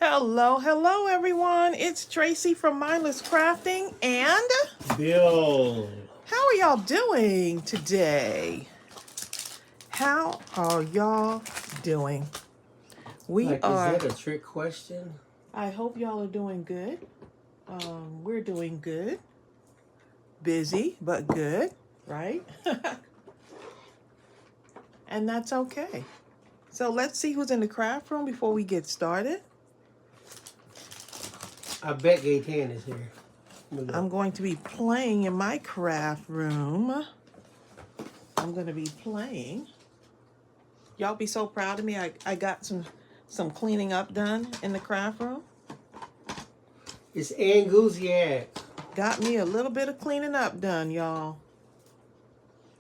Hello everyone. It's Tracey from Mindless Crafting, and Bill. how are y'all doing today? How are y'all doing? Is that a trick question? I hope y'all are doing good. We're doing good. Busy, but good, right? And that's okay. So let's see who's in the craft room before we get started. I bet Gay Tan is here. I'm going to be playing in my craft room. I'm going to be playing. Y'all be so proud of me. I got some cleaning up done in the craft room. It's Ann Guziak. Got me a little bit of cleaning up done, y'all.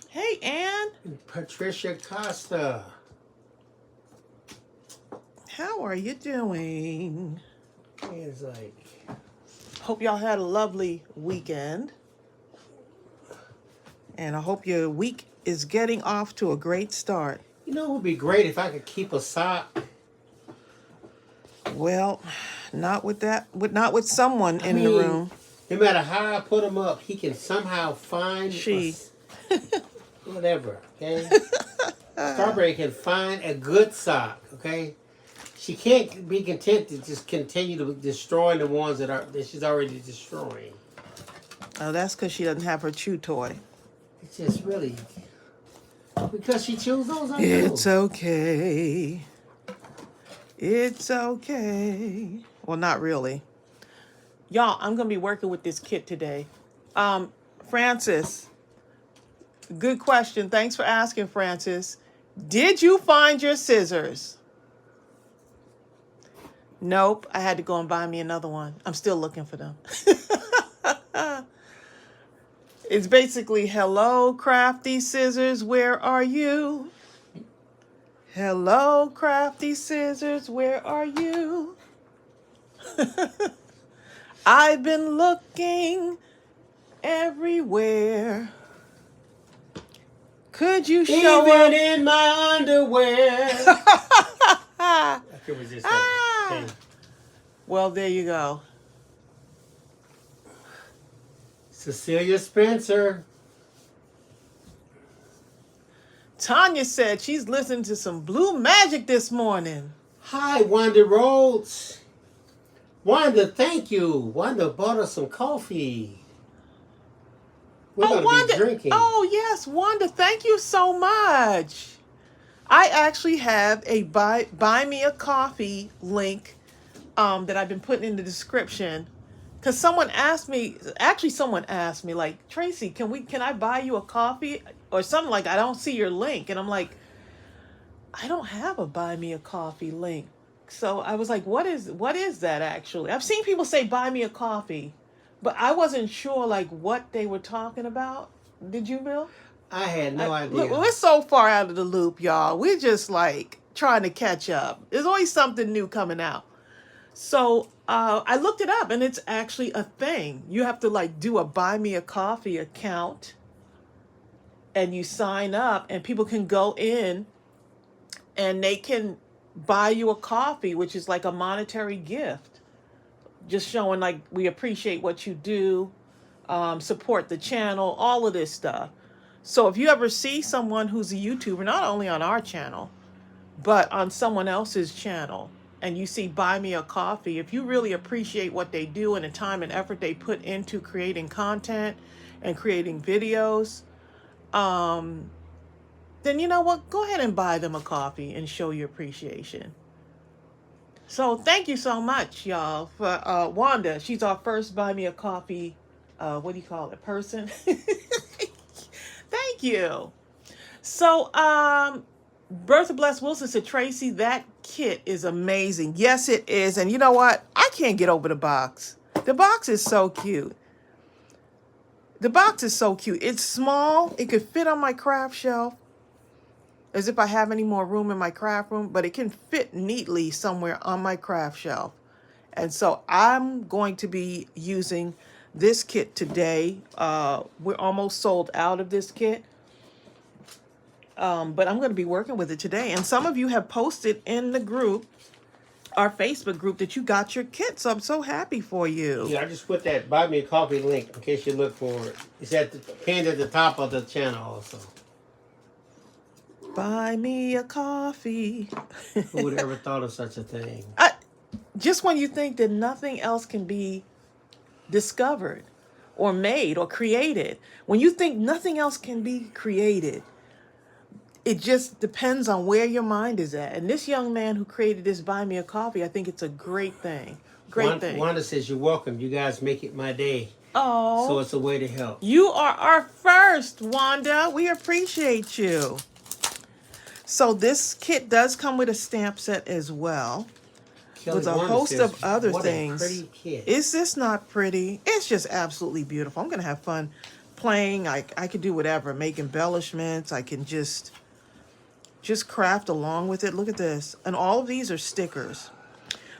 Hey, Ann. And Patricia Costa. How are you doing? It's like... Hope y'all had a lovely weekend. And I hope your week is getting off to a great start. You know, it would be great if I could keep a sock. Well, not with someone in the room. No matter how I put him up, he can somehow find whatever, okay? Strawberry can find a good sock, okay? She can't be content to just continue to destroy the ones that she's already destroying. Oh, that's because she doesn't have her chew toy. It's just really because she chews those. It's okay. It's okay. Well, not really. Y'all, I'm going to be working with this kit today. Francis, good question. Thanks for asking, Francis. Did you find your scissors? Nope. I had to go and buy me another one. I'm still looking for them. It's basically, hello, crafty scissors, where are you? Hello, crafty scissors, where are you? I've been looking everywhere. Could you show Even in my underwear. It was just thing. Well, there you go. Cecilia Spencer. Tanya said she's listening to some Blue Magic this morning. Hi, Wanda Rhodes. Wanda, thank you. Wanda bought us some coffee. We're going to be drinking. Oh, yes, Wanda, thank you so much. I actually have a buy me a coffee link that I've been putting in the description. Because someone asked me, like, Tracey, can I buy you a coffee? Or something like, I don't see your link. And I'm like, I don't have a buy me a coffee link. So I was like, what is that actually? I've seen people say buy me a coffee, but I wasn't sure like what they were talking about. Did you, Bill? I had no idea. Look, we're so far out of the loop, y'all. We're just like trying to catch up. There's always something new coming out. So I looked it up, and it's actually a thing. You have to like do a buy me a coffee account, and you sign up, and people can go in and they can buy you a coffee, which is like a monetary gift, just showing like we appreciate what you do, support the channel, all of this stuff. So if you ever see someone who's a YouTuber, not only on our channel, but on someone else's channel, and you see buy me a coffee, if you really appreciate what they do and the time and effort they put into creating content and creating videos, then you know what? Go ahead and buy them a coffee and show your appreciation. So thank you so much, y'all, for Wanda. She's our first buy me a coffee, what do you call it, person? Thank you. So, Bertha Bless Wilson said, Tracey, that kit is amazing. Yes, it is. And you know what? I can't get over the box. The box is so cute. The box is so cute. It's small. It could fit on my craft shelf, as if I have any more room in my craft room, but it can fit neatly somewhere on my craft shelf. And so I'm going to be using this kit today. We're almost sold out of this kit. But I'm going to be working with it today. And some of you have posted in the group our Facebook group that you got your kit. So I'm so happy for you. Yeah, I just put that buy me a coffee link in case you look for it. It's at the pinned at the top of the channel also. Buy me a coffee. Who would ever thought of such a thing? Just when you think that nothing else can be discovered or made or created, when you think nothing else can be created, it just depends on where your mind is at. And this young man who created this Buy Me a Coffee, I think it's a great thing. Great thing. Wanda says, you're welcome. You guys make it my day. Oh. So it's a way to help. You are our first, Wanda. We appreciate you. So this kit does come with a stamp set as well. Kelly with a Wanda host says, of other what things. A pretty kit. Is this not pretty? It's just absolutely beautiful. I'm going to have fun playing. I could do whatever, make embellishments. I can just craft along with it. Look at this. And all of these are stickers.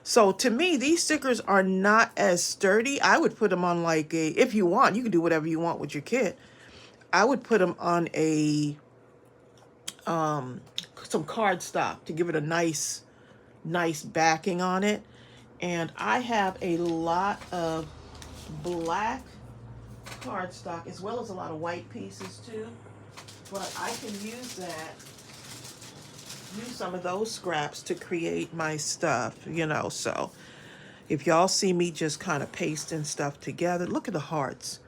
So to me, these stickers are not as sturdy. I would put them on like a, if you want, you can do whatever you want with your kit. I would put them on a, some cardstock to give it a nice backing on it. And I have a lot of black cardstock as well as a lot of white pieces too. But I can use some of those scraps to create my stuff, you know. So if y'all see me just kind of pasting stuff together, look at the hearts.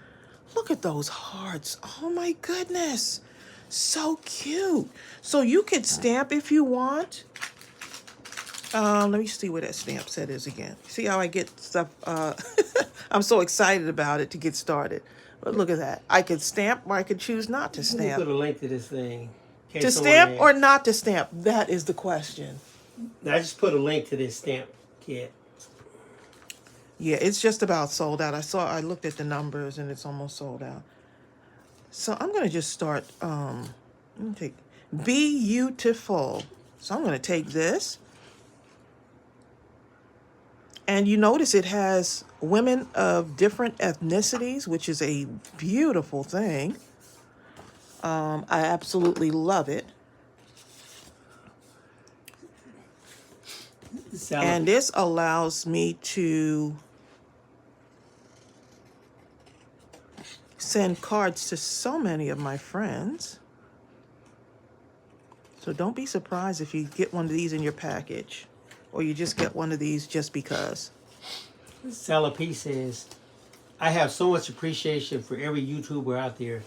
Look at those hearts. Oh my goodness. So cute. So you could stamp if you want. Let me see where that stamp set is again. See how I get stuff? I'm so excited about it to get started. But look at that. I could stamp or I could choose not to stamp. Put a link to this thing. To stamp or not to stamp? That is the question. I just put a link to this stamp kit. Yeah, it's just about sold out. I looked at the numbers and it's almost sold out. So I'm going to just start, let me take Beautiful. So I'm going to take this. And you notice it has women of different ethnicities, which is a beautiful thing. I absolutely love it. And this allows me to send cards to so many of my friends. So don't be surprised if you get one of these in your package, or you just get one of these just because. Sally P says, I have so much appreciation for every YouTuber out there,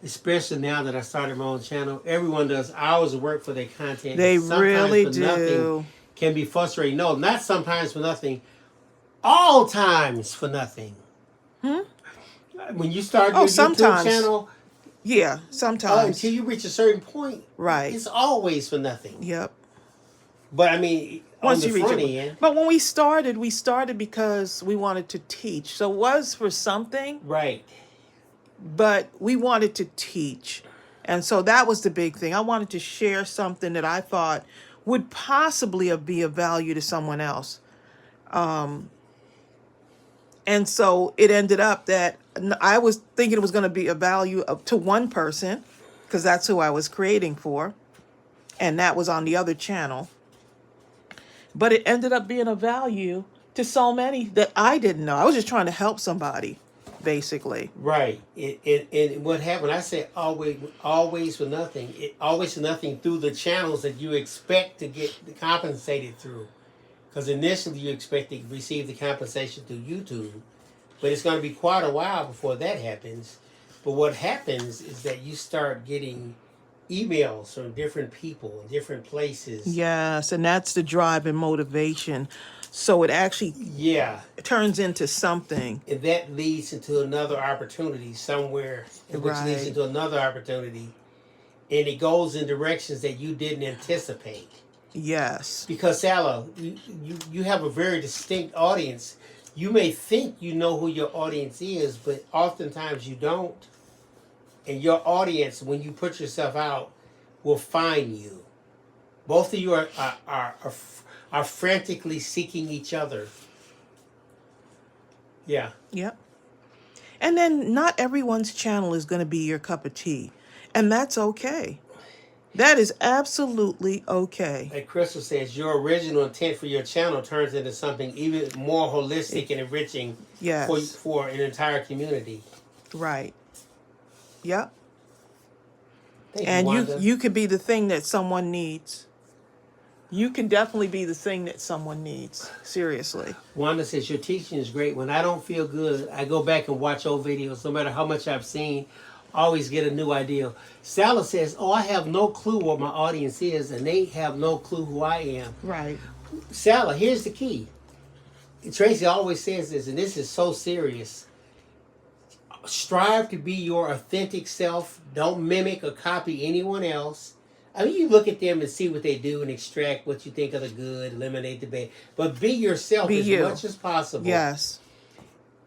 especially now that I started my own channel. Everyone does hours of work for their content. They really for do. Nothing can be frustrating. No, not sometimes for nothing. All times for nothing. When you start your YouTube channel, yeah, sometimes until you reach a certain point, right? It's always for nothing. Yep. But I mean, once on you the reach front it. end, but when we started because we wanted to teach. So it was for something, right? But we wanted to teach, and so that was the big thing. I wanted to share something that I thought would possibly be of value to someone else. And so it ended up that I was thinking it was going to be a value to one person, because that's who I was creating for. And that was on the other channel. But it ended up being a value to so many that I didn't know. I was just trying to help somebody, basically. Right. And what happened, I said always for nothing. Always for nothing through the channels that you expect to get compensated through. Because initially you expect to receive the compensation through YouTube. But it's going to be quite a while before that happens. But what happens is that you start getting emails from different people in different places. Yes, and that's the drive and motivation. So it actually turns into something. And that leads into another opportunity somewhere, which leads into another opportunity. And it goes in directions that you didn't anticipate. Yes. Because, Sally, you have a very distinct audience. You may think you know who your audience is, but oftentimes you don't. And your audience, when you put yourself out, will find you. Both of you are frantically seeking each other. Yeah. Yep. And then not everyone's channel is going to be your cup of tea. And that's okay. That is absolutely okay. Like Crystal says, your original intent for your channel turns into something even more holistic and enriching Yes. for an entire community. Right. Yep. Thank you, And Wanda. you could be the thing that someone needs. You can definitely be the thing that someone needs. Seriously. Wanda says, your teaching is great. When I don't feel good, I go back and watch old videos. No matter how much I've seen, I always get a new idea. Sally says, oh, I have no clue what my audience is, and they have no clue who I am. Right. Sally, here's the key. Tracey always says this, and this is so serious. Strive to be your authentic self. Don't mimic or copy anyone else. I mean, you look at them and see what they do and extract what you think of the good, eliminate the bad. But be yourself as much as possible. Yes.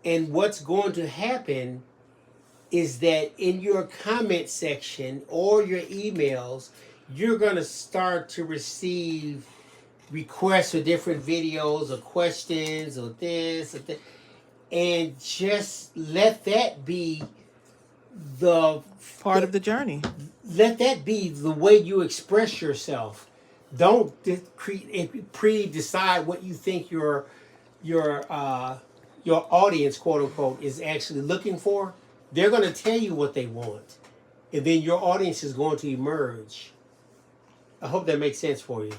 And what's going to happen is that in your comment section or your emails, you're going to start to receive requests for different videos or questions or this or that. And just let that be the Part of the journey. Let that be the way you express yourself. Don't pre-decide what you think your audience, quote unquote, is actually looking for. They're going to tell you what they want, and then your audience is going to emerge. I hope that makes sense for you.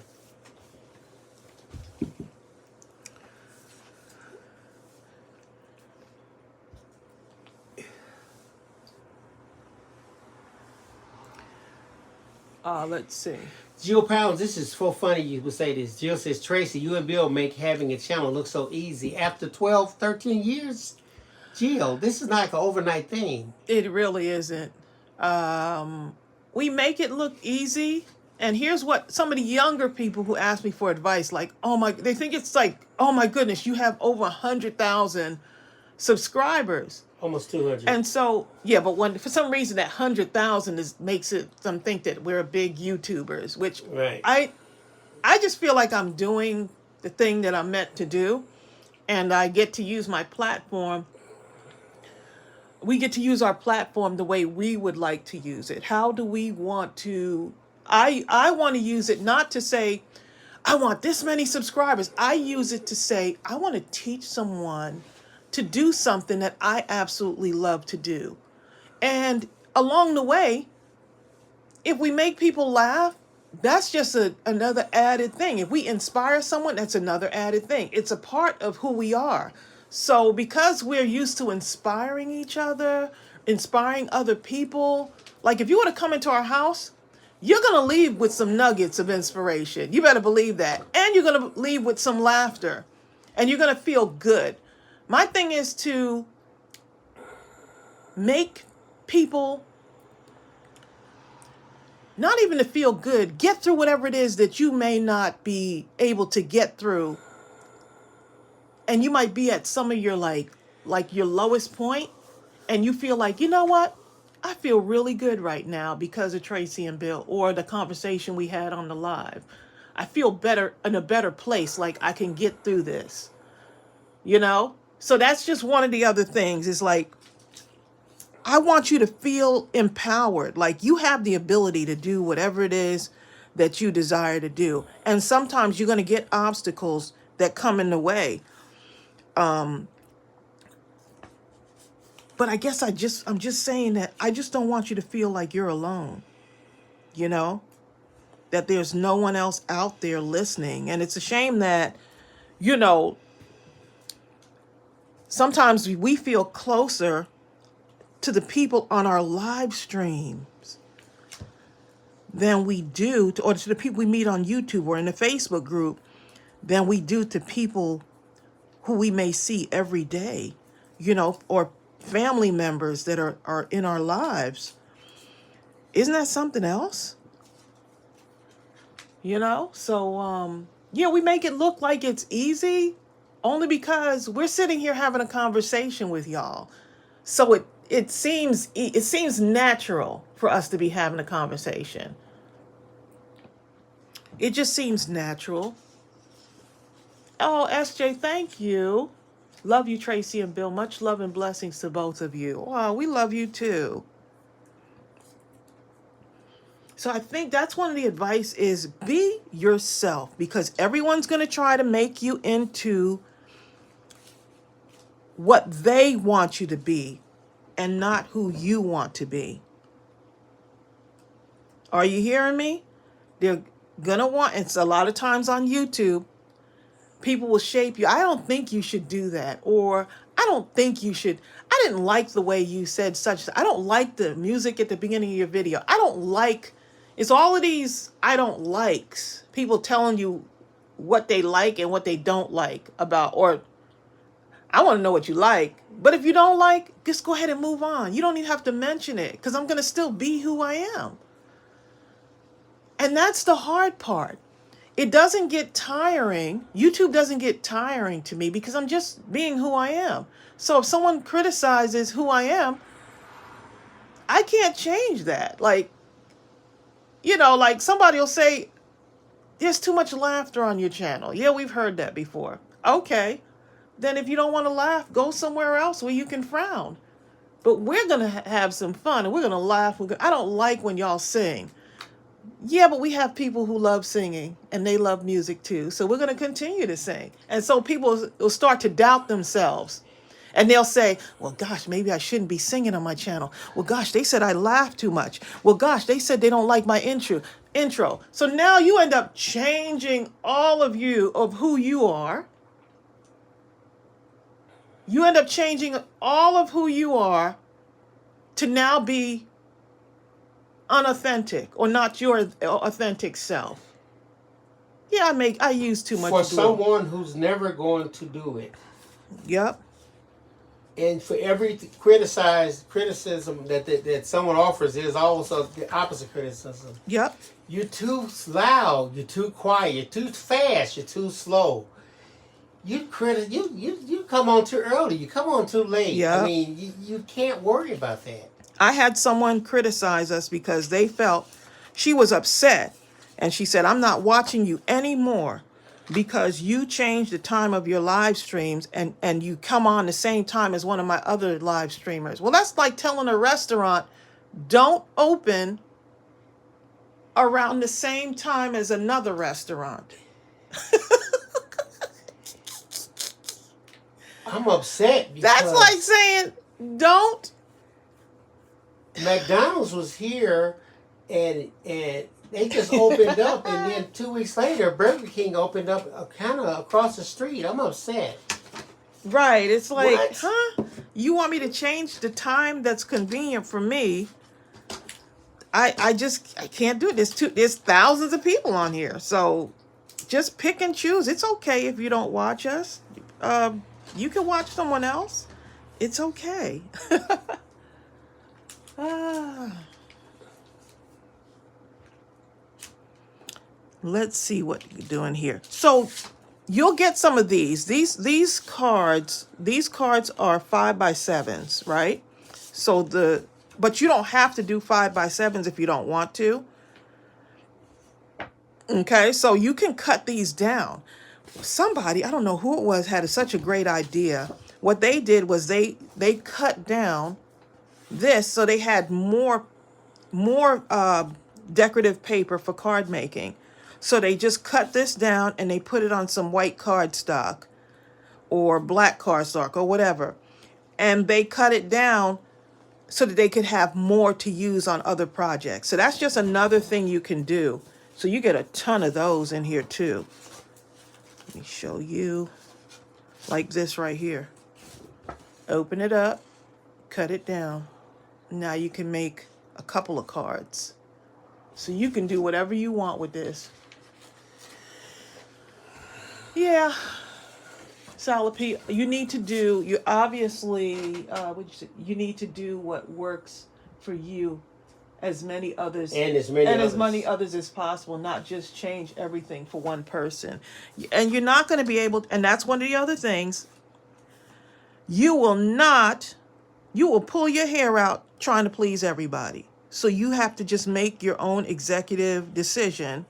Let's see. Jill Pounds, this is so funny you would say this. Jill says, Tracey, you and Bill make having a channel look so easy. After 12, 13 years, Jill, this is not like an overnight thing. It really isn't. We make it look easy. And here's what some of the younger people who ask me for advice, like, they think it's like, oh my goodness, you have over 100,000 subscribers. Almost 200. And so, yeah, but when for some reason that 100,000 makes it some think that we're big YouTubers, which right. I just feel like I'm doing the thing that I'm meant to do, and I get to use my platform. We get to use our platform the way we would like to use it. How do we want to? I want to use it not to say, I want this many subscribers. I use it to say, I want to teach someone to do something that I absolutely love to do. And along the way, if we make people laugh, that's just another added thing. If we inspire someone, that's another added thing. It's a part of who we are. So because we're used to inspiring each other, inspiring other people, like if you were to come into our house, you're going to leave with some nuggets of inspiration. You better believe that. And you're going to leave with some laughter. And you're going to feel good. My thing is to make people not even to feel good, get through whatever it is that you may not be able to get through. And you might be at some of your like your lowest point, and you feel like, you know what? I feel really good right now because of Tracey and Bill or the conversation we had on the live. I feel better, in a better place, like I can get through this. You know? So that's just one of the other things. It's like, I want you to feel empowered, like you have the ability to do whatever it is that you desire to do. And sometimes you're going to get obstacles that come in the way. But I guess I'm just saying that I just don't want you to feel like you're alone, you know, that there's no one else out there listening. And it's a shame that, you know, sometimes we feel closer to the people on our live streams than we do or to the people we meet on YouTube or in the Facebook group than we do to people who we may see every day, you know, or family members that are in our lives. Isn't that something else? You know? So, yeah, we make it look like it's easy only because we're sitting here having a conversation with y'all. So it seems natural for us to be having a conversation. It just seems natural. Oh, SJ, thank you. Love you, Tracey and Bill. Much love and blessings to both of you. Wow, we love you too. So I think that's one of the advice is be yourself, because everyone's going to try to make you into what they want you to be and not who you want to be. Are you hearing me? They're going to want, it's a lot of times on YouTube, people will shape you. I don't think you should do that. Or I don't think you should. I didn't like the way you said such. I don't like the music at the beginning of your video. I don't like, it's all of these I don't likes. People telling you what they like and what they don't like about, or I want to know what you like. But if you don't like, just go ahead and move on. You don't even have to mention it, because I'm going to still be who I am. And that's the hard part. It doesn't get tiring. YouTube doesn't get tiring to me because I'm just being who I am. So if someone criticizes who I am, I can't change that. Like, like somebody will say, there's too much laughter on your channel. Yeah, we've heard that before. Okay. Then if you don't want to laugh, go somewhere else where you can frown. But we're going to have some fun and we're going to laugh. I don't like when y'all sing. Yeah, but we have people who love singing and they love music too. So we're going to continue to sing. And so people will start to doubt themselves. And they'll say, well, gosh, maybe I shouldn't be singing on my channel. Well, gosh, they said I laugh too much. Well, gosh, they said they don't like my intro. So now you end up changing all of who you are. You end up changing all of who you are to now be unauthentic or not your authentic self. Yeah, I use too much. For someone who's never going to do it. Yep. And for every criticism that someone offers, there's also the opposite criticism. Yep. You're too loud. You're too quiet. You're too fast. You're too slow. You come on too early. You come on too late. Yep. I mean, you can't worry about that. I had someone criticize us because they felt she was upset. And she said, I'm not watching you anymore because you changed the time of your live streams and you come on the same time as one of my other live streamers. Well, that's like telling a restaurant, don't open around the same time as another restaurant. I'm upset because that's like saying, don't. McDonald's was here and they just opened up, and then 2 weeks later, Burger King opened up kind of across the street. I'm upset. Right. It's like, What? huh? You want me to change the time that's convenient for me? I can't do it. There's thousands of people on here. So just pick and choose. It's okay if you don't watch us. You can watch someone else. It's okay. Let's see what you're doing here. So you'll get some of these. These cards are 5x7s, right? But you don't have to do 5x7s if you don't want to. Okay, so you can cut these down. Somebody, I don't know who it was, had such a great idea. What they did was they cut down this so they had more decorative paper for card making. So they just cut this down and they put it on some white cardstock or black cardstock or whatever. And they cut it down so that they could have more to use on other projects. So that's just another thing you can do. So you get a ton of those in here too. Let me show you, like this right here. Open it up, cut it down. Now you can make a couple of cards. So you can do whatever you want with this. Yeah. Salapi, you need to do, you obviously, you need to do what works for you as many others as many others as possible, not just change everything for one person. And you're not going to be able, and that's one of the other things, you will pull your hair out trying to please everybody. So you have to just make your own executive decision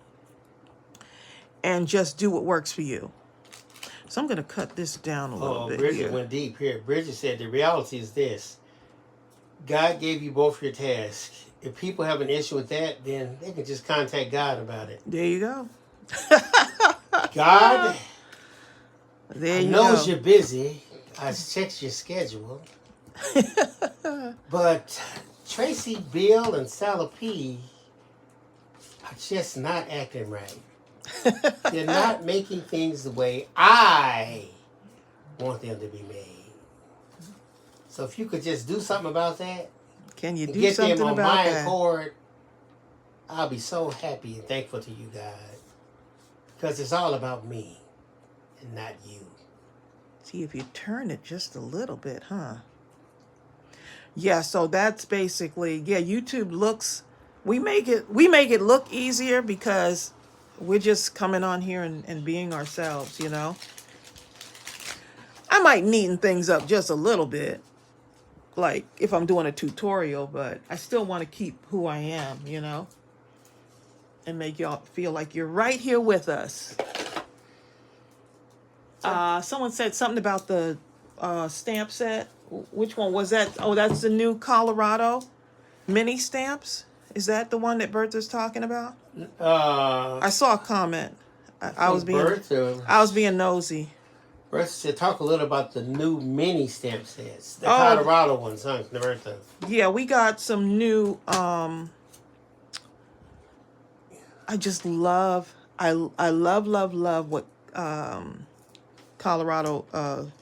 and just do what works for you. So I'm going to cut this down a little bit. Bridget here. went deep here. Bridget said the reality is this. God gave you both your tasks. if people have an issue with that, then they can just contact God about it. There you go. God, There I you knows go. you're busy. I checked your schedule. But Tracy, Bill, and Sally P are just not acting right. They're not making things the way I want them to be made. So if you could just do something about that Can you and do get them something on about my that? accord, I'll be so happy and thankful to you, God. Because it's all about me and not you. See, if you turn it just a little bit, huh? Yeah, so that's basically, yeah, YouTube looks, we make it look easier because we're just coming on here and being ourselves, you know? I might neaten things up just a little bit, like if I'm doing a tutorial, but I still want to keep who I am, you know? And make y'all feel like you're right here with us. Someone said something about the stamp set. Which one was that? Oh, that's the new Colorado mini stamps. Is that the one that Bertha's talking about? I saw a comment. I was being nosy. Bertha said, talk a little about the new mini stamp sets, the Oh, Colorado ones, huh, Bertha? Yeah, we got some new. I just love. I love what Colorado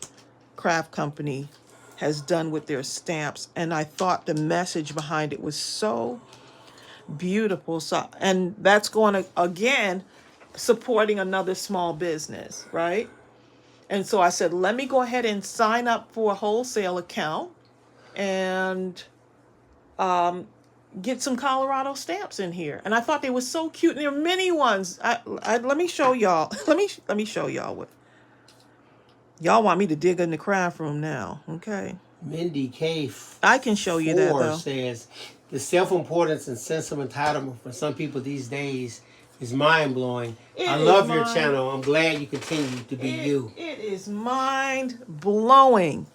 Craft Company has done with their stamps, and I thought the message behind it was so beautiful. So, and that's going to again supporting another small business, right? And so I said, let me go ahead and sign up for a wholesale account and get some Colorado stamps in here. And I thought they were so cute. And there are many ones. Let me show y'all. Let me show y'all what. Y'all want me to dig in the craft room now, okay? Mindy K. I can show you that, though. Says the self-importance and sense of entitlement for some people these days is mind-blowing. I love your channel. I'm glad you continue to be you. It is mind-blowing.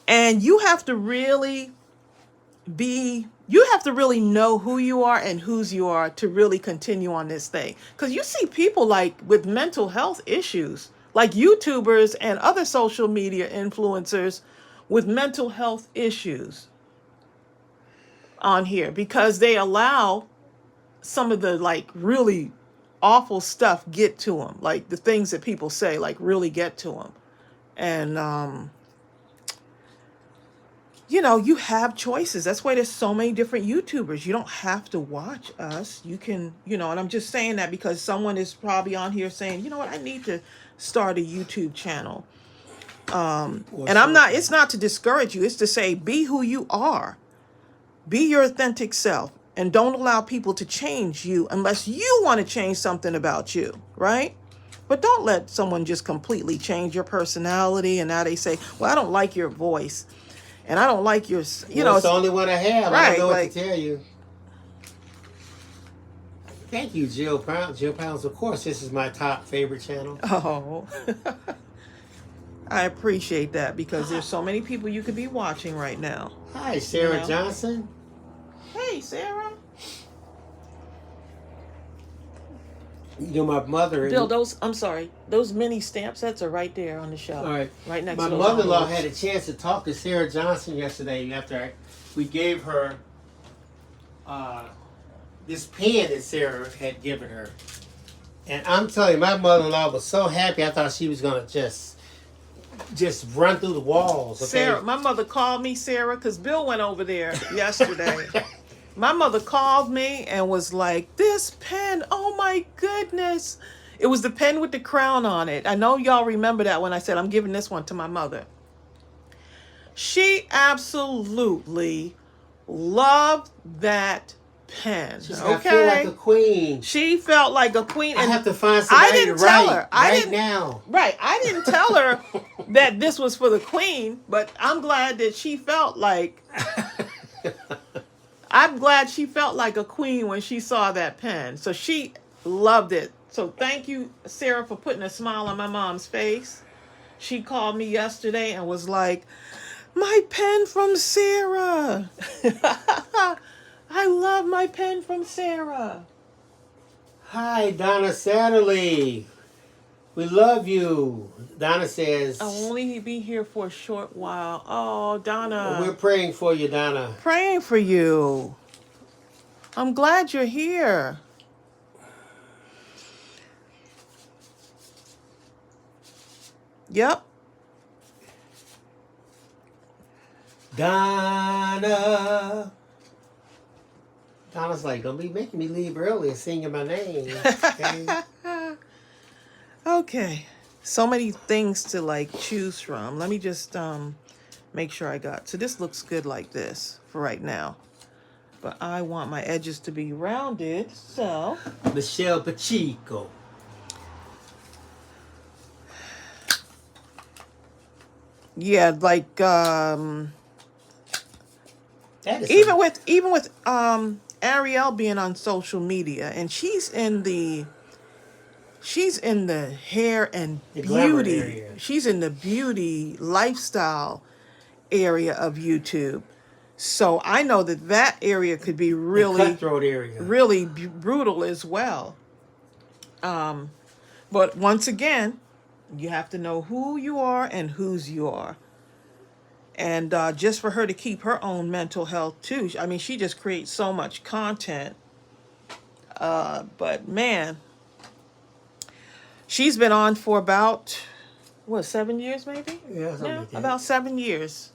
And you have to really know who you are and whose you are to really continue on this thing. Because you see people like with mental health issues, like YouTubers and other social media influencers with mental health issues on here because they allow some of the like really awful stuff get to them, like the things that people say like really get to them. And you know, you have choices. That's why there's so many different YouTubers. You don't have to watch us. You can, you know, and I'm just saying that because someone is probably on here saying, you know what, I need to start a YouTube channel. And I'm not, it's not to discourage you. It's to say, be who you are. Be your authentic self. And don't allow people to change you unless you want to change something about you, right? But don't let someone just completely change your personality. And now they say, well, I don't like your voice. And I don't like your, you know. It's the only one I have. Right, I don't know what to tell you. Thank you, Jill Pounds. Jill Pounds, of course, this is my top favorite channel. Oh, I appreciate that because there's so many people you could be watching right now. Hi, Sarah Johnson. Hey, Sarah. You know, my mother... Bill, those mini stamp sets are right there on the shelf. All right. Right next my to those mother-in-law envelopes. had a chance to talk to Sarah Johnson yesterday after we gave her this pen that Sarah had given her. And I'm telling you, my mother-in-law was so happy. I thought she was going to just run through the walls. Okay? Sarah, my mother called me, Sarah, because Bill went over there yesterday. My mother called me and was like, this pen, oh my goodness. It was the pen with the crown on it. I know y'all remember that when I said I'm giving this one to my mother. She absolutely loved that pen. I feel like a queen. She felt like a queen. And I have to find I somebody didn't tell her. now. Right. I didn't tell her that this was for the queen, but I'm glad that she felt like... I'm glad she felt like a queen when she saw that pen. So she loved it. So thank you, Sarah, for putting a smile on my mom's face. She called me yesterday and was like, my pen from Sarah. I love my pen from Sarah. Hi, Donna Satterley. We love you. Donna says, I'll only be here for a short while. Oh, Donna. we're praying for you, Donna. Praying for you. I'm glad you're here. Yep. Donna. Donna's like, don't be making me leave early and singing my name. Okay? Okay. So many things to like choose from. Let me just make sure I got. So this looks good like this for right now. But I want my edges to be rounded, so Michelle Pacheco. yeah, like That is even with Ariel being on social media, and she's in the hair and the glamour beauty. area. She's in the beauty lifestyle area of YouTube. So I know that area could be The really cutthroat area. really brutal as well. But once again, you have to know who you are and whose you are. And just for her to keep her own mental health too. I mean, she just creates so much content. But man, she's been on for about, what, 7 years maybe? Yeah, something Yeah, like that. about 7 years.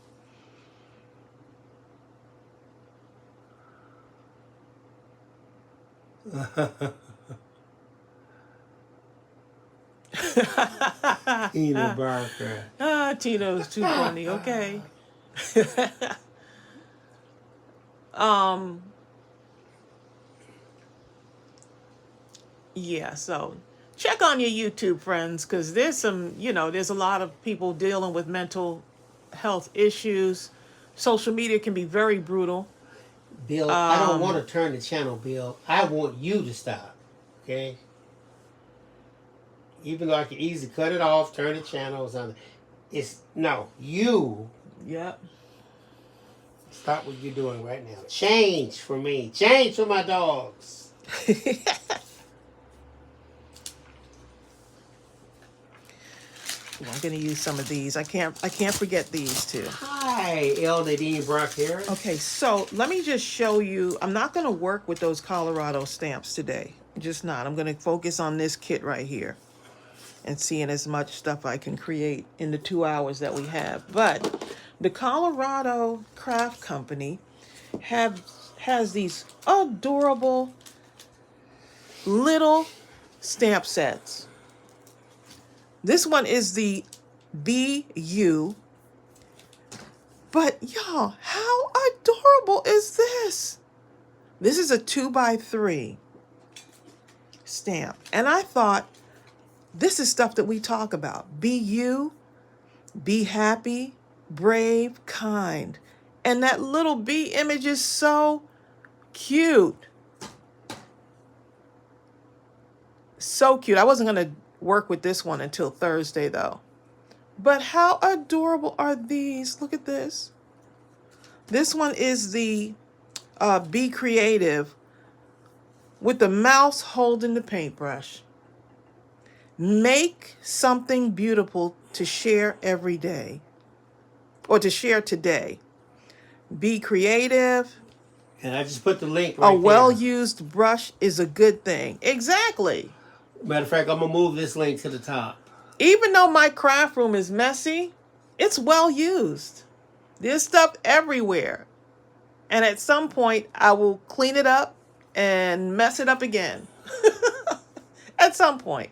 Tina Barker. Tino's too funny. Okay. Yeah, so check on your YouTube friends, because there's there's a lot of people dealing with mental health issues. Social media can be very brutal. Bill, I don't want to turn the channel, Bill. I want you to stop. Okay? Even though I can easily cut it off, turn the channels on. It's no, you Yep. stop what you're doing right now. Change for me. Change for my dogs. I'm gonna use some of these. I can't forget these too. Hi, L. Nadine Brock here. Okay, so let me just show you. I'm not gonna work with those Colorado stamps today. Just not. I'm gonna focus on this kit right here and seeing as much stuff I can create in the 2 hours that we have. But the Colorado Craft Company has these adorable little stamp sets. This one is the BU. But y'all, how adorable is this? This is a 2x3 stamp. And I thought, this is stuff that we talk about. Be you, be happy, brave, kind. And that little bee image is so cute. So cute. I wasn't going to work with this one until Thursday though. But how adorable are these? Look at this. This one is the Be Creative with the mouse holding the paintbrush. Make something beautiful to share every day, or to share today. Be creative. And I just put the link right A there. well-used brush is a good thing. Exactly. Matter of fact, I'm going to move this link to the top. Even though my craft room is messy, it's well used. There's stuff everywhere. And at some point, I will clean it up and mess it up again. At some point.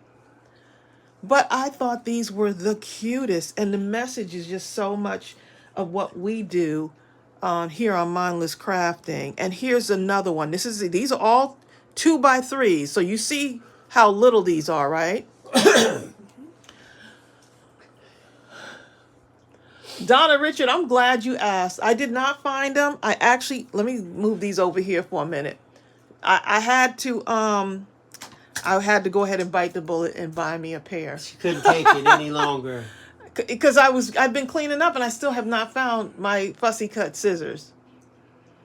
But I thought these were the cutest. And the message is just so much of what we do here on Mindless Crafting. And here's another one. These are all 2x3s. So you see how little these are, right? Donna Richard, I'm glad you asked. I did not find them. Let me move these over here for a minute. I had to go ahead and bite the bullet and buy me a pair. She couldn't take it any longer. Because I've been cleaning up and I still have not found my fussy cut scissors.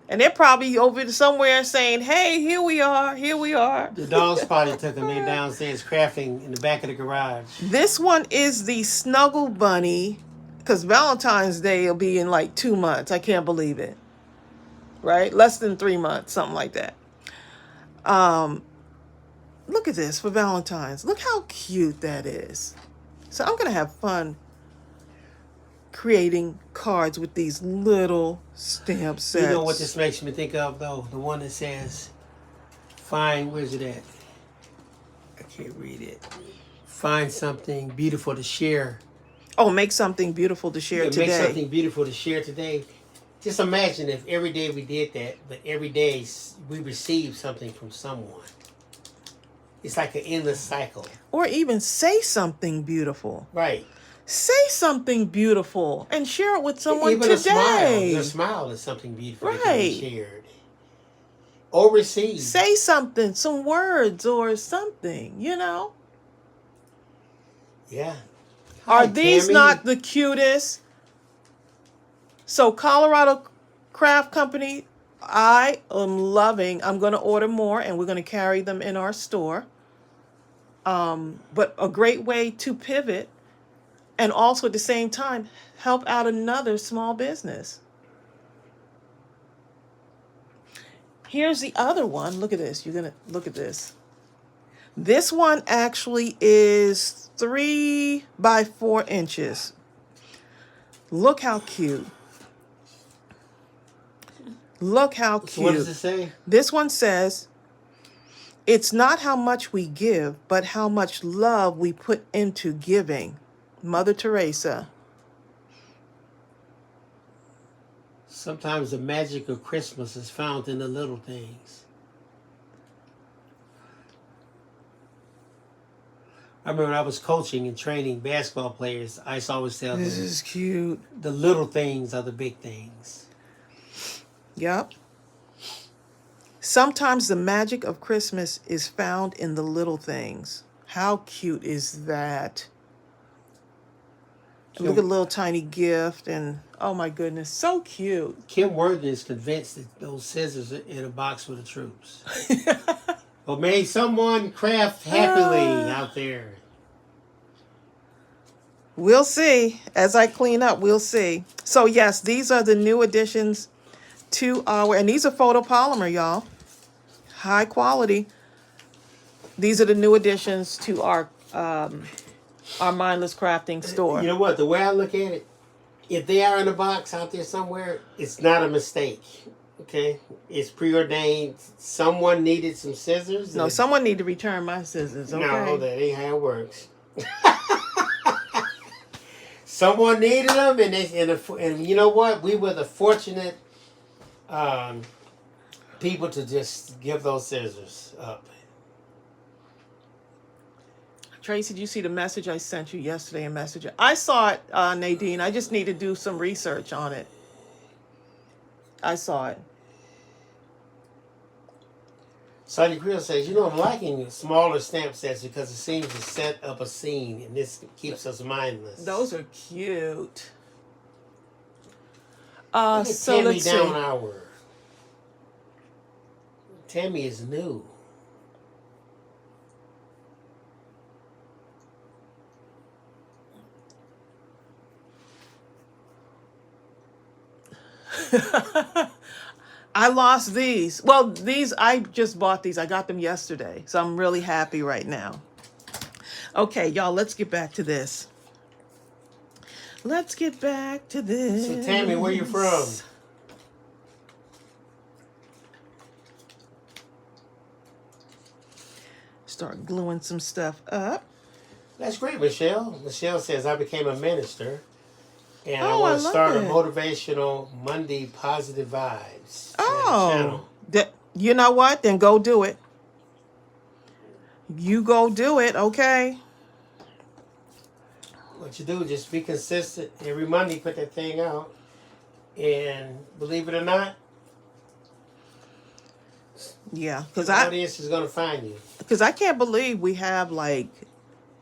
And they're probably over somewhere saying, hey, here we are, here we are. The dogs probably took them. They're downstairs crafting in the back of the garage. This one is the Snuggle Bunny, because Valentine's Day will be in like 2 months. I can't believe it. Right? Less than 3 months, something like that. Look at this for Valentine's. Look how cute that is. So I'm going to have fun creating cards with these little stamp sets. You know what this makes me think of, though? The one that says, find, where's it at? I can't read it. Find something beautiful to share. Oh, make something beautiful to share today. Make something beautiful to share today. Just imagine if every day we did that, but every day we received something from someone. It's like an endless cycle. Or even say something beautiful. Right. Say something beautiful and share it with someone even today. A smile is something beautiful that Right. can be shared. Or received. Say something, some words or something, you know. Yeah. Are Hi, these Tammy. not the cutest? So Colorado Craft Company, I am loving. I'm going to order more and we're going to carry them in our store. But a great way to pivot and also at the same time help out another small business. Here's the other one. Look at this. You're going to look at this. This one actually is 3 by 4 inches. Look how cute. Look how cute. So what does it say? This one says, it's not how much we give, but how much love we put into giving. Mother Teresa. Sometimes the magic of Christmas is found in the little things. I remember when I was coaching and training basketball players, I used to always tell them, This is cute. the little things are the big things. Yep. Sometimes the magic of Christmas is found in the little things. How cute is that? Look at a little tiny gift and oh my goodness, so cute. Kim Worthing is convinced that those scissors are in a box for the troops. But may someone craft happily out there. We'll see. As I clean up, we'll see. So yes, these are the new additions to our, and these are photopolymer, y'all. High quality. These are the new additions to our Mindless Crafting store. You know what? The way I look at it, if they are in a box out there somewhere, it's not a mistake. Okay? It's preordained. Someone needed some scissors. No, someone need to return my scissors, okay? No, that ain't how it works. Someone needed them, and you know what? We were the fortunate people to just give those scissors up. Tracy, did you see the message I sent you yesterday in Messenger? I saw it, Nadine. I just need to do some research on it. I saw it. Sonny Creel says, you know, I'm liking smaller stamp sets because it seems to set up a scene, and this keeps us mindless. Those are cute. Look at So Tammy let's see. Down Hour. Tammy is new. I lost these. Well, these, I just bought these. I got them yesterday. So I'm really happy right now. Okay, y'all, let's get back to this. Let's get back to this. So Tammy, where you from? Start gluing some stuff up. That's great, Michelle. Michelle says, I became a minister. And I Oh, want I to love start a it. motivational Monday positive vibes Oh, channel. you know what? Then go do it. You go do it, okay? What you do, just be consistent. Every Monday, put that thing out. And believe it or not, Yeah, the audience is going to find you. because I can't believe we have like,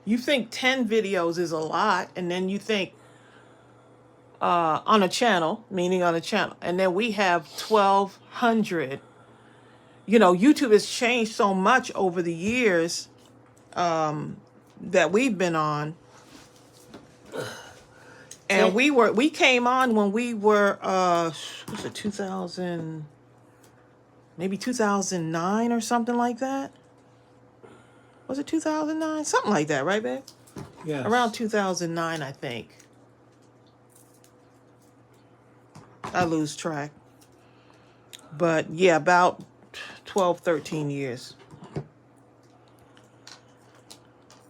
you think 10 videos is a lot, and then you think on a channel, meaning on a channel. And then we have 1,200. You know, YouTube has changed so much over the years that we've been on. And we came on when we were, was it 2000, maybe 2009 or something like that? Was it 2009? Something like that, right, babe? Yes. Around 2009, I think. I lose track. But yeah, about 12, 13 years.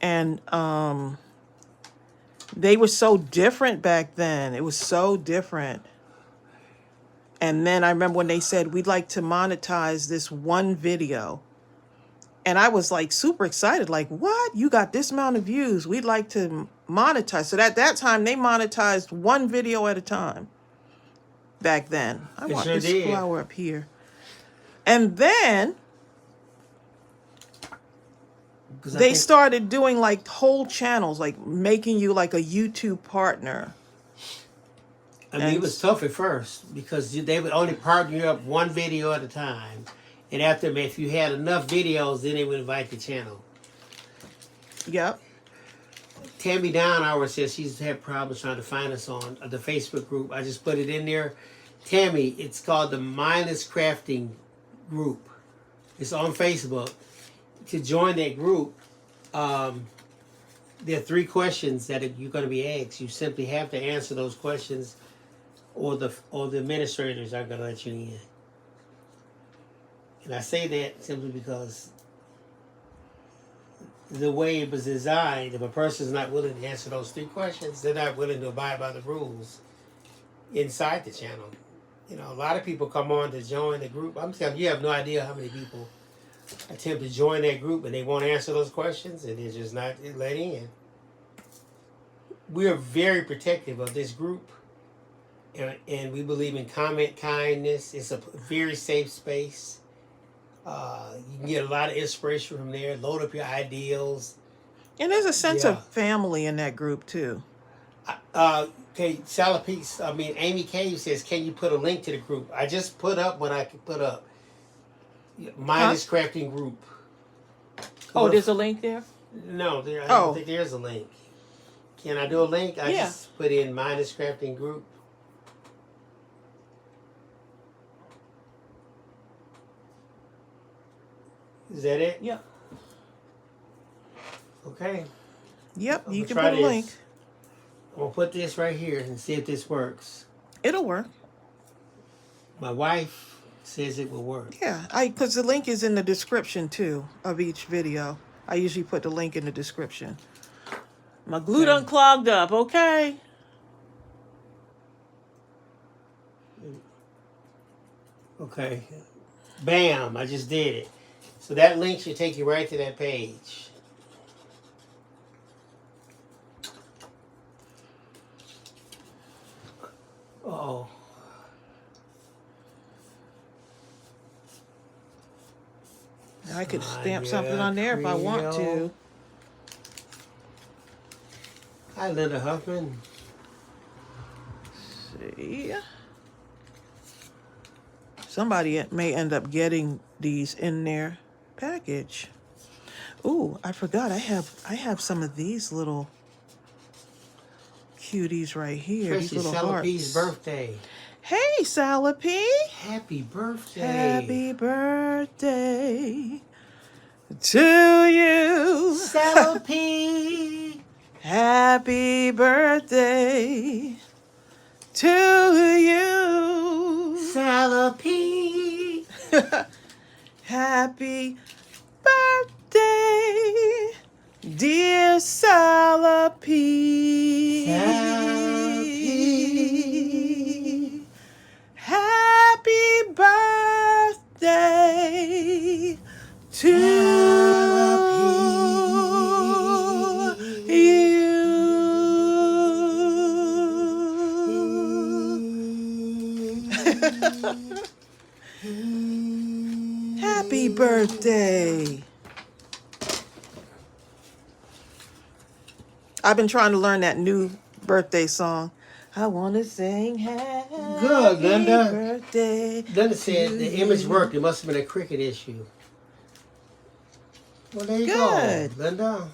And they were so different back then. It was so different. And then I remember when they said, we'd like to monetize this one video. And I was like super excited, like, what? You got this amount of views. We'd like to monetize. So at that time, they monetized one video at a time back then. I want sure this did. flower up here. And then they started doing like whole channels, like making you like a YouTube partner. I mean, it was tough at first because they would only partner you up one video at a time. And after, if you had enough videos, then they would invite the channel. Yep. Tammy Downhour says she's had problems trying to find us on the Facebook group. I just put it in there. Tammy, it's called the Mindless Crafting group. It's on Facebook. To join that group, there are 3 questions that you're going to be asked. You simply have to answer those questions, or the administrators are going to let you in. And I say that simply because the way it was designed, if a person is not willing to answer those 3 questions, they're not willing to abide by the rules inside the channel. You know, a lot of people come on to join the group. I'm telling you, you have no idea how many people attempt to join that group and they won't answer those questions and they're just not let in. We are very protective of this group, and we believe in comment kindness. It's a very safe space. You can get a lot of inspiration from there. Load up your ideals. And there's a sense of family in that group too. Okay, Amy Cave says, can you put a link to the group? I just put up what I could put up. Mindless Crafting group. Oh, there's a link there? No, I don't think there's a link. Can I do a link? I just put in Mindless Crafting group. Is that it? Yep. Okay. Yep, you can put a link. I'm going to put this right here and see if this works. It'll work. My wife says it will work. Yeah, because the link is in the description too of each video. I usually put the link in the description. My glue done clogged up, okay? Okay. Bam, I just did it. So that link should take you right to that page. Uh-oh. I could stamp something on there if I want to. Hi, Linda Huffman. Let's see. Somebody may end up getting these in their package. Ooh, I forgot. I have some of these little cuties right here. Tracey these little Phillips' birthday. Hey, Salapi. Happy birthday. Happy birthday to you. Salapi. Happy birthday to you. Salapi. Happy birthday, dear Salapi. Salapi. Happy birthday to you. Happy birthday. I've been trying to learn that new birthday song. I want to sing happy Good, Linda. birthday. Linda said to the image you. worked. It must have been a cricket issue. Well, there you Good. go, Linda.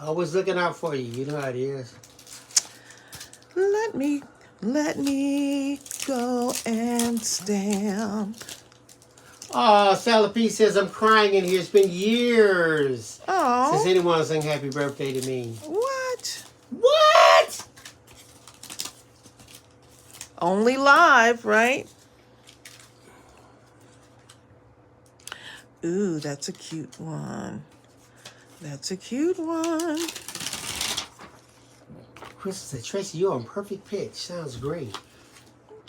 Always looking out for you. You know how it is. Let me go and stamp. Oh, Sally P says, I'm crying in here. It's been years since Oh, anyone sang happy birthday to me. what? What? Only live, right? Ooh, that's a cute one. That's a cute one. Chris said, Tracy, you're on perfect pitch. Sounds great.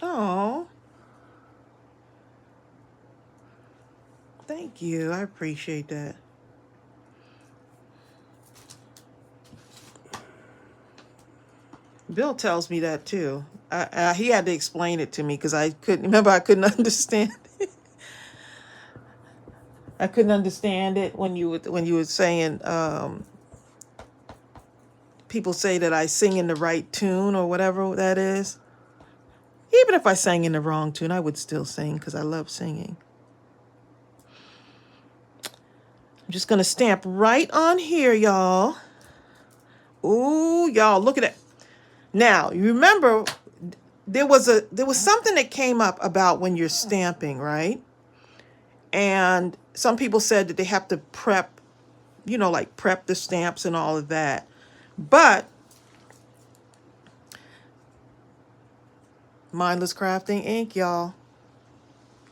Oh, thank you. I appreciate that. Bill tells me that too. He had to explain it to me because I couldn't understand. I couldn't understand it when you were saying people say that I sing in the right tune or whatever that is. Even if I sang in the wrong tune, I would still sing because I love singing. I'm just gonna stamp right on here, y'all. Ooh, y'all, look at it. Now, you remember there was something that came up about when you're stamping, right? And some people said that they have to prep, like prep the stamps and all of that. But Mindless Crafting ink, y'all.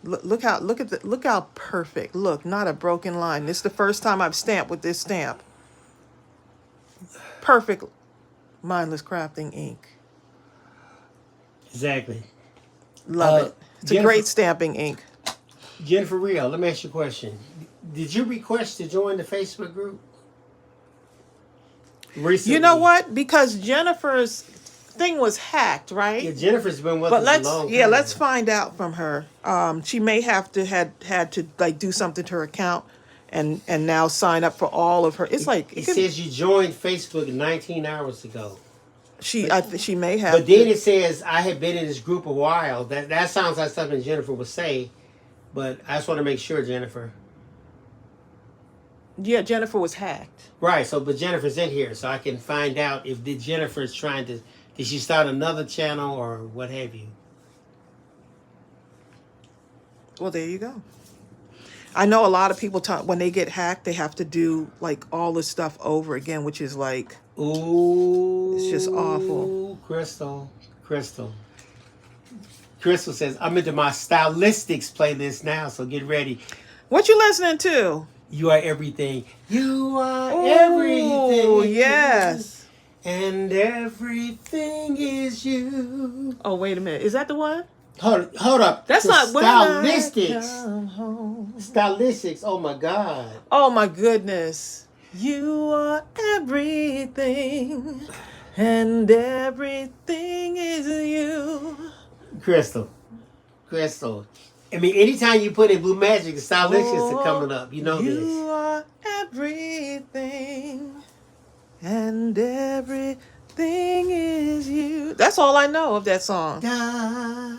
Look how perfect. Look, not a broken line. This is the first time I've stamped with this stamp. Perfect Mindless Crafting ink. Exactly. Love it. It's a great stamping ink. Jennifer Rio, let me ask you a question. Did you request to join the Facebook group? Recently. You know what? Because Jennifer's thing was hacked, right? Yeah, Jennifer's been with But us a long time. let's find out from her. She may have to had to like do something to her account and now sign up for all of her. It's like it says you joined Facebook 19 hours ago. She may have. But then it says I have been in this group a while. That sounds like something Jennifer would say, but I just want to make sure, Jennifer. Yeah, Jennifer was hacked. Right. So, but Jennifer's in here, so I can find out if Jennifer's trying to. Did she start another channel or what have you? Well, there you go. I know a lot of people when they get hacked, they have to do like all this stuff over again, which is like, ooh, it's just awful. Crystal says, I'm into my stylistics playlist now, so get ready. What you listening to? You are everything. You are everything. Oh, yes. And everything is you. Oh, wait a minute. Is that the one? Hold up. That's the not Stylistics. Stylistics. Oh my God. Oh my goodness. You are everything, and everything is you. Crystal. I mean, anytime you put in Blue Magic, the Stylistics are coming up. You know this. You are everything, and everything is you. That's all I know of that song. Da,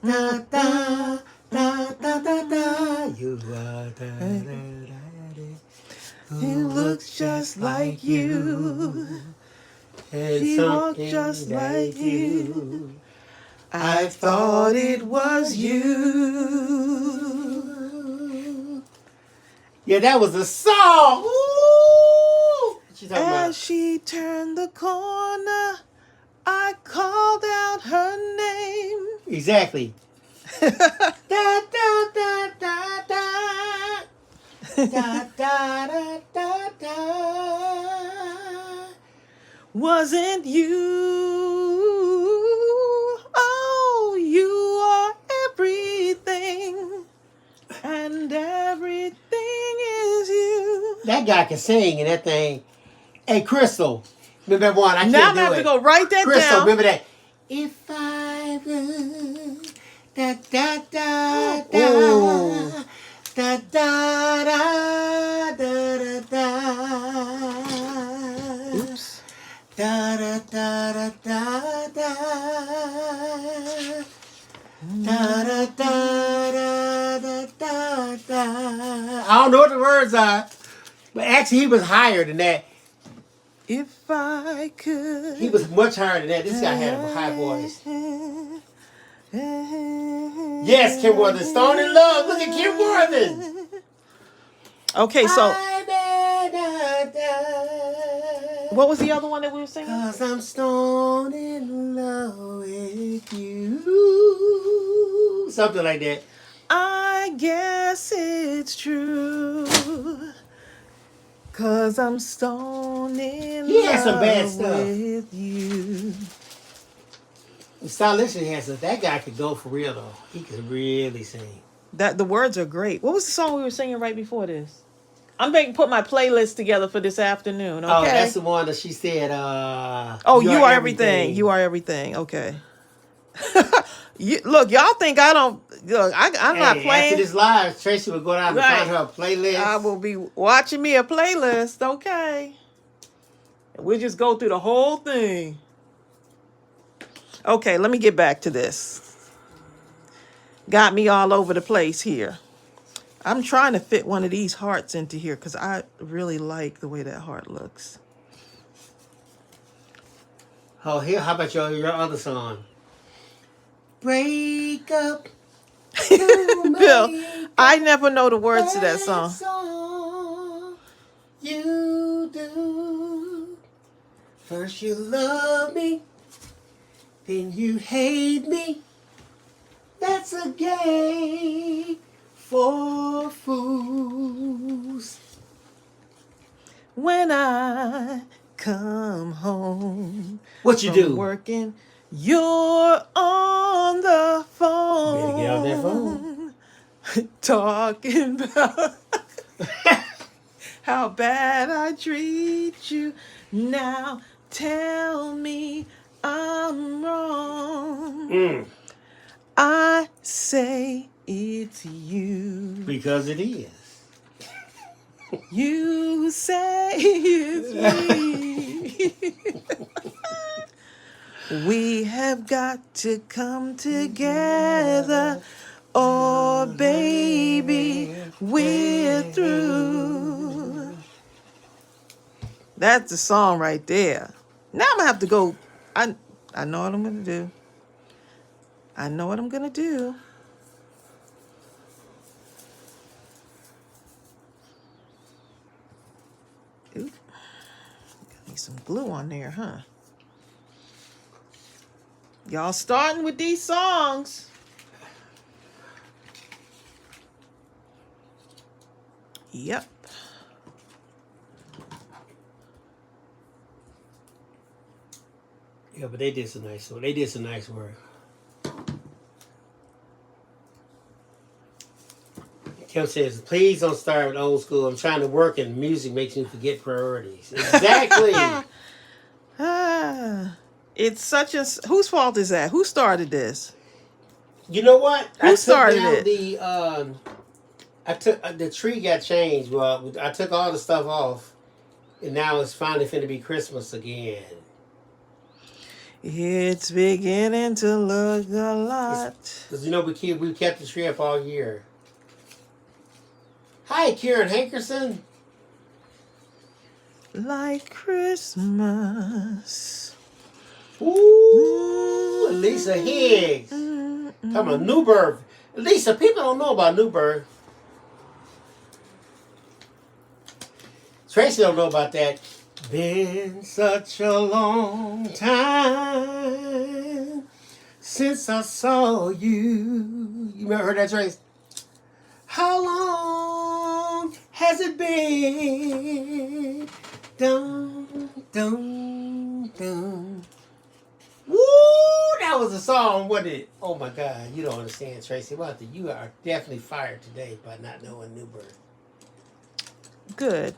da, da, da, da, da, da. You are da, da, da, da. He looks just like you. And She walks just like you. I thought it was you. Yeah, that was a song. Ooh. What you talking about? As she turned the corner, I called out her name. Exactly. Da da da da da. Da da da da da. Wasn't you? Oh, you are everything, and everything is you. That guy can sing and that thing. Hey, Crystal. Remember one? I can't now do I have it. to go write that Crystal, down. remember that? If I would. Da da da da. Ooh. Da da da da da da. Oops. Da da da da da da. Da da da da da da da. I don't know what the words are, but actually he was higher than that. If I could. He was much higher than that. This guy had a high voice. Yes, Kim Worthing. Stone in Love. Look at Kim Worthing. Okay, so what was the other one that we were singing? 'Cause I'm stone in love with you. Something like that. I guess it's true. 'Cause I'm stone in He had some bad love stuff. with you. Stylistic has it. That guy could go for real though. He could really sing. That the words are great. What was the song we were singing right before this? I'm going to put my playlist together for this afternoon. Okay. Oh, that's the one that she said. Oh, you are everything. You are everything. Okay. Look, y'all think I don't. Look, I'm not playing. After this live, Tracey will go down and find her a playlist. I will be watching me a playlist. Okay. And we'll just go through the whole thing. Okay, let me get back to this. Got me all over the place here. I'm trying to fit one of these hearts into here because I really like the way that heart looks. Oh, here, how about your other song? Break up. Bill, I never know the words to that song. You do. First you love me, then you hate me. That's a game for fools. When I come home, What you from do? working, you're on the phone. Better get off that phone. Talking about how bad I treat you. Now tell me I'm wrong. I say it's you. Because it is. You say it's me. We have got to come together, or baby, we're through. That's the song right there. Now I'm gonna have to go. I know what I'm gonna do. I know what I'm gonna do. Oop. Got me some glue on there, huh? Y'all starting with these songs. Yep. Yeah, but they did some nice work. They did some nice work. Kim says, please don't start with old school. I'm trying to work and music makes me forget priorities. Exactly. It's such a... Whose fault is that? Who started this? You know what? Who started it? The tree got changed. Well, I took all the stuff off, and now it's finally finna be Christmas again. It's beginning to look a lot. Because, you know, we kept the tree up all year. Hi, Kieran Hankerson. Like Christmas. Ooh, Lisa Higgs. Come on, Newburgh. Lisa, people don't know about Newburgh. Tracey don't know about that. Been such a long time since I saw you. You remember heard that, Trace? How long has it been? Dun, dun, dun. Woo! That was a song, wasn't it? Oh my God, you don't understand, Tracey. You are definitely fired today by not knowing Newburgh. Good.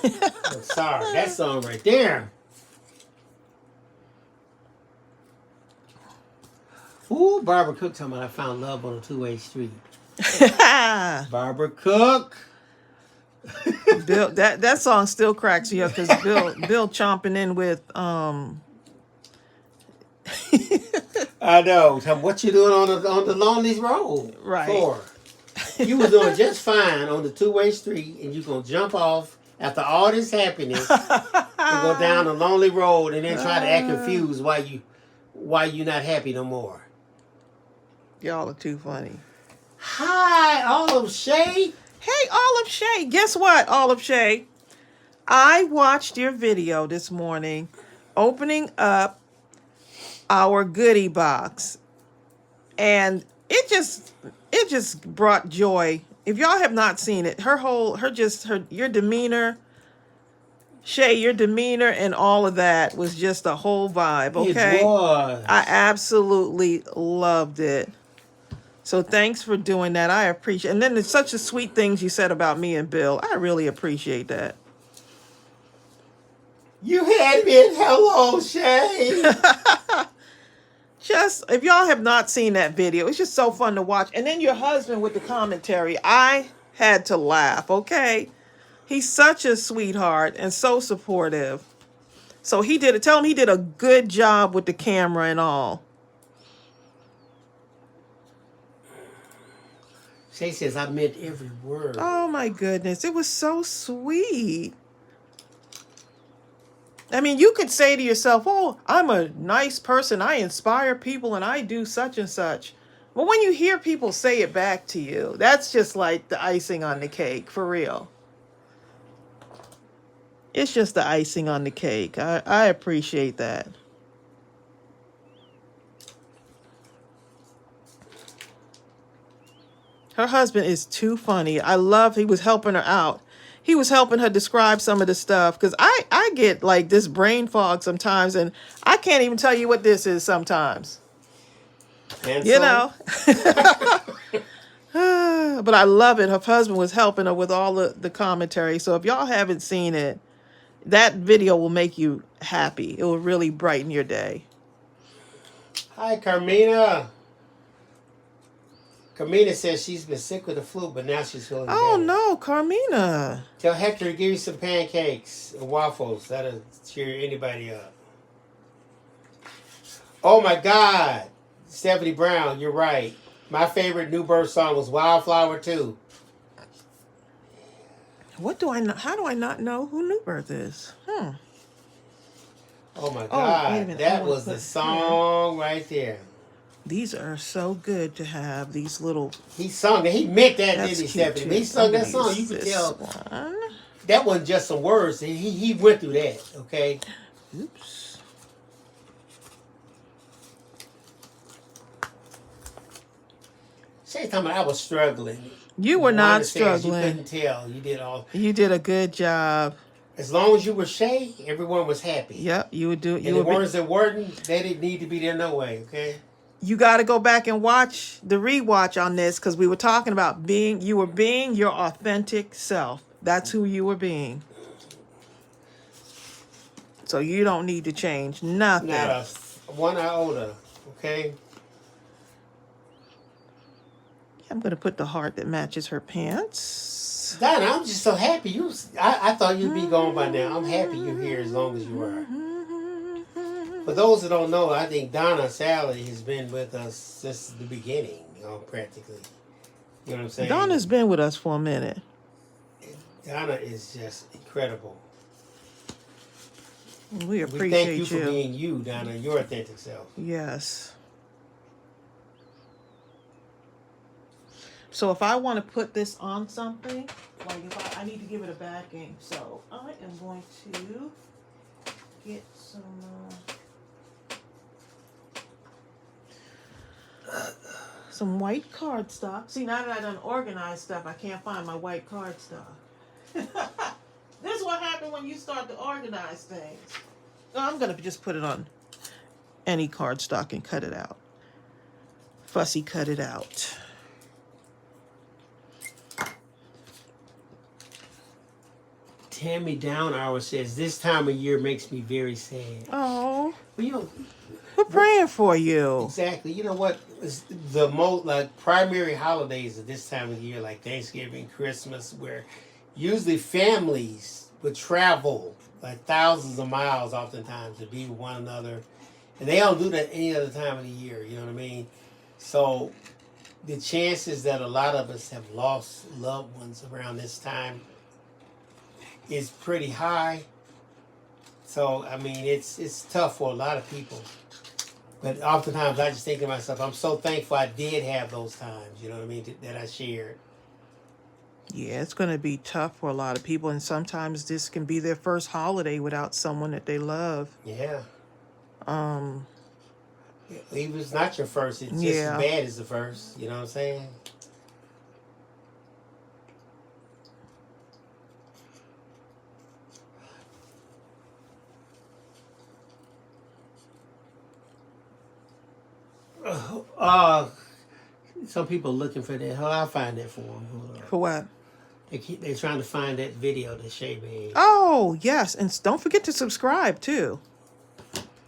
I'm sorry, that song right there. Ooh, Barbara Cook talking about I found love on a two-way street. Barbara Cook. Bill, that song still cracks you up because Bill chomping in with I know. Tell me what you doing on the lonely road right. for? You was doing just fine on the two-way street, and you gonna jump off after all this happiness and go down the lonely road, and then try to act confused why you not happy no more. Y'all are too funny. Hi, Olive Shay. Hey, Olive Shay. Guess what, Olive Shay? I watched your video this morning opening up our goodie box. And it just brought joy. If y'all have not seen it, your demeanor, Shay, your demeanor and all of that was just a whole vibe, okay? It was. I absolutely loved it. So thanks for doing that. I appreciate it. And then there's such a sweet things you said about me and Bill. I really appreciate that. You had me in hello, Shay. Just, if y'all have not seen that video, it's just so fun to watch. And then your husband with the commentary, I had to laugh, okay? He's such a sweetheart and so supportive. So tell him he did a good job with the camera and all. Shay says I meant every word. Oh my goodness, it was so sweet. I mean, you could say to yourself, oh, I'm a nice person. I inspire people and I do such and such. But when you hear people say it back to you, that's just like the icing on the cake, for real. It's just the icing on the cake. I appreciate that. Her husband is too funny. He was helping her out. He was helping her describe some of the stuff because I get like this brain fog sometimes and I can't even tell you what this is sometimes. And you know. But I love it. Her husband was helping her with all the commentary. So if y'all haven't seen it, that video will make you happy. It will really brighten your day. Hi, Carmina. Carmina says she's been sick with the flu, but now she's feeling better. Oh, no, Carmina. Tell Hector to give you some pancakes and waffles. That'll cheer anybody up. Oh, my God. Stephanie Brown, you're right. My favorite New Birth song was Wildflower, too. What do I know? How do I not know who New Birth is? Oh, my God. Wait a minute. That was the song right there. These are so good to have, these little... He sung that. He meant that, That's didn't he, cute, Stephanie? too. He sung that I'm song. gonna You use could this tell one. that wasn't just some words. He went through that, okay? Oops. Say talking about I was struggling. You were not struggling. You couldn't tell. You did all. You did a good job. As long as you were Shay, everyone was happy. Yep, you would do. And the ones that weren't, they didn't need to be there no way. Okay. You got to go back and watch the rewatch on this because we were talking about you were being your authentic self. That's who you were being. So you don't need to change nothing. Not a 1 iota. Okay. I'm going to put the heart that matches her pants. Donna, I'm just so happy. I thought you'd be gone by now. I'm happy you're here as long as you are. For those that don't know, I think Donna Sally has been with us since the beginning, practically. You know what I'm saying? Donna's been with us for a minute. Donna is just incredible. We appreciate thank you for being you, Donna, your authentic self. Yes. So if I want to put this on something, like if I need to give it a backing, so I am going to get some white cardstock. See, now that I done organized stuff, I can't find my white cardstock. This is what happens when you start to organize things. So I'm going to just put it on any cardstock and cut it out. Fussy cut it out. Tammy Downhour says, this time of year makes me very sad. Oh. Well, we're praying for you. Exactly. You know what? It's the most primary holidays at this time of year, like Thanksgiving, Christmas, where usually families would travel like thousands of miles oftentimes to be with one another. And they don't do that any other time of the year, you know what I mean? So the chances that a lot of us have lost loved ones around this time is pretty high. So, I mean, it's tough for a lot of people. But oftentimes I just think to myself, I'm so thankful I did have those times, you know what I mean, that I shared. Yeah, it's going to be tough for a lot of people, and sometimes this can be their first holiday without someone that they love. Yeah. Um, Even if it's not your first, it's just yeah. as bad as the first, you know what I'm saying? Some people looking for that. I'll find that for them. Hold on. For what? They're trying to find that video that Shay made. Oh, yes. And don't forget to subscribe, too.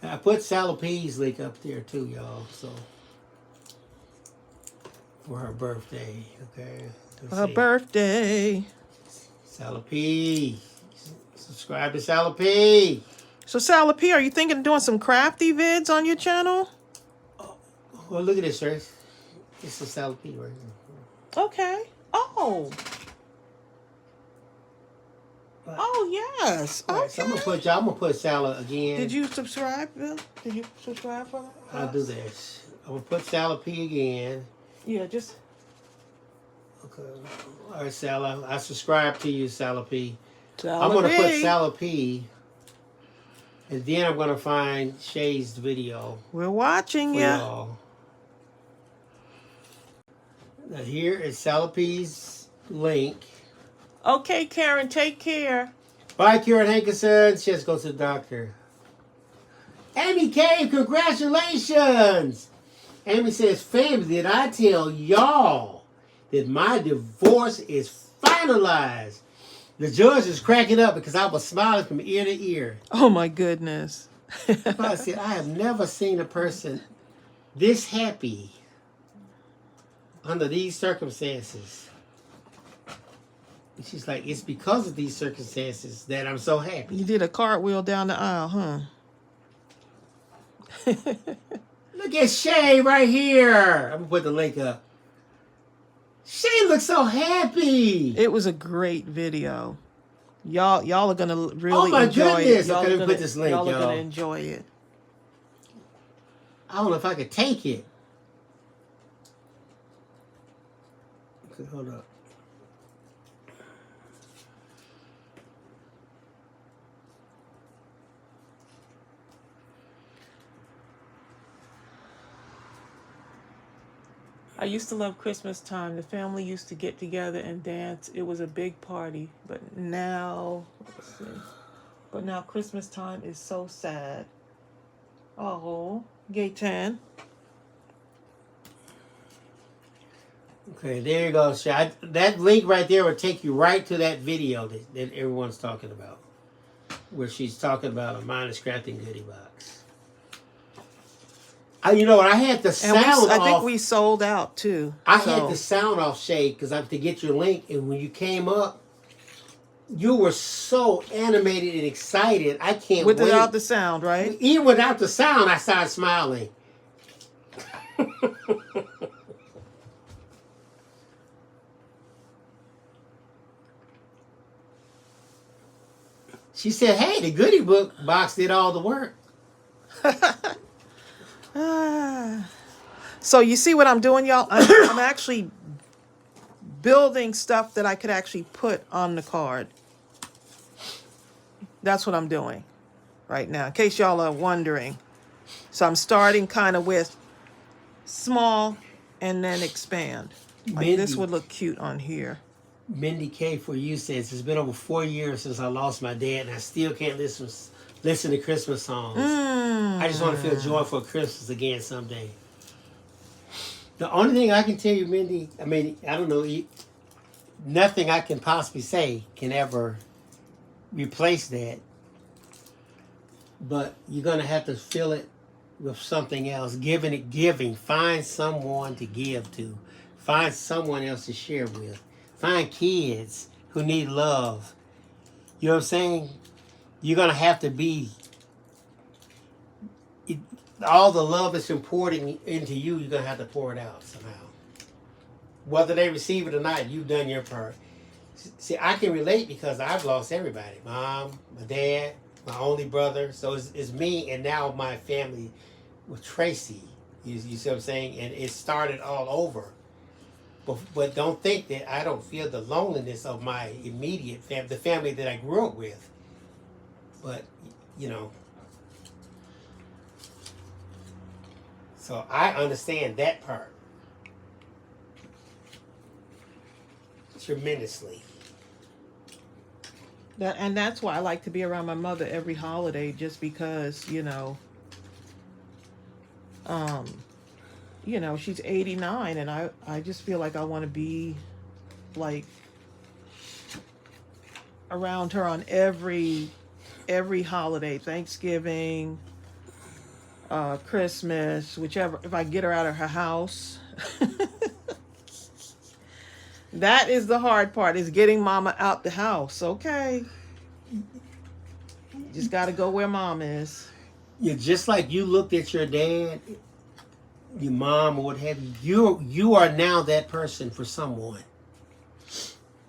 I put Sally P's link up there, too, y'all. So, for her birthday, okay? For her birthday. Sally P. Subscribe to Sally P. So, Sally P, are you thinking of doing some crafty vids on your channel? Oh, well, look at this, Trace. This is Sally P right here. Okay. Oh. Oh, yes. All right, so I'm gonna put Sally again. Did you subscribe, Bill? Did you subscribe for that? I'll do this. I'm gonna put Sally P again. Yeah, just. Okay. All right, Sally. I subscribe to you, Sally P. Sally I'm gonna P. put Sally P. And then I'm gonna find Shay's video. We're watching you. Y'all. Now here is Sally P's link. Okay, Karen, take care. Bye, Karen Hankerson. She has to go to the doctor. Amy Cave, congratulations. Amy says, family, did I tell y'all that my divorce is finalized? The judge is cracking up because I was smiling from ear to ear. Oh, my goodness. I said, I have never seen a person this happy under these circumstances. And she's like, it's because of these circumstances that I'm so happy. You did a cartwheel down the aisle, huh? Look at Shay right here. I'm going to put the link up. Shay looks so happy. It was a great video. Y'all are gonna really my enjoy goodness. it. Y'all Okay, are let me put this link, y'all are y'all. gonna enjoy it. I don't know if I could take it. Okay, hold up. I used to love Christmas time. The family used to get together and dance. It was a big party. But now, let's see. But now Christmas time is so sad. Oh, Gaytan. Okay, there you go, Shay. That link right there will take you right to that video that everyone's talking about, where she's talking about a Mindless Crafting goodie box. You know what? I had the sound off. I think we sold out too. I had the sound off, Shay, because I have to get your link. And when you came up, you were so animated and excited. I can't wait. Without the sound, right? Even without the sound, I started smiling. She said, hey, the goodie book box did all the work. So you see what I'm doing, y'all? I'm actually building stuff that I could actually put on the card. That's what I'm doing right now, in case y'all are wondering. So I'm starting kind of with small and then expand. Like this would look cute on here. Mindy K for you says, it's been over 4 years since I lost my dad and I still can't listen to Christmas songs. I just want to feel joy for Christmas again someday. The only thing I can tell you, Mindy, I mean, I don't know, nothing I can possibly say can ever replace that. But you're going to have to fill it with something else. Giving. Find someone to give to. Find someone else to share with. Find kids who need love. You know what I'm saying? You're going to have to be, all the love that's pouring into you, you're going to have to pour it out somehow. Whether they receive it or not, you've done your part. See, I can relate because I've lost everybody. Mom, my dad, my only brother. So it's me and now my family with Tracey. You see what I'm saying? And it started all over. But don't think that I don't feel the loneliness of my immediate family, the family that I grew up with. But, you know. So I understand that part tremendously. And that's why I like to be around my mother every holiday, just because, she's 89, and I just feel like I want to be like around her on every holiday, Thanksgiving, Christmas, whichever, if I get her out of her house. That is the hard part, is getting mama out the house. Okay. Just got to go where mom is. Yeah, just like you looked at your dad, your mom, or what have you, you are now that person for someone.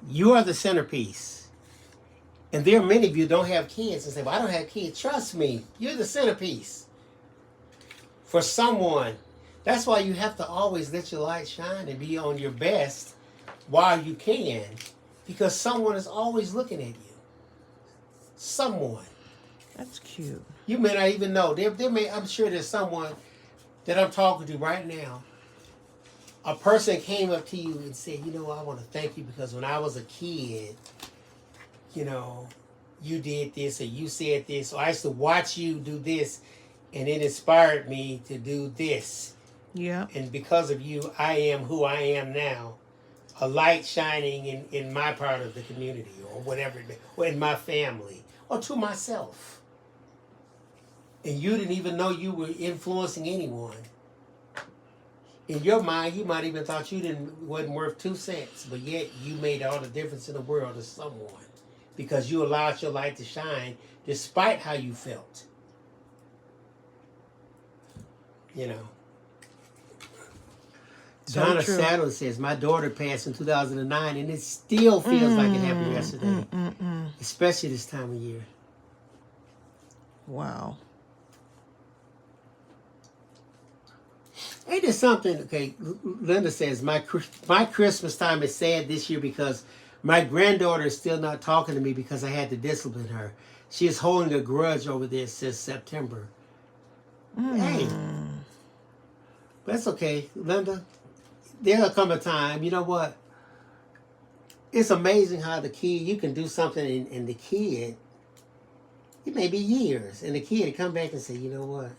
You are the centerpiece. And there are many of you who don't have kids and say, well, I don't have kids. Trust me, you're the centerpiece for someone. That's why you have to always let your light shine and be on your best while you can, because someone is always looking at you. Someone. That's cute. You may not even know. I'm sure there's someone that I'm talking to right now. A person came up to you and said, I want to thank you because when I was a kid, you did this or you said this, or I used to watch you do this and it inspired me to do this. Yeah. And because of you, I am who I am now. A light shining in my part of the community or whatever, or in my family, or to myself. And you didn't even know you were influencing anyone. In your mind, you might even thought wasn't worth 2 cents, but yet you made all the difference in the world to someone because you allowed your light to shine despite how you felt. So Donna true. Saddle says, my daughter passed in 2009 and it still feels like it happened yesterday, especially this time of year. Wow. Ain't there something, okay, Linda says, my Christmas time is sad this year because my granddaughter is still not talking to me because I had to discipline her. She is holding a grudge over this since September. Hey, that's okay, Linda. There'll come a time, you know what? It's amazing how you can do something and the kid, it may be years, and the kid will come back and say, you know what?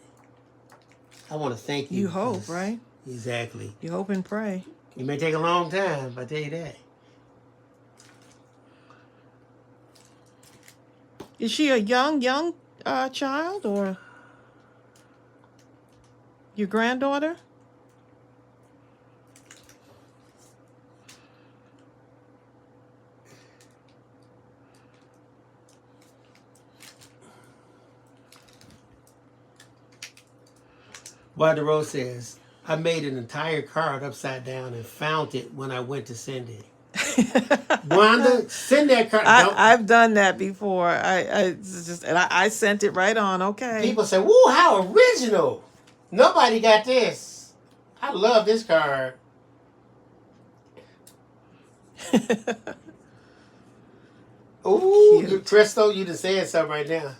I want to thank you. You hope, right? Exactly. You hope and pray. It may take a long time, I tell you that. Is she a young child, or your granddaughter? Why the Rose says, I made an entire card upside down and found it when I went to send it. Wanda, send that card. I've done that before. I sent it right on. Okay. People say, "Woo, how original!" Nobody got this. I love this card. Ooh, cute. Crystal, you just said something right now.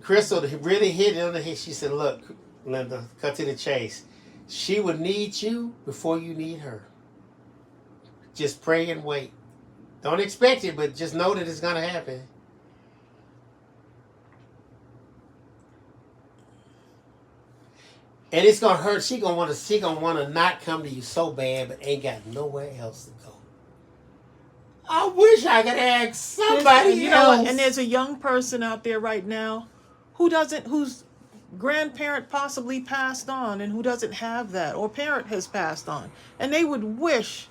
Crystal really hit it on the head. She said, "Look, Linda, cut to the chase. She will need you before you need her. Just pray and wait. Don't expect it, but just know that it's gonna happen." And it's gonna hurt. She gonna wanna not come to you so bad, but ain't got nowhere else to go. I wish I could ask somebody else. And there's a young person out there right now whose grandparent possibly passed on and who doesn't have that, or parent has passed on, and they would wish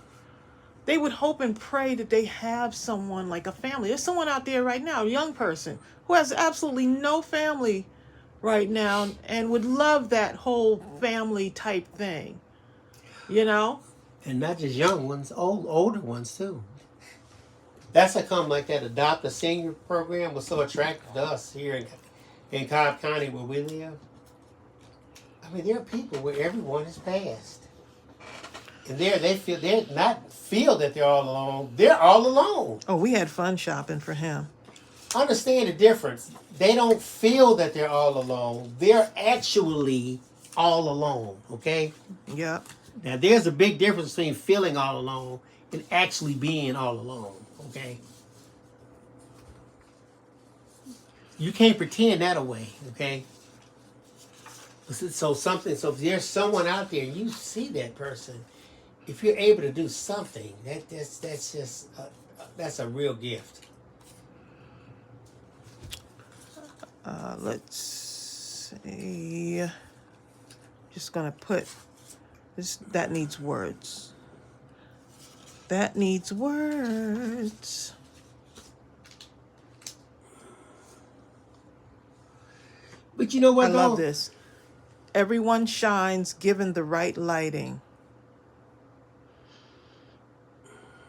they would hope and pray that they have someone like a family. There's someone out there right now, a young person, who has absolutely no family right now and would love that whole family type thing, you know? And not just young ones, older ones too. That's how come like that adopt a senior program was so attractive to us here in Cobb County where we live. I mean, there are people where everyone has passed. And they're not feel that they're all alone. They're all alone. Oh, we had fun shopping for him. Understand the difference. They don't feel that they're all alone. They're actually all alone. Okay? Yep. Now there's a big difference between feeling all alone and actually being all alone. Okay? You can't pretend that away, okay? So if there's someone out there and you see that person, if you're able to do something, that's a real gift. Let's see. Just gonna put this. That needs words. That needs words. But you know what? I love this. Everyone shines given the right lighting.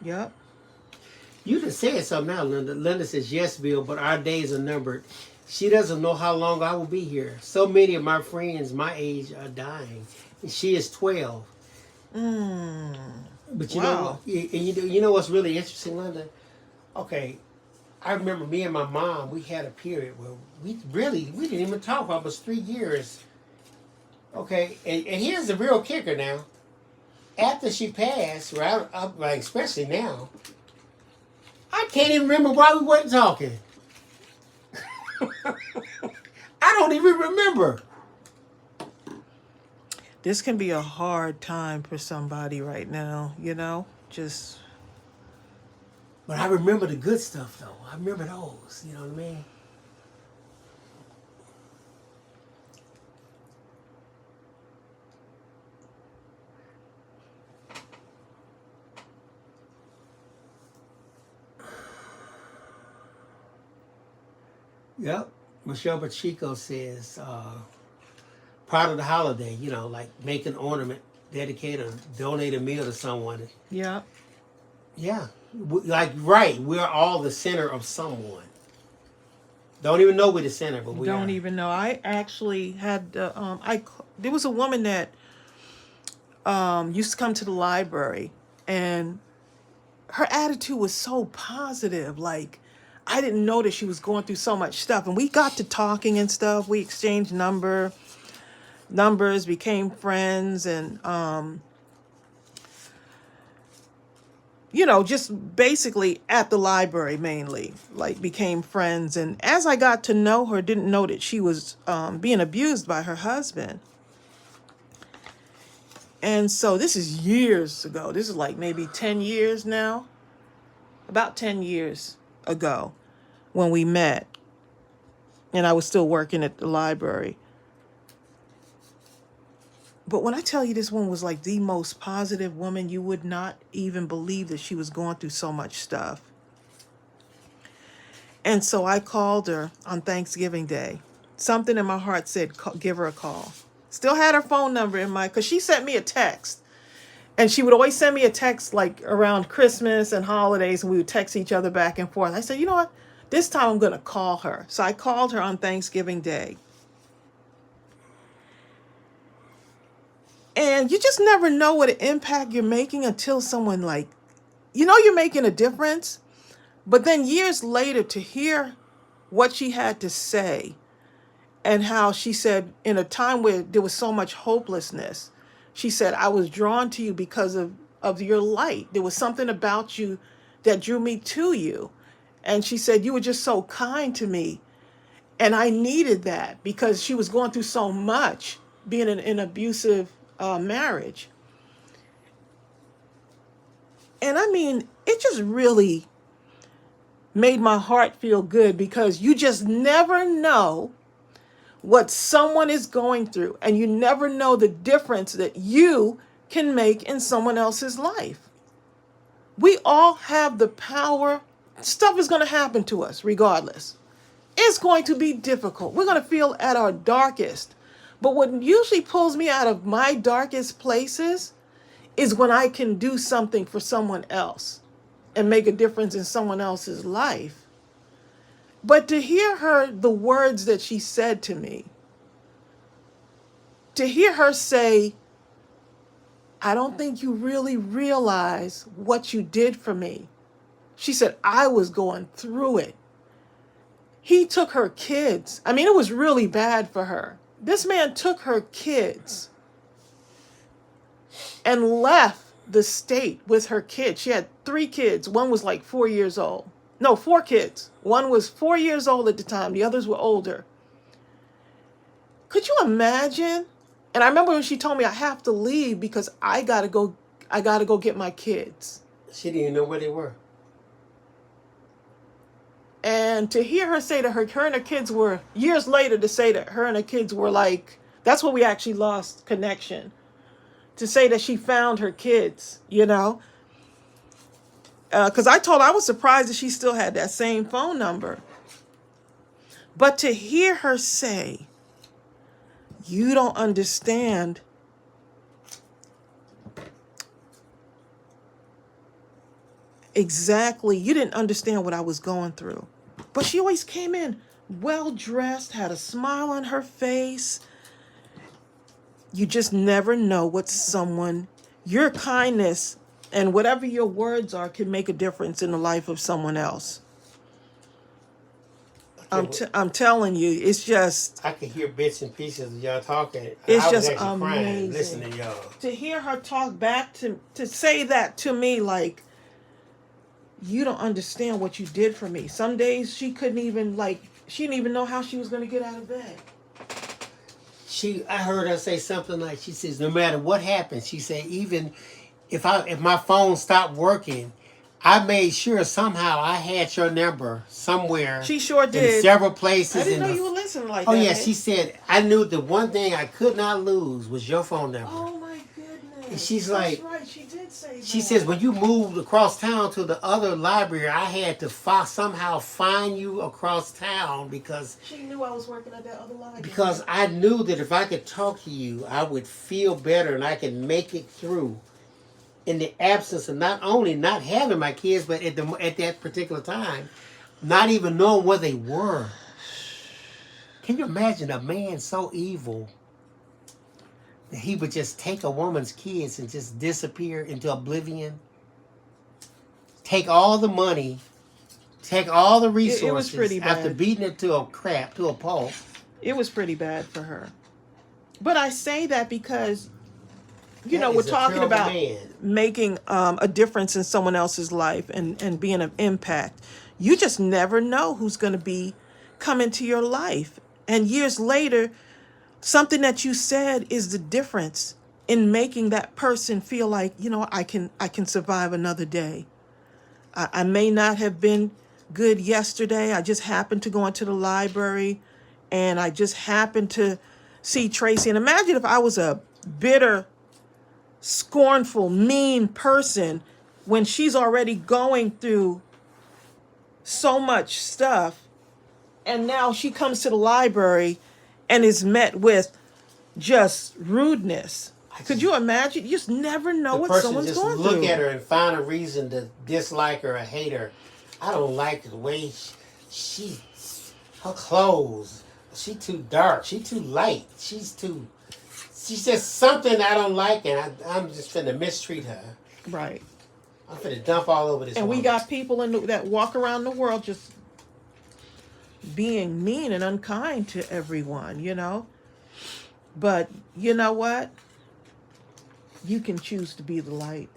Yep. You just said something now, Linda. Linda says, yes, Bill, but our days are numbered. She doesn't know how long I will be here. So many of my friends my age are dying. And she is 12. But you know what? You know what's really interesting, Linda? Okay, I remember me and my mom, we had a period where we didn't even talk for almost 3 years. Okay, and here's the real kicker now. After she passed, like especially now, I can't even remember why we wasn't talking. I don't even remember. This can be a hard time for somebody right now, you know? But I remember the good stuff, though. I remember those, you know what I mean? Yep. Michelle Pacheco says, part of the holiday, you know, like make an ornament, dedicate or donate a meal to someone. Yeah. Yeah. We're all the center of someone. Don't even know we're the center, but we don't are. even know. I actually had, there was a woman that used to come to the library, and her attitude was so positive. Like, I didn't know that she was going through so much stuff. And we got to talking and stuff. We exchanged numbers, became friends, and, you know, just basically at the library mainly, like became friends. And as I got to know her, didn't know that she was being abused by her husband. And so this is years ago. This is like maybe 10 years now. About 10 years ago when we met. And I was still working at the library. But when I tell you this one was like the most positive woman, you would not even believe that she was going through so much stuff. And so I called her on Thanksgiving Day. Something in my heart said, give her a call. Still had her phone number in my, because she sent me a text. And she would always send me a text like around Christmas and holidays, and we would text each other back and forth. I said, you know what? This time I'm going to call her. So I called her on Thanksgiving Day. And you just never know what an impact you're making until someone like, you know, you're making a difference. But then years later to hear what she had to say and how she said in a time where there was so much hopelessness, she said, I was drawn to you because of your light. There was something about you that drew me to you. And she said, you were just so kind to me. And I needed that because she was going through so much being in an abusive marriage. And I mean, it just really made my heart feel good because you just never know what someone is going through, and you never know the difference that you can make in someone else's life. We all have the power. Stuff is going to happen to us regardless. It's going to be difficult. We're going to feel at our darkest. But what usually pulls me out of my darkest places is when I can do something for someone else and make a difference in someone else's life. But to hear her, the words that she said to me, to hear her say, I don't think you really realize what you did for me. She said, I was going through it. He took her kids. I mean, it was really bad for her. This man took her kids and left the state with her kids. She had 3 kids. One was like 4 years old. No, 4 kids. One was 4 years old at the time. The others were older. Could you imagine? And I remember when she told me I have to leave because I gotta go get my kids. She didn't even know where they were. And to hear her say that her and her kids were, years later, to say that her and her kids were like, that's when we actually lost connection. To say that she found her kids, you know. Because I was surprised that she still had that same phone number. But to hear her say, you don't understand exactly, you didn't understand what I was going through. But she always came in well dressed, had a smile on her face. You just never know what your kindness and whatever your words are can make a difference in the life of someone else. I'm telling you, it's just... I could hear bits and pieces of y'all talking. It's I was just actually crying amazing. listening to y'all. To hear her talk back, to say that to me, like, you don't understand what you did for me. Some days she didn't even know how she was going to get out of bed. I heard her say something like, she says, no matter what happens, she said, even if my phone stopped working, I made sure somehow I had your number somewhere. She sure did. In several places. I didn't know you were listening like that. Oh, yeah, she said, I knew the one thing I could not lose was your phone number. Oh, my goodness. And she's That's like... right, she did say that. She says, when you moved across town to the other library, I had to somehow find you across town because... She knew I was working at that other library. Because I knew that if I could talk to you, I would feel better and I could make it through. In the absence of not only not having my kids, but at that particular time, not even knowing where they were. Can you imagine a man so evil that he would just take a woman's kids and just disappear into oblivion? Take all the money, take all the resources. It was pretty bad. After beating it to a pulp. It was pretty bad for her. But I say that because... we're talking about making a difference in someone else's life and being an impact. You just never know who's going to come into your life. And years later, something that you said is the difference in making that person feel like, I can survive another day. I may not have been good yesterday. I just happened to go into the library and I just happened to see Tracey. And imagine if I was a bitter, scornful, mean person when she's already going through so much stuff, and now she comes to the library and is met with just rudeness. Could you imagine? You just never know what someone's going through. The person just look at her and find a reason to dislike her or hate her. I don't like the way her clothes. She too dark. She too light. She's just something I don't like, and I'm just finna mistreat her. Right. I'm finna dump all over this. And woman. we got people that walk around the world just being mean and unkind to everyone, But you know what? You can choose to be the light.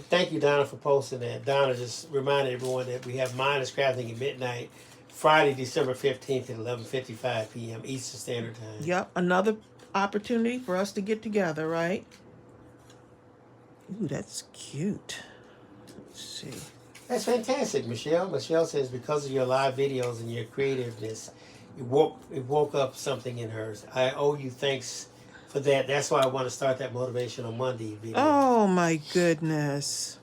Thank you, Donna, for posting that. Donna just reminded everyone that we have Mindless Crafting at midnight, Friday, December 15th at 11:55 p.m. Eastern Standard Time. Yep, another opportunity for us to get together, right? Ooh, that's cute. Let's see. That's fantastic, Michelle. Michelle says because of your live videos and your creativeness, it woke up something in her. I owe you thanks for that. That's why I want to start that Motivational Monday video. Oh my goodness.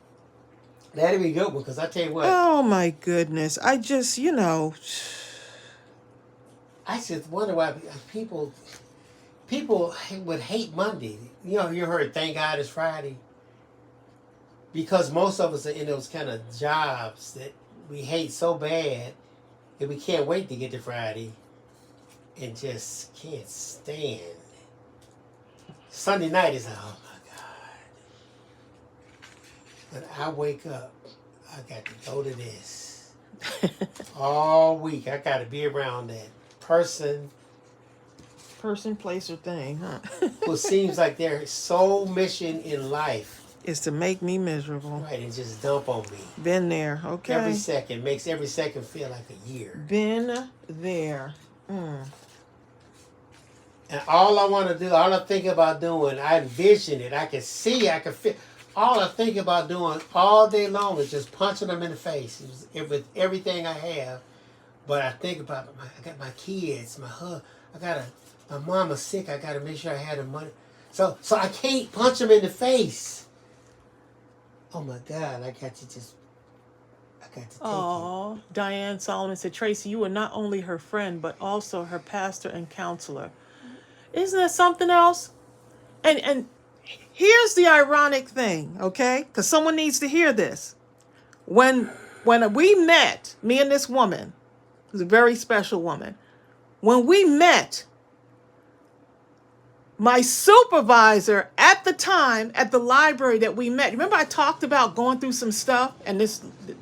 That'd be a good one, because I tell you what, Oh my goodness. I just, I just wonder why people would hate Monday. You know, you heard "Thank God It's Friday," because most of us are in those kind of jobs that we hate so bad that we can't wait to get to Friday, and just can't stand. Sunday night is like, oh my God. When I wake up, I got to go to this. All week, I got to be around that person place, or thing, huh? who seems like their sole mission in life, Is to make me miserable. right, and just dump on me. Been there, okay. Every second. Makes every second feel like a year. Been there. Mm. And all I want to do, all I think about doing, I envision it. I can see, I can feel. All I think about doing all day long is just punching them in the face with everything I have. But I think about, I got my kids, my my mama's sick. I got to make sure I have the money. So I can't punch them in the face. Oh my God, I got to take it. Oh, Diane Solomon said, Tracy, you are not only her friend, but also her pastor and counselor. Isn't that something else? And here's the ironic thing, okay? Because someone needs to hear this. When we met, me and this woman, who's a very special woman, when we met, my supervisor at the time at the library that we met, remember I talked about going through some stuff, and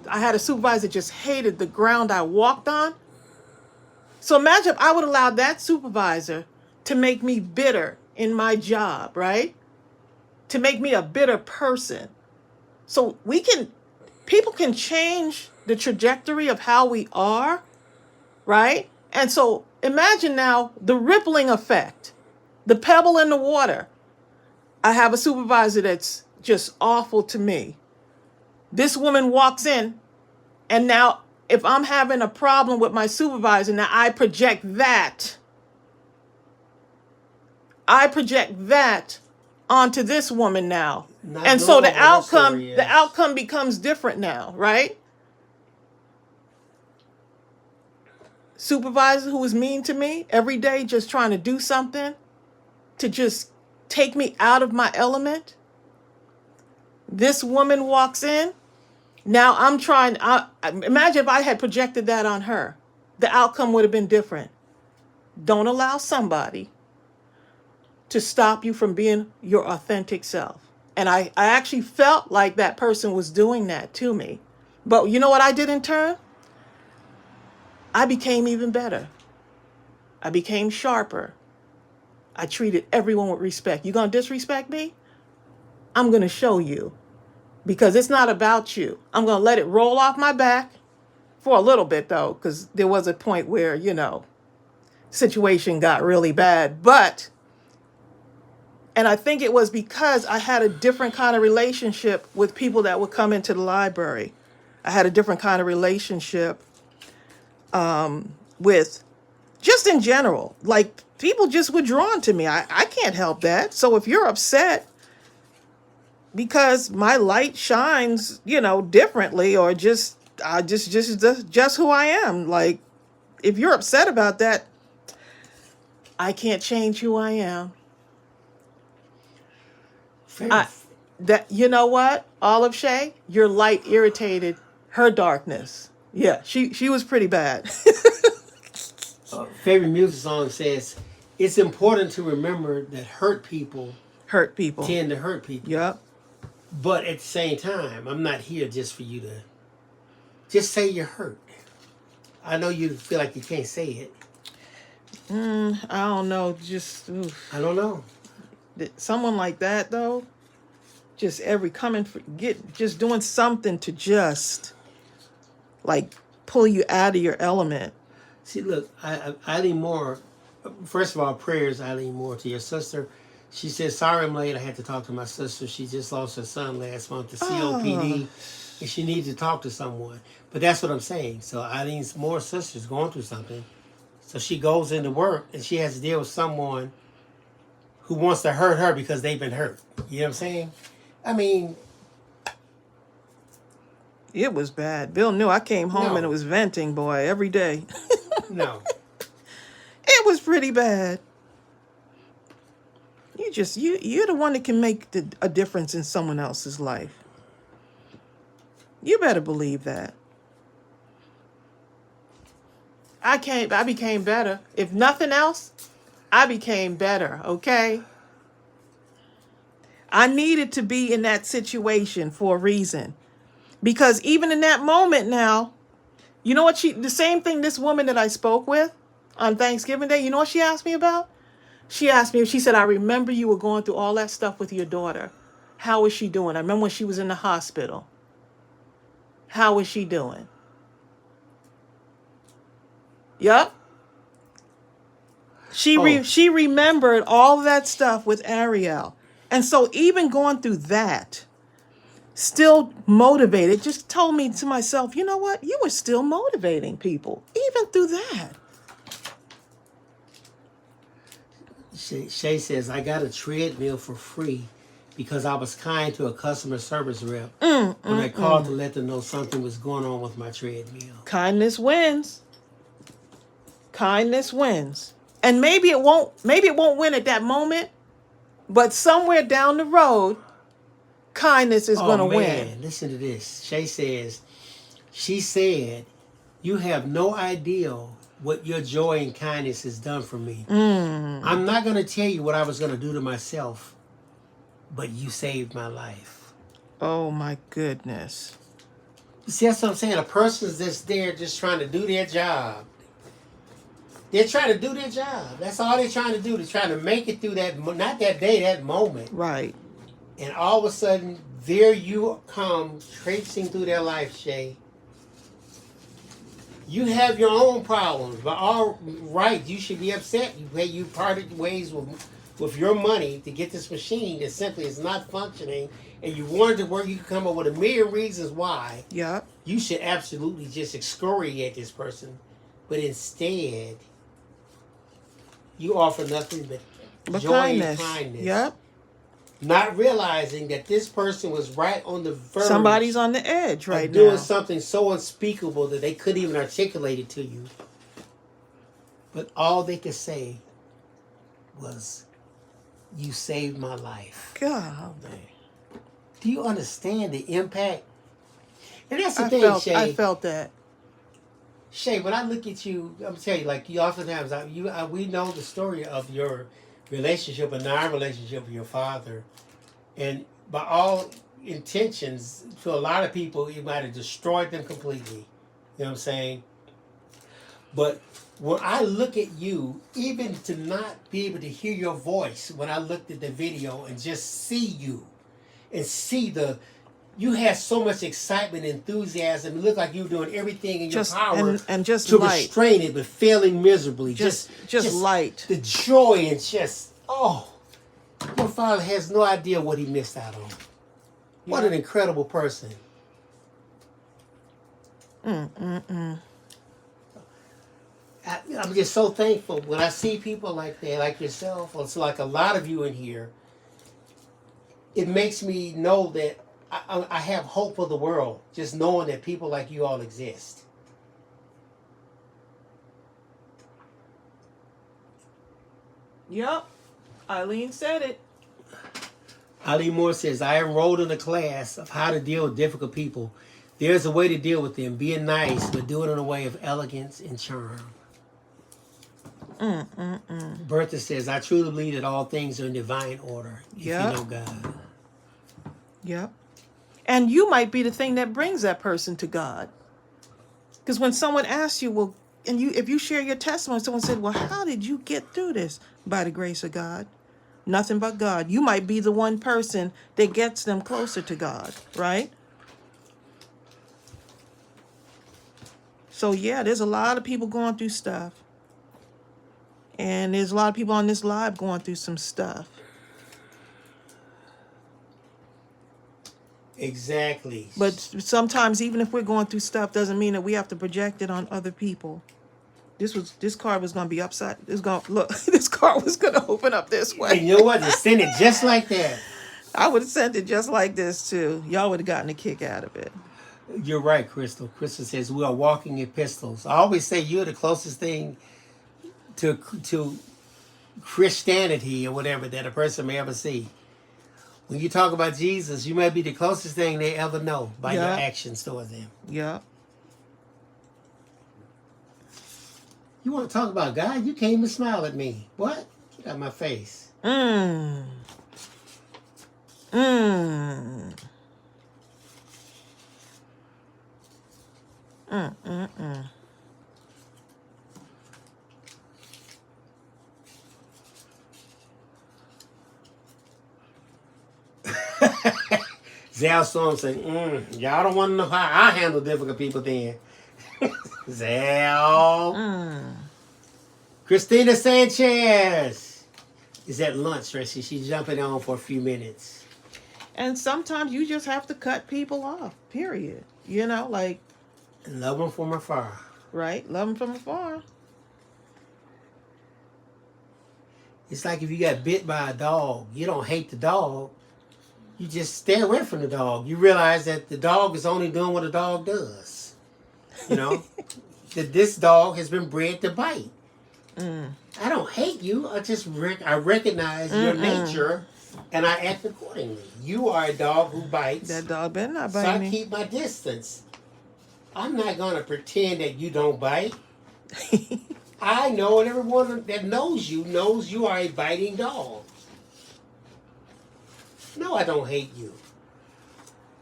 I had a supervisor that just hated the ground I walked on. So imagine if I would allow that supervisor to make me bitter in my job, right? To make me a bitter person. So people can change the trajectory of how we are, right? And so imagine now the rippling effect, the pebble in the water. I have a supervisor that's just awful to me. This woman walks in, and now if I'm having a problem with my supervisor, now I project that onto this woman now. And so the outcome becomes different now, right? Supervisor who was mean to me every day, just trying to do something to just take me out of my element. This woman walks in. Now imagine if I had projected that on her. The outcome would have been different. Don't allow somebody to stop you from being your authentic self. And I actually felt like that person was doing that to me. But you know what I did in turn? I became even better. I became sharper. I treated everyone with respect. You gonna disrespect me? I'm gonna show you. Because it's not about you. I'm gonna let it roll off my back for a little bit though, because there was a point where, situation got really bad. And I think it was because I had a different kind of relationship with people that would come into the library. I had a different kind of relationship with, just in general, like people just were drawn to me. I can't help that. So if you're upset because my light shines, differently, or just who I am, like if you're upset about that, I can't change who I am. You know what, Olive Shay, your light irritated her darkness. Yeah, she was pretty bad. Favorite music song says, it's important to remember that hurt people tend to hurt people. Yep. But at the same time, I'm not here just for you to just say you're hurt. I know you feel like you can't say it. I don't know. I don't know. Someone like that though, just just doing something to just like pull you out of your element. See, look, Eileen Moore, first of all, prayers, Eileen Moore, to your sister. She said, sorry I'm late. I had to talk to my sister. She just lost her son last month to COPD, and she needs to talk to someone. But that's what I'm saying. So Eileen Moore's sister's going through something. So she goes into work, and she has to deal with someone who wants to hurt her because they've been hurt. You know what I'm saying? I mean, It was bad. Bill knew I came home and it No, was venting, boy, every day. no. It was pretty bad. You're the one that can make a difference in someone else's life. You better believe that. I became better. If nothing else, I became better, okay? I needed to be in that situation for a reason. Because even in that moment now, you know what the same thing this woman that I spoke with on Thanksgiving Day, you know what she asked me about? She said, I remember you were going through all that stuff with your daughter. How is she doing? I remember when she was in the hospital. How is she doing? Yep. Oh, She remembered all of that stuff with Ariel. And so even going through that, still motivated, just told me to myself, you know what? You were still motivating people, even through that. Shay says, I got a treadmill for free because I was kind to a customer service rep when I called to let them know something was going on with my treadmill. Kindness wins. Kindness wins. And maybe it won't win at that moment, but somewhere down the road, kindness is going to win. Listen to this. Shay says, she said, you have no idea what your joy and kindness has done for me. I'm not going to tell you what I was going to do to myself, but you saved my life. Oh my goodness. See, that's what I'm saying. A person's just there just trying to do their job. They're trying to do their job. That's all they're trying to do. They're trying to make it through that, not that day, that moment. Right. And all of a sudden, there you come, traipsing through their life, Shay. You have your own problems, but all right, you should be upset. You parted ways with your money to get this machine that simply is not functioning, and you wanted to work. You could come up with a million reasons why. Yep. You should absolutely just excoriate this person, but instead, you offer nothing but joy kindness. and kindness. Yep. Not realizing that this person was right on the verge. Somebody's on the edge right of doing now. something so unspeakable that they couldn't even articulate it to you. But all they could say was, you saved my life. God. Do you understand the impact? And that's the thing, Shay. I felt that. Shay, when I look at you, I'm telling you, like you oftentimes, we know the story of your relationship and our relationship with your father. And by all intentions, to a lot of people, it might have destroyed them completely. You know what I'm saying? But when I look at you, even to not be able to hear your voice when I looked at the video and just see you and see you had so much excitement, enthusiasm. It looked like you were doing everything in your power and just to light. restrain it, but failing miserably. Just light. The joy and your father has no idea what he missed out on. What an incredible person. I'm just so thankful when I see people like that, like yourself, or it's like a lot of you in here. It makes me know that I have hope for the world, just knowing that people like you all exist. Yep. Eileen said it. Eileen Moore says, I enrolled in a class of how to deal with difficult people. There's a way to deal with them, being nice, but do it in a way of elegance and charm. Bertha says, I truly believe that all things are in divine order if you know God. Yep. And you might be the thing that brings that person to God. Because when someone asks you, well, if you share your testimony, someone said, well, how did you get through this? By the grace of God. Nothing but God. You might be the one person that gets them closer to God, right? So yeah, there's a lot of people going through stuff. And there's a lot of people on this live going through some stuff. Exactly. But sometimes even if we're going through stuff doesn't mean that we have to project it on other people. This card was going to be upside. This card was going to open up this way. And you know what? Just send it just like that. I would have sent it just like this too. Y'all would have gotten a kick out of it. You're right, Crystal. Crystal says we are walking epistles. I always say you're the closest thing to Christianity or whatever that a person may ever see. When you talk about Jesus, you may be the closest thing they ever know by your Yeah. actions towards him. Yeah. You want to talk about God? You can't even smile at me. What? Get out of my face. Mmm. Mmm. Mm. Zal Storm saying, y'all don't want to know how I handle difficult people then. Zal. Mm. Christina Sanchez is at lunch, Tracy. She's jumping on for a few minutes. And sometimes you just have to cut people off, period. You know, like, And love them from afar. right? Love them from afar. It's like if you got bit by a dog, you don't hate the dog. You just stay away from the dog. You realize that the dog is only doing what a dog does. You know? That this dog has been bred to bite. I don't hate you. I recognize your nature and I act accordingly. You are a dog who bites. That dog better not So bite I me. keep my distance. I'm not going to pretend that you don't bite. I know, and everyone that knows you are a biting dog. No, I don't hate you.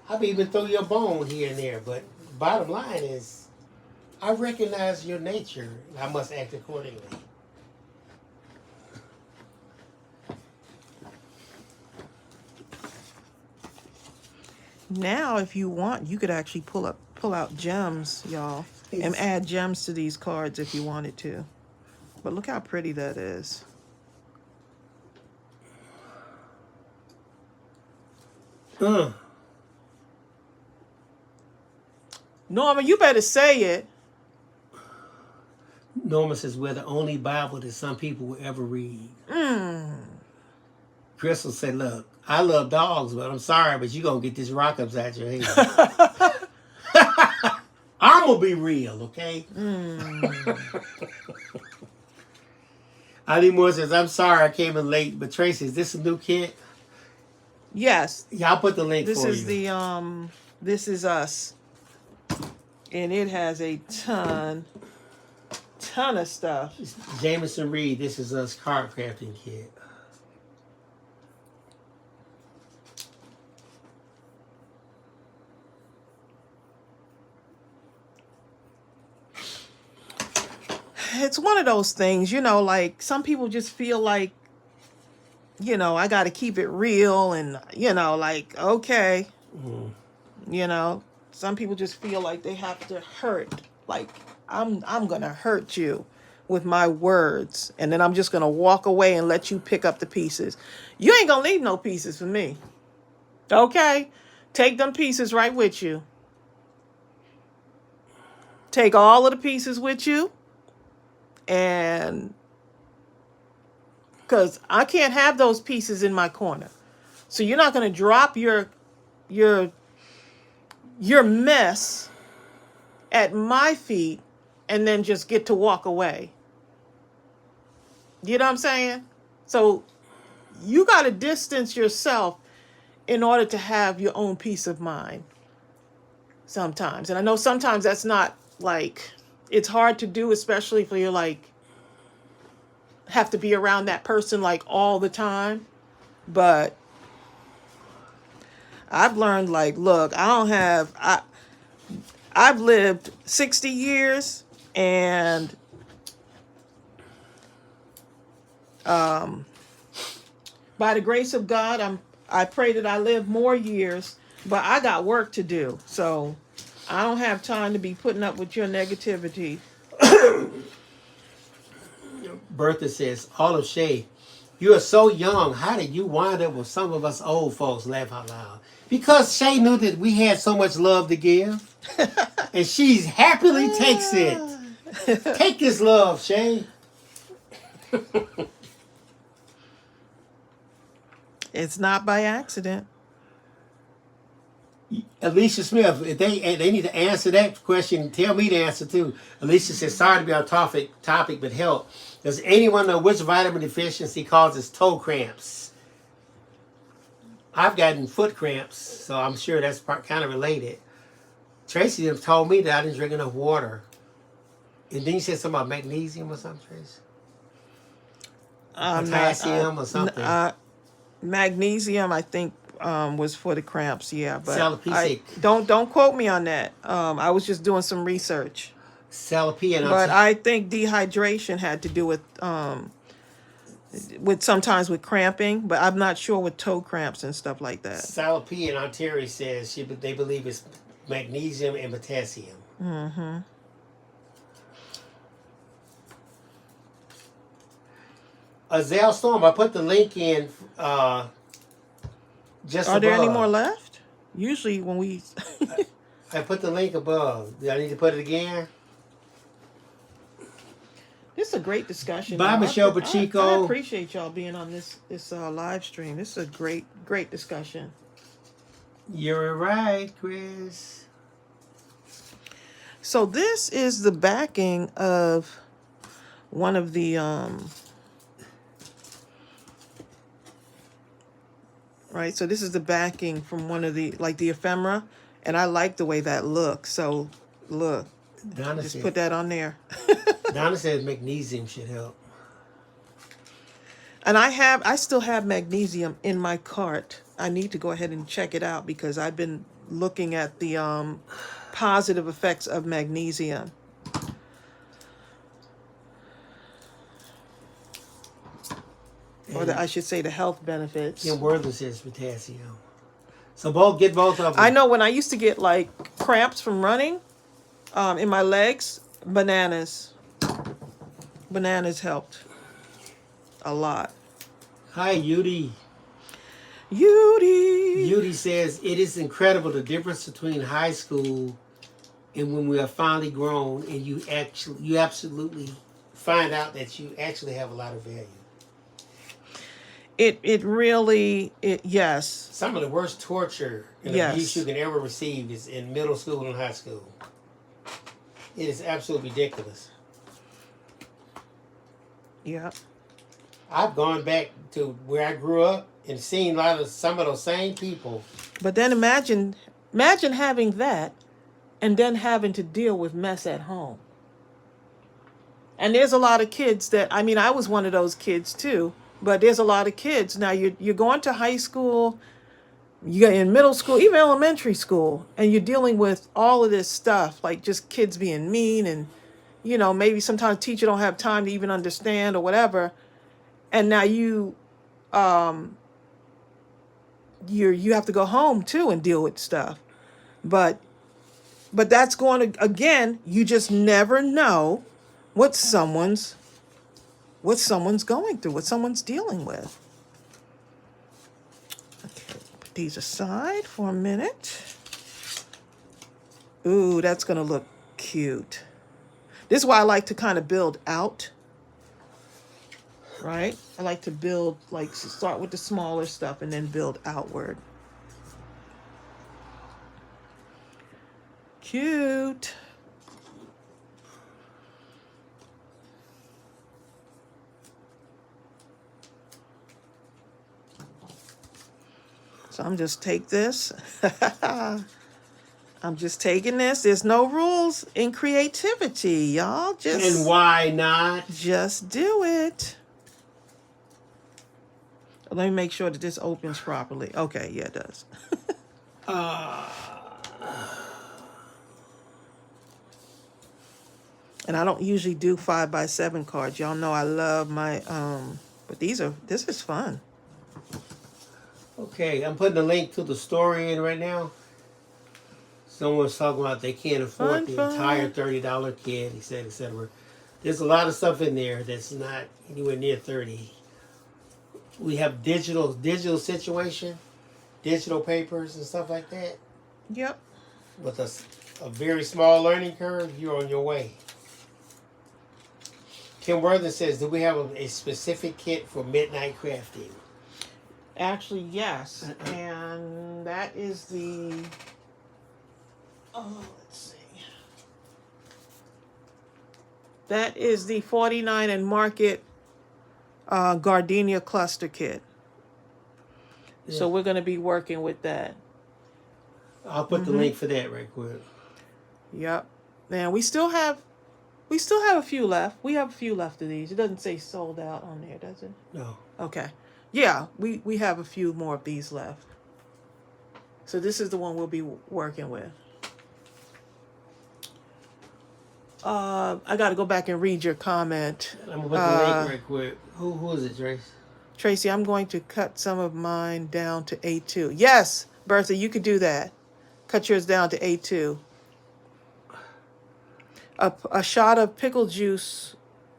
I've even throw you a bone here and there, but bottom line is, I recognize your nature. And I must act accordingly. Now, if you want, you could actually pull out gems, y'all, and add gems to these cards if you wanted to. But look how pretty that is. Norma, you better say it. Norma says we're the only Bible that some people will ever read. Crystal said, look, I love dogs, but I'm sorry, but you're going to get this rock upside your head. I'm going to be real, okay? Ali Moore says, I'm sorry I came in late, but Tracy, is this a new kit? Yes. Yeah, I'll put the link This for is you. the This Is Us. And it has a ton of stuff. Jameson Reed, This Is Us card crafting kit. It's one of those things, you know, like some people just feel like, you know, I got to keep it real and, you know, like, okay. You know, some people just feel like they have to hurt. Like, I'm going to hurt you with my words. And then I'm just going to walk away and let you pick up the pieces. You ain't going to leave no pieces for me. Okay? Take them pieces right with you. Take all of the pieces with you. And because I can't have those pieces in my corner. So you're not going to drop your mess at my feet and then just get to walk away. You know what I'm saying? So you got to distance yourself in order to have your own peace of mind sometimes. And I know sometimes that's not like, it's hard to do, especially if you're like, have to be around that person like all the time. But I've learned, like, look, I've lived 60 years and by the grace of God, I pray that I live more years, but I got work to do. So I don't have time to be putting up with your negativity. Bertha says, Olive Shay, you are so young. How did you wind up with some of us old folks? Laugh out loud. Because Shay knew that we had so much love to give. And she happily takes it. Take this love, Shay. It's not by accident. Alicia Smith, if they need to answer that question, tell me the answer too. Alicia says, sorry to be on topic, but help. Does anyone know which vitamin deficiency causes toe cramps? I've gotten foot cramps, so I'm sure that's kind of related. Tracy told me that I didn't drink enough water. And then you said something about magnesium or something, Tracy? Potassium or something. Magnesium, I think, was for the cramps. Yeah, but Salipicic. don't quote me on that. I was just doing some research. Salipia. But I think dehydration had to do with sometimes with cramping, but I'm not sure with toe cramps and stuff like that. Salipia in Ontario says they believe it's magnesium and potassium. Mm-hmm. Azale Storm, I put the link in just above. Are there any more left? Usually when we... I put the link above. Do I need to put it again? This is a great discussion. Bye, Michelle Pacheco. I appreciate y'all being on this live stream. This is a great discussion. You're right, Chris. So this is the backing of one of the right. So this is the backing from one of the the ephemera, and I like the way that looks. So look, Donna just said, put that on there. Donna says magnesium should help. And I still have magnesium in my cart. I need to go ahead and check it out because I've been looking at the positive effects of magnesium. Or I should say the health benefits. Kim Worthing says potassium. So get both of them. I know when I used to get cramps from running in my legs, bananas helped a lot. Hi, Yudi. Yudi. Yudi says, it is incredible the difference between high school and when we are finally grown and you absolutely find out that you actually have a lot of value. It really, yes. Some of the worst torture and abuse you can ever receive is in middle school and high school. It is absolutely ridiculous. Yeah. I've gone back to where I grew up and seen some of those same people. But then imagine having that and then having to deal with mess at home. And there's a lot of kids I was one of those kids too, but there's a lot of kids. Now you're going to high school, you're in middle school, even elementary school, and you're dealing with all of this stuff, like just kids being mean and, maybe sometimes teacher don't have time to even understand or whatever. And now you have to go home too and deal with stuff. But that's going to, again, you just never know what someone's going through, what someone's dealing with. Okay, put these aside for a minute. Ooh, that's going to look cute. This is why I like to kind of build out. Right? I like to build, start with the smaller stuff and then build outward. Cute. So I'm just take this. I'm just taking this. There's no rules in creativity, y'all. And why not? Just do it. Let me make sure that this opens properly. Okay, yeah, it does. And I don't usually do 5x7 cards. Y'all know I love my but this is fun. Okay, I'm putting a link to the story in right now. Someone's talking about they can't afford the entire $30 kit, he said, etc. There's a lot of stuff in there that's not anywhere near 30. We have digital situation, digital papers and stuff like that. Yep. With a very small learning curve, you're on your way. Kim Worthing says, do we have a specific kit for midnight crafting? Actually, yes. And that is the Oh, let's see. That is the 49 and Market Gardenia Cluster Kit. Yeah. So we're going to be working with that. I'll put the link for that right quick. Yep. Now we still have a few left. We have a few left of these. It doesn't say sold out on there, does it? No. Okay. Yeah, we have a few more of these left. So this is the one we'll be working with. I got to go back and read your comment. I'm gonna put the link right quick. Who is it, Trace? Tracy, I'm going to cut some of mine down to A2. Yes, Bertha, you could do that. Cut yours down to A2. A shot of pickle juice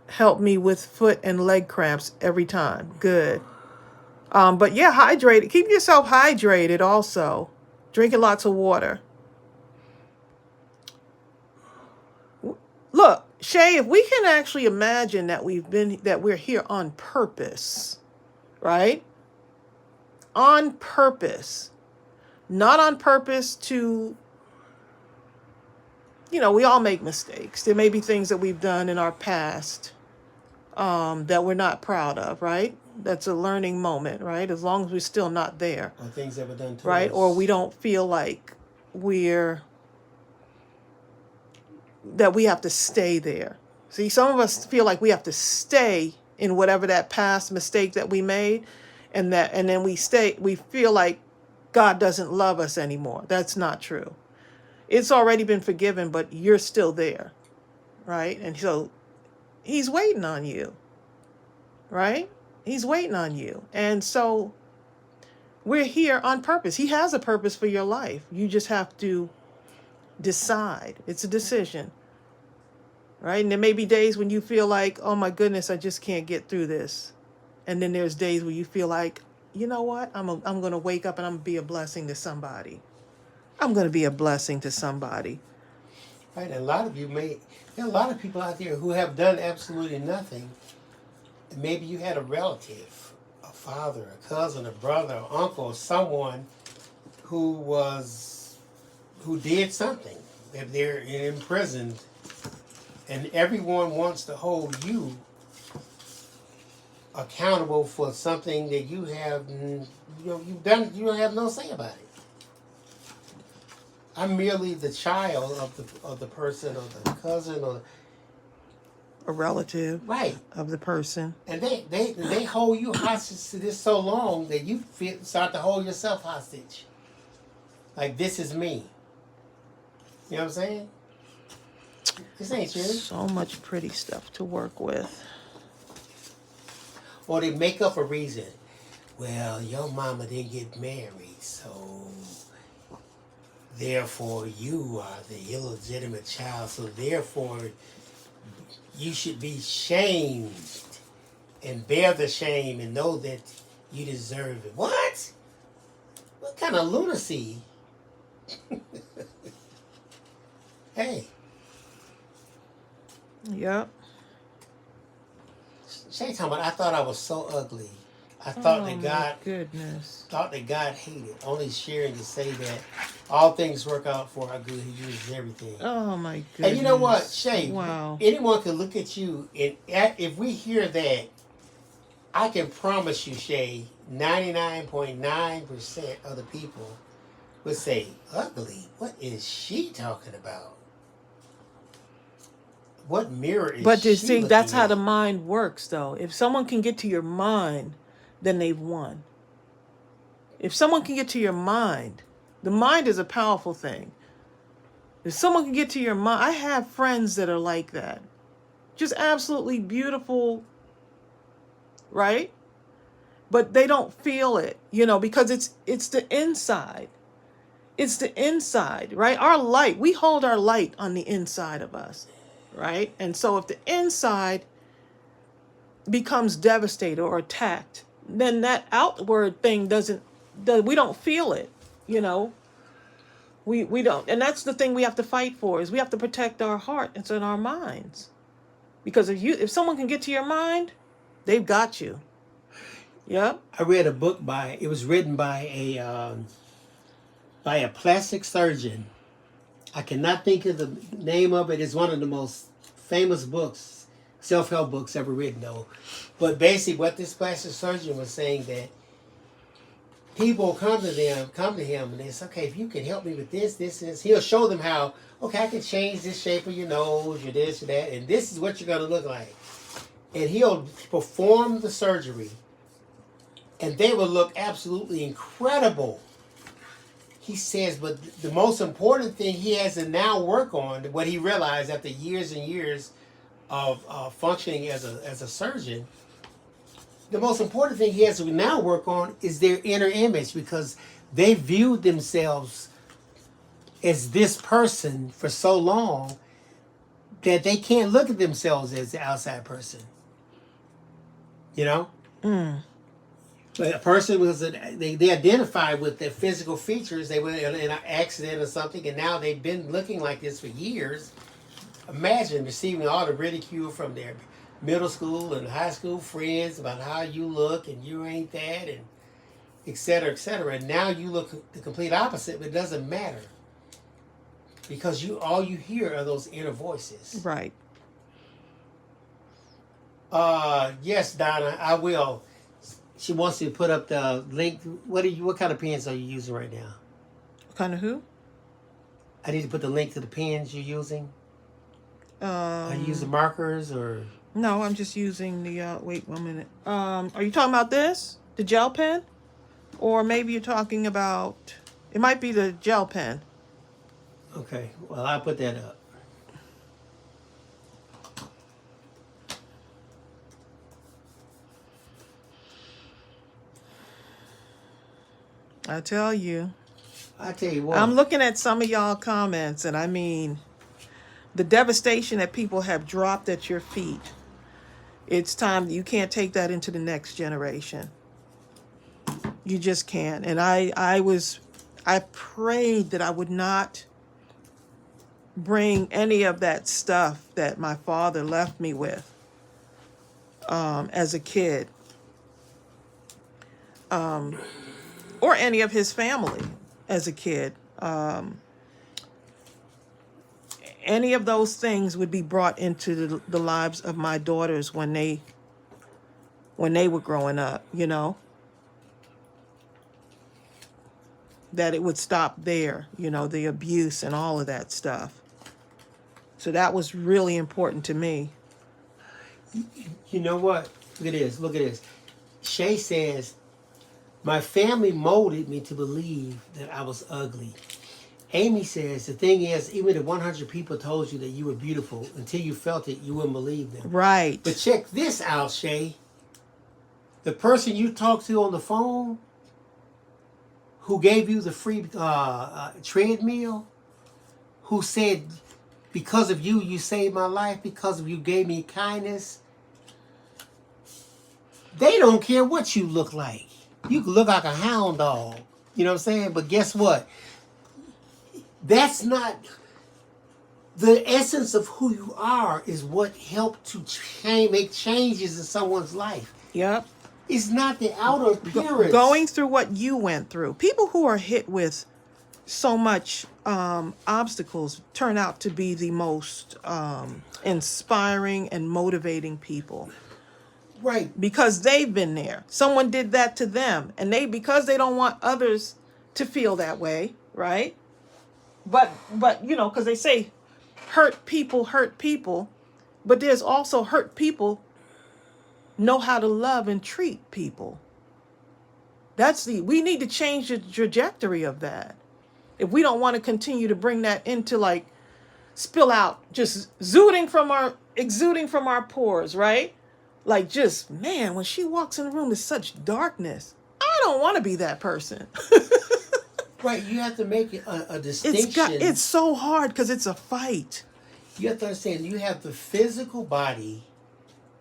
helped me with foot and leg cramps every time. Good. But yeah, hydrate. Keep yourself hydrated also. Drinking lots of water. Look, Shay, if we can actually imagine that we're here on purpose, right? On purpose. Not on purpose to, we all make mistakes. There may be things that we've done in our past that we're not proud of, right? That's a learning moment, right? As long as we're still not there. Or things that were done to right? us. Or we don't feel like that we have to stay there. See, some of us feel like we have to stay in whatever that past mistake that we made, and then we feel like God doesn't love us anymore. That's not true. It's already been forgiven, but you're still there, right? And so he's waiting on you, right? He's waiting on you. And so we're here on purpose. He has a purpose for your life. You just have to decide. It's a decision, right? And there may be days when you feel like, oh my goodness, I just can't get through this. And then there's days where you feel like, you know what? I'm going to wake up and I'm going to be a blessing to somebody. I'm going to be a blessing to somebody. Right, and there are a lot of people out there who have done absolutely nothing. Maybe you had a relative, a father, a cousin, a brother, or uncle, someone who did something. If they're imprisoned, and everyone wants to hold you accountable for something that you have, you've done. You don't have no say about it. I'm merely the child of the person, or the cousin, or A relative, right, of the person. and they hold you hostage to this so long that you start to hold yourself hostage. Like, this is me. You know what I'm saying? This ain't true. So much pretty stuff to work with. Or they make up a reason. Well, your mama didn't get married, so therefore you are the illegitimate child, so therefore you should be shamed and bear the shame and know that you deserve it. What? What kind of lunacy? Hey. Yep. Shay talking about, I thought I was so ugly. I thought that God goodness. thought that God hated. Only sharing to say that all things work out for our good. He uses everything. Oh my goodness. And you know what, Shay? Wow. Anyone can look at you, and if we hear that, I can promise you, Shay, 99.9% of the people would say, ugly? What is she talking about? What mirror is But you she see, looking that's how at? the mind works, though. If someone can get to your mind, then they've won. If someone can get to your mind, the mind is a powerful thing. If someone can get to your mind, I have friends that are like that. Just absolutely beautiful, right? But they don't feel it, because it's the inside. It's the inside, right? Our light, we hold our light on the inside of us, right? And so if the inside becomes devastated or attacked, then that outward thing we don't feel it, we don't. And that's the thing we have to fight for, is we have to protect our heart and our minds. Because if someone can get to your mind, they've got you. Yep. I read a book it was written by a plastic surgeon I cannot think of the name of it. It's one of the most famous books, self-help books ever written, though. But basically, what this plastic surgeon was saying that people come to him, and they say, okay, if you can help me with this, he'll show them how. Okay, I can change this shape of your nose, your this, your that, and this is what you're gonna look like. And he'll perform the surgery, and they will look absolutely incredible. He says, but the most important thing he has to now work on, what he realized after years and years of functioning as a surgeon, the most important thing he has to now work on is their inner image, because they viewed themselves as this person for so long that they can't look at themselves as the outside person. You know? But a person they identify with their physical features. They were in an accident or something, and now they've been looking like this for years. Imagine receiving all the ridicule from their middle school and high school friends about how you look and you ain't that, and et cetera, et cetera. And now you look the complete opposite, but it doesn't matter, because all you hear are those inner voices. Right. Yes, Donna, I will. She wants you to put up the link. What kind of pens are you using right now? What kind of who? I need to put the link to the pens you're using. Are you using markers or? No, I'm just using the. Wait 1 minute. Are you talking about this, the gel pen, or maybe you're talking about? It might be the gel pen. Okay, well, I'll put that up. I tell you what. I'm looking at some of y'all comments, and I mean, the devastation that people have dropped at your feet. It's time. You can't take that into the next generation. You just can't. And I prayed that I would not bring any of that stuff that my father left me with as a kid, or any of his family as a kid. Any of those things would be brought into the lives of my daughters when they were growing up, you know, that it would stop there, you know, the abuse and all of that stuff. So that was really important to me. You know what? Look at this. Shay says, my family molded me to believe that I was ugly. Amy says, the thing is, even if 100 people told you that you were beautiful, until you felt it, you wouldn't believe them. Right. But check this out, Shay. The person you talked to on the phone who gave you the free treadmill, who said, because of you, you saved my life, because of you gave me kindness, they don't care what you look like. You can look like a hound dog. You know what I'm saying? But guess what? That's not the essence of who you are. Is what helped to make changes in someone's life. Yep. It's not the outer appearance. Going through what you went through. People who are hit with so much obstacles turn out to be the most inspiring and motivating people. Right. Because they've been there. Someone did that to them. And because they don't want others to feel that way, right? But you know, because they say hurt people, but there's also hurt people know how to love and treat people. We need to change the trajectory of that. If we don't want to continue to bring that into, like, spill out, just exuding from our pores, right? Like, just, man, when she walks in the room, there's such darkness. I don't want to be that person. Right, you have to make a distinction. It's so hard because it's a fight. You have to understand, you have the physical body,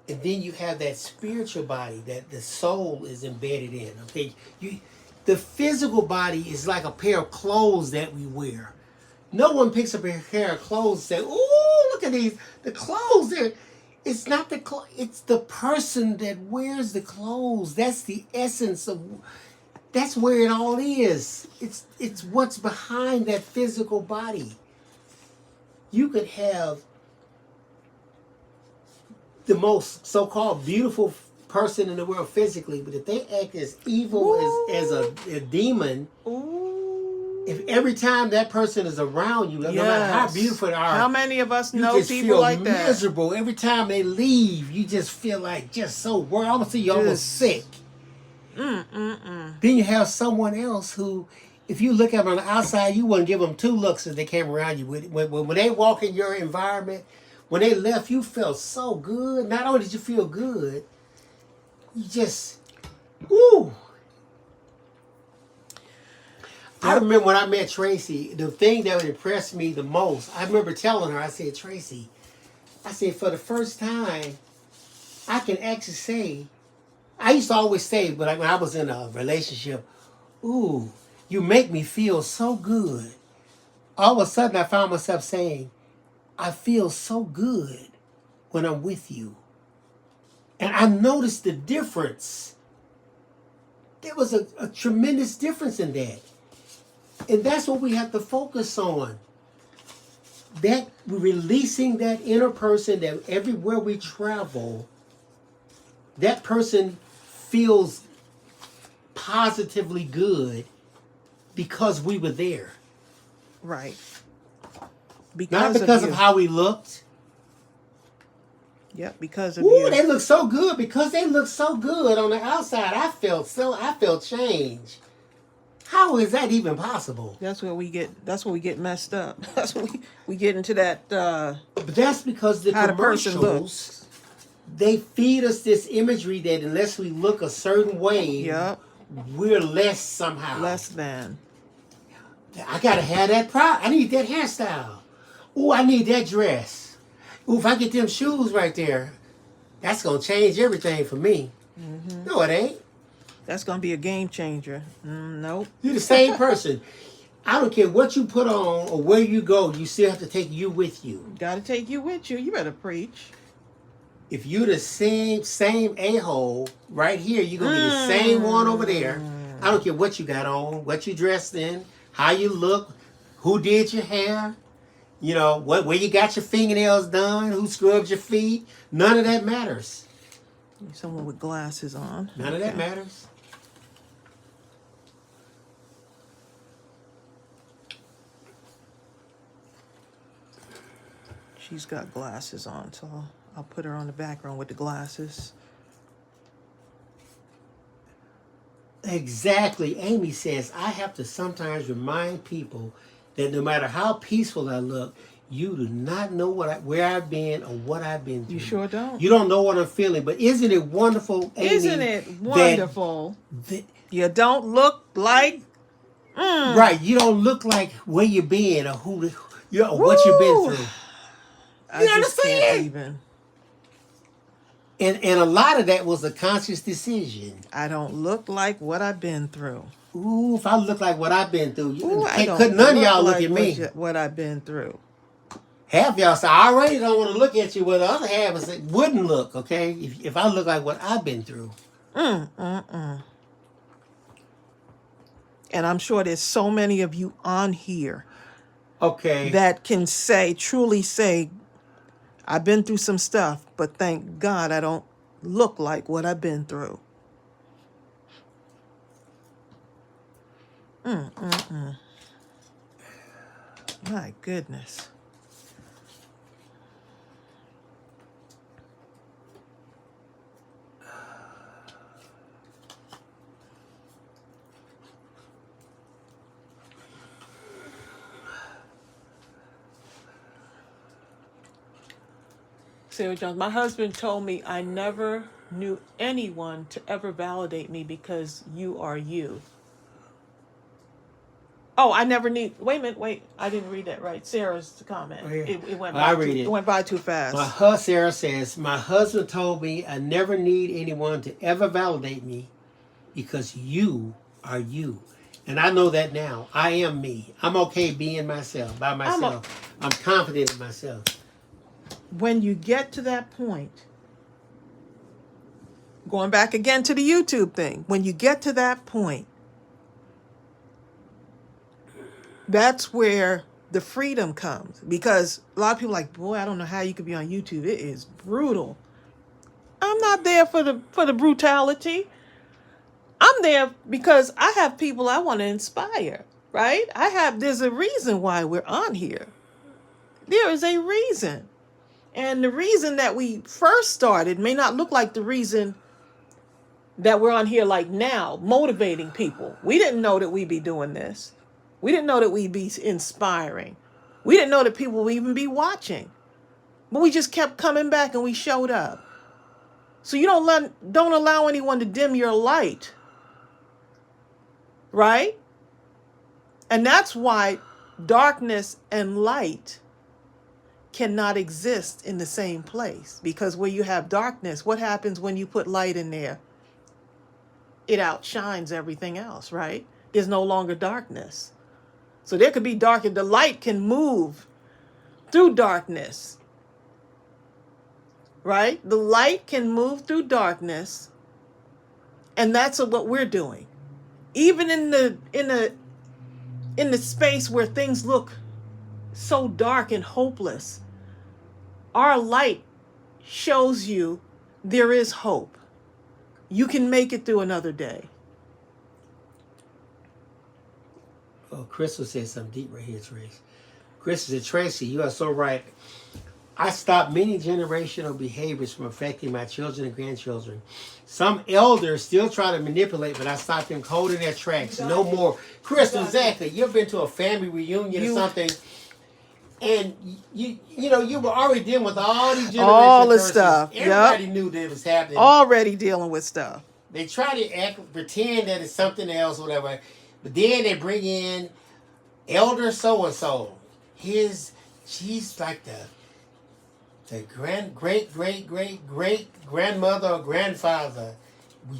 and then you have that spiritual body that the soul is embedded in. Okay, the physical body is like a pair of clothes that we wear. No one picks up a pair of clothes and say, "Oh, look at these, the clothes there." It's not the clothes; it's the person that wears the clothes. That's the essence of. That's where it all is. It's what's behind that physical body. You could have the most so-called beautiful person in the world physically, but if they act as evil as a demon, Ooh. if every time that person is around you, no matter how beautiful they are, how many of us you know just people feel like that? miserable. Every time they leave, you just feel like just so worried. Almost you almost sick. Then you have someone else who, if you look at them on the outside, you wouldn't give them two looks if they came around you. When they walk in your environment, when they left, you felt so good. Not only did you feel good, you just, ooh. I remember when I met Tracey, the thing that would impress me the most, I remember telling her, I said, Tracey, I said, for the first time, I can actually say, I used to always say, but when I was in a relationship, ooh, you make me feel so good. All of a sudden, I found myself saying, I feel so good when I'm with you. And I noticed the difference. There was a tremendous difference in that. And that's what we have to focus on. That releasing that inner person, that everywhere we travel, that person feels positively good because we were there. Right. Not because of how we looked. Yep, because of Ooh, you. they look so good. Because they look so good on the outside, I felt change. How is that even possible? That's where we get messed up. That's when we get into that But that's because the how the person commercials, they feed us this imagery that unless we look a certain way, yep, we're less somehow. less than. I gotta have that I need that hairstyle. Ooh, I need that dress. Ooh, if I get them shoes right there, that's gonna change everything for me. No, it ain't. That's gonna be a game changer. Nope. You're the same person. I don't care what you put on or where you go, you still have to take you with you. Gotta take you with you. You better preach. If you're the same a-hole right here, you're going to be the same one over there. I don't care what you got on, what you dressed in, how you look, who did your hair, you know, where you got your fingernails done, who scrubbed your feet. None of that matters. Someone with glasses on. None of that matters. She's got glasses on, so I'll put her on the background with the glasses. Exactly. Amy says, I have to sometimes remind people that no matter how peaceful I look, you do not know where I've been or what I've been through. You sure don't. You don't know what I'm feeling. But isn't it wonderful, Amy? Isn't it wonderful? That you don't look like... Right. You don't look like where you've been or what you've been through. I just can't even. And a lot of that was a conscious decision. I don't look like what I've been through. Ooh, if I look like what I've been through, couldn't none of y'all look at me. What I've been through. Half y'all say, I already don't want to look at you, but the other half is wouldn't look, okay? If I look like what I've been through. And I'm sure there's so many of you on here. Okay. That can truly say, I've been through some stuff, but thank God I don't look like what I've been through. My goodness. Sarah Jones, my husband told me I never knew anyone to ever validate me because you are you. Oh, I never need. Wait a minute. I didn't read that right. Sarah's comment. Oh, yeah. It went by. It went by too fast. Sarah says, my husband told me I never need anyone to ever validate me because you are you. And I know that now. I am me. I'm okay being myself, by myself. I'm confident in myself. When you get to that point, going back again to the YouTube thing, when you get to that point, that's where the freedom comes. Because a lot of people are like, boy, I don't know how you could be on YouTube. It is brutal. I'm not there for the brutality. I'm there because I have people I want to inspire, right? There's a reason why we're on here. There is a reason. And the reason that we first started may not look like the reason that we're on here like now, motivating people. We didn't know that we'd be doing this. We didn't know that we'd be inspiring. We didn't know that people would even be watching. But we just kept coming back and we showed up. So you don't allow anyone to dim your light. Right? And that's why darkness and light cannot exist in the same place. Because where you have darkness, what happens when you put light in there? It outshines everything else, right? There's no longer darkness. So there could be dark, and the light can move through darkness. Right? The light can move through darkness. And that's what we're doing. Even in the space where things look so dark and hopeless, our light shows you there is hope. You can make it through another day. Oh, Crystal said something deep right here, Trace. Crystal said, Tracy, you are so right. I stopped many generational behaviors from affecting my children and grandchildren. Some elders still try to manipulate, but I stopped them cold in their tracks. No more. Crystal, exactly. You've been to a family reunion or something, and you were already dealing with all these generational all the curses. stuff. Everybody knew that it was happening. Already dealing with stuff. They try to pretend that it's something else, or whatever, but then they bring in elder so and so. She's like the great grandmother or grandfather.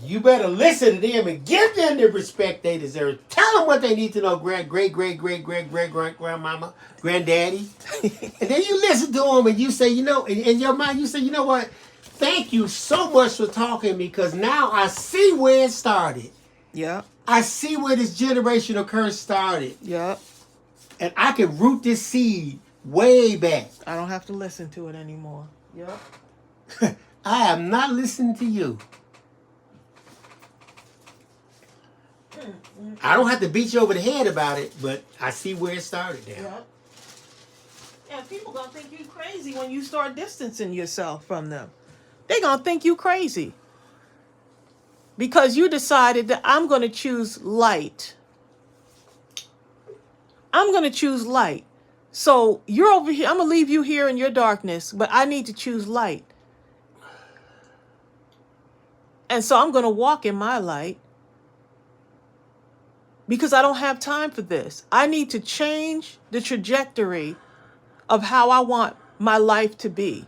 You better listen to them and give them the respect they deserve. Tell them what they need to know, great grandmama, granddaddy. And then you listen to them and you say, in your mind, you say, you know what? Thank you so much for talking, because now I see where it started. Yeah. I see where this generational curse started. Yeah. And I can root this seed way back. I don't have to listen to it anymore. Yep. I am not listening to you. I don't have to beat you over the head about it, but I see where it started now. Yep. And people gonna think you crazy when you start distancing yourself from them. They gonna think you crazy. Because you decided that I'm gonna choose light. I'm gonna choose light. So you're over here. I'm going to leave you here in your darkness, but I need to choose light. And so I'm going to walk in my light because I don't have time for this. I need to change the trajectory of how I want my life to be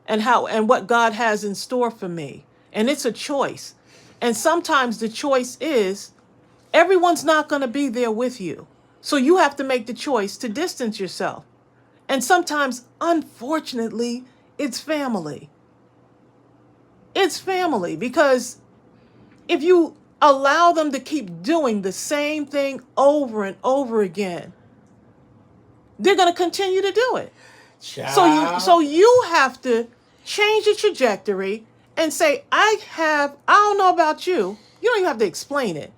and what God has in store for me. And it's a choice. And sometimes the choice is everyone's not going to be there with you. So you have to make the choice to distance yourself. And sometimes, unfortunately, it's family. It's family, because if you allow them to keep doing the same thing over and over again, they're going to continue to do it. Child. So you have to change the trajectory and say, I don't know about you. You don't even have to explain it.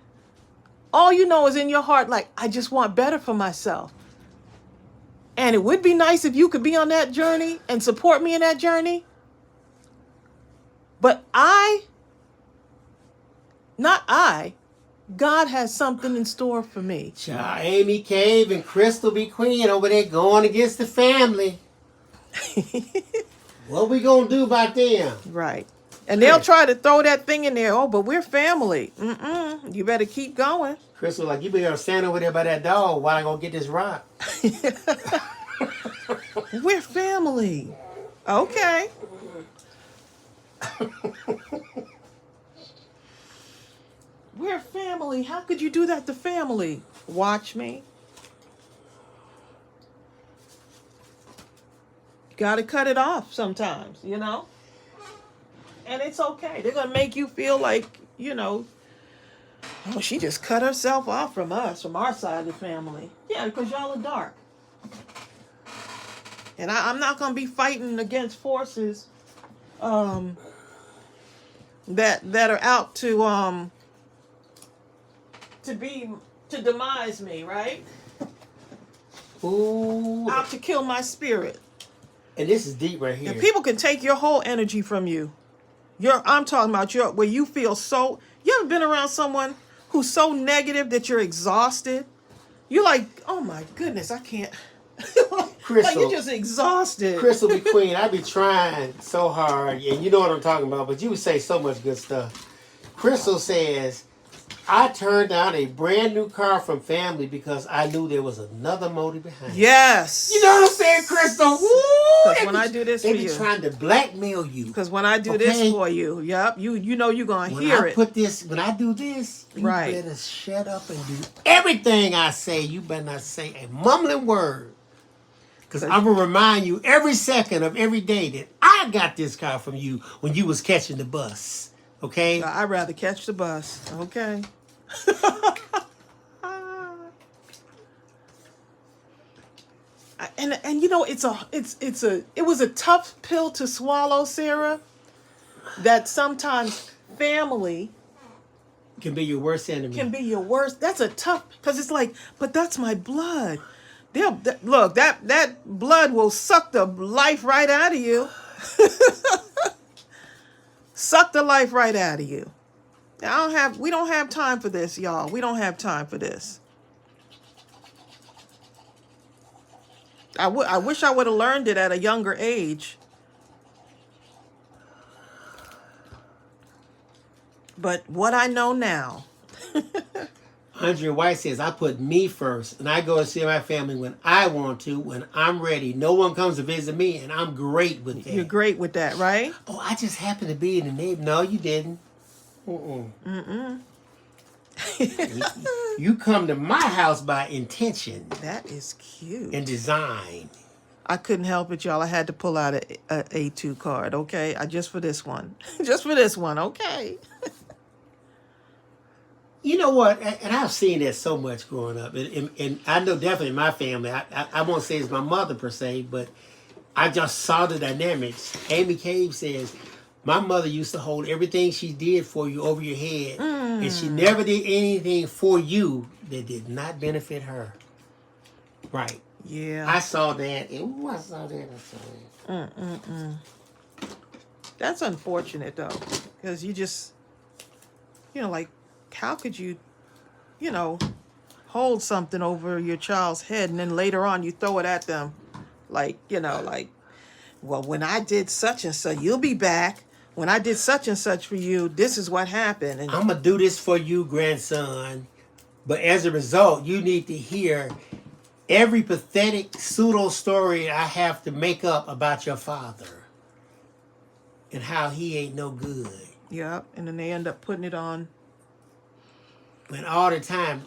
All you know is in your heart, like, I just want better for myself. And it would be nice if you could be on that journey and support me in that journey. But God has something in store for me. Child, Amy Cave and Crystal B. Queen over there going against the family. What we gonna do about them? Right. And they'll try to throw that thing in there. Oh, but we're family. You better keep going. Crystal, like, you better stand over there by that dog while I go get this rock. We're family. Okay. We're family. How could you do that to family? Watch me. You got to cut it off sometimes, And it's okay. They're going to make you feel like, oh, she just cut herself off from us, from our side of the family. Yeah, because y'all are dark. And I'm not going to be fighting against forces that are out to demise me, right? Ooh. Out to kill my spirit. And this is deep right here. And people can take your whole energy from you. I'm talking about where you feel so. You ever been around someone who's so negative that you're exhausted? You're like, oh my goodness, I can't. Crystal, like you're just exhausted. Crystal be queen. I be trying so hard, and you know what I'm talking about. But you would say so much good stuff. Crystal says, I turned down a brand new car from family because I knew there was another motive behind it. Yes. You know what I'm saying, Crystal? Because when I do this for you. They be trying to blackmail you. Because when I do this for you, yep, you know you're going to hear it. When I do this, you better shut up and do everything I say. You better not say a mumbling word. Because I'm going to remind you every second of every day that I got this car from you when you was catching the bus. Okay? I'd rather catch the bus. Okay. And you know it was a tough pill to swallow, Sarah. That sometimes family can be your worst enemy. Can be your worst. That's a tough, because it's like, but that's my blood. Look, that blood will suck the life right out of you. Suck the life right out of you. We don't have time for this, y'all. We don't have time for this. I wish I would have learned it at a younger age. But what I know now. Andrea White says, I put me first, and I go and see my family when I want to, when I'm ready. No one comes to visit me, and I'm great with that. You're great with that, right? Oh, I just happened to be in the neighborhood. No, you didn't. You come to my house by intention. That is cute. And design. I couldn't help it, y'all. I had to pull out a A2 card, okay? Just for this one. Just for this one, okay? You know what? And I've seen that so much growing up. And I know definitely in my family, I won't say it's my mother per se, but I just saw the dynamics. Amy Cave says, my mother used to hold everything she did for you over your head. And she never did anything for you that did not benefit her. Right. Yeah. I saw that. I saw that. That's unfortunate, though. Because you just, like, how could you, hold something over your child's head and then later on you throw it at them like, well, when I did such and such, you'll be back. When I did such and such for you, this is what happened. And I'm going to do this for you, grandson. But as a result, you need to hear every pathetic pseudo story I have to make up about your father and how he ain't no good. Yeah, and then they end up putting it on. When all the time,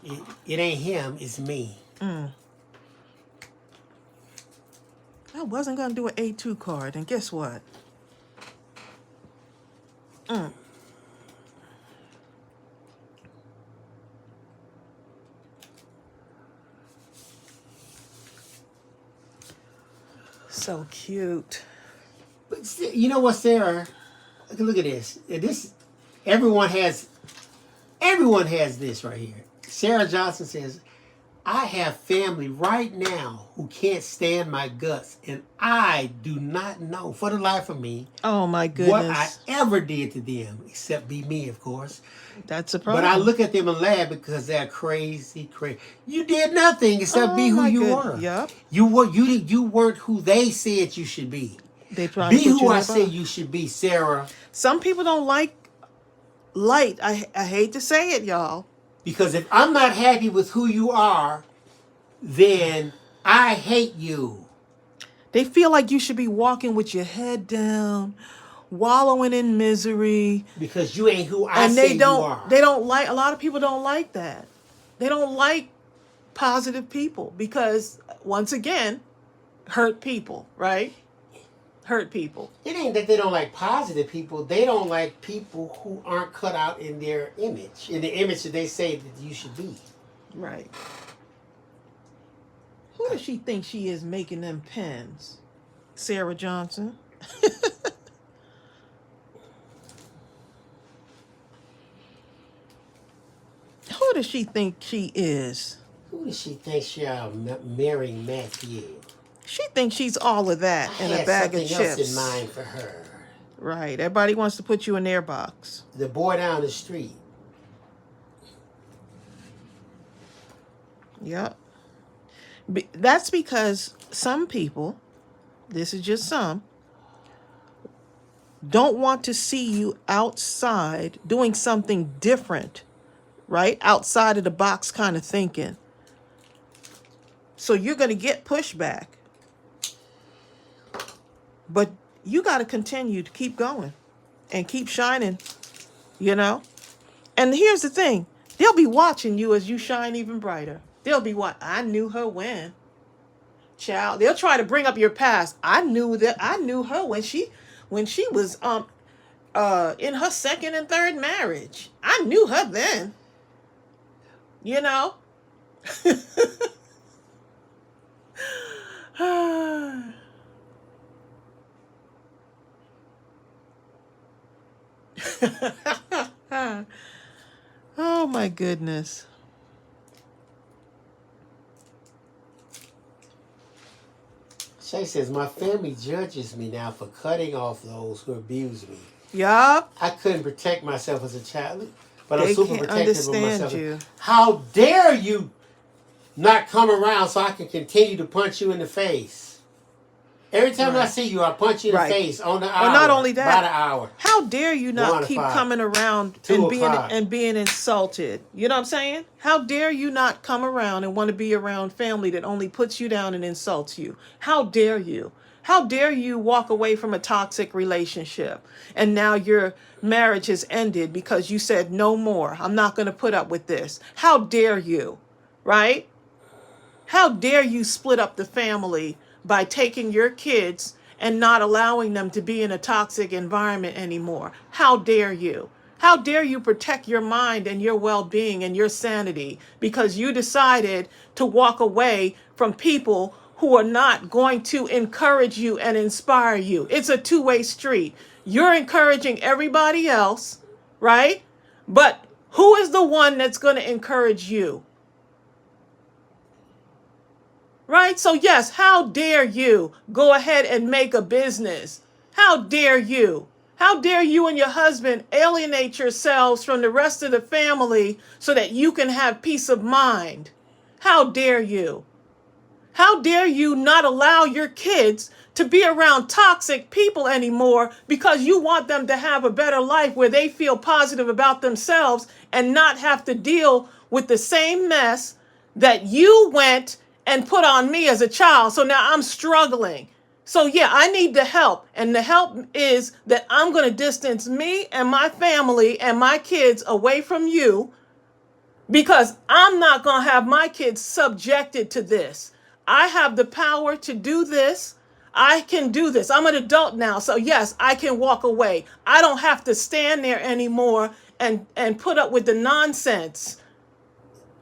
it ain't him, it's me. I wasn't going to do an A2 card, and guess what? So cute. But you know what, Sarah? Look at this. Everyone has this right here. Sarah Johnson says, I have family right now who can't stand my guts, and I do not know for the life of me my goodness what I ever did to them, except be me, of course. That's a problem. But I look at them and laugh because they're crazy. You did nothing except be who you were. Yep. You weren't who they said you should be. They try be to put who you I say you should be, Sarah. Some people don't like light. I hate to say it, y'all. Because if I'm not happy with who you are, then I hate you. They feel like you should be walking with your head down, wallowing in misery. Because you ain't who I say you are. They don't like, a lot of people don't like that. They don't like positive people because, once again, hurt people, right? Hurt people. It ain't that they don't like positive people. They don't like people who aren't cut out in their image, in the image that they say that you should be. Right. Who does she think she is making them pens? Sarah Johnson. Who does she think she is? Who does she think she is marrying Matthew? She thinks she's all of that I in a had bag of something else chips. in mind for her. Right. Everybody wants to put you in their box. The boy down the street. Yep. That's because some people, this is just some, don't want to see you outside doing something different, right? Outside of the box kind of thinking. So you're going to get pushback. But you got to continue to keep going and keep shining, you know? And here's the thing. They'll be watching you as you shine even brighter. They'll be what? I knew her when. Child, they'll try to bring up your past. I knew her when she was in her second and third marriage. I knew her then. You know? Oh my goodness. Shay says, my family judges me now for cutting off those who abuse me. Yup. I couldn't protect myself as a child, but They I'm super can't protective of understand myself. you. How dare you not come around so I can continue to punch you in the face? Every time I Right. see you, I punch you in Right. the face on the hour. Well, not only that, by the hour. how dare you 1 not to keep 5, coming around 2 and o'clock. being insulted? You know what I'm saying? How dare you not come around and want to be around family that only puts you down and insults you? How dare you? How dare you walk away from a toxic relationship and now your marriage has ended because you said no more. I'm not going to put up with this. How dare you? Right? How dare you split up the family by taking your kids and not allowing them to be in a toxic environment anymore? How dare you? How dare you protect your mind and your well-being and your sanity because you decided to walk away from people who are not going to encourage you and inspire you? It's a two-way street. You're encouraging everybody else, right? But who is the one that's going to encourage you? Right? So yes, how dare you go ahead and make a business? How dare you? How dare you and your husband alienate yourselves from the rest of the family so that you can have peace of mind? How dare you? How dare you not allow your kids to be around toxic people anymore because you want them to have a better life where they feel positive about themselves and not have to deal with the same mess that you went and put on me as a child. So now I'm struggling. So yeah, I need the help. And the help is that I'm going to distance me and my family and my kids away from you because I'm not going to have my kids subjected to this. I have the power to do this. I can do this. I'm an adult now. So yes, I can walk away. I don't have to stand there anymore and put up with the nonsense.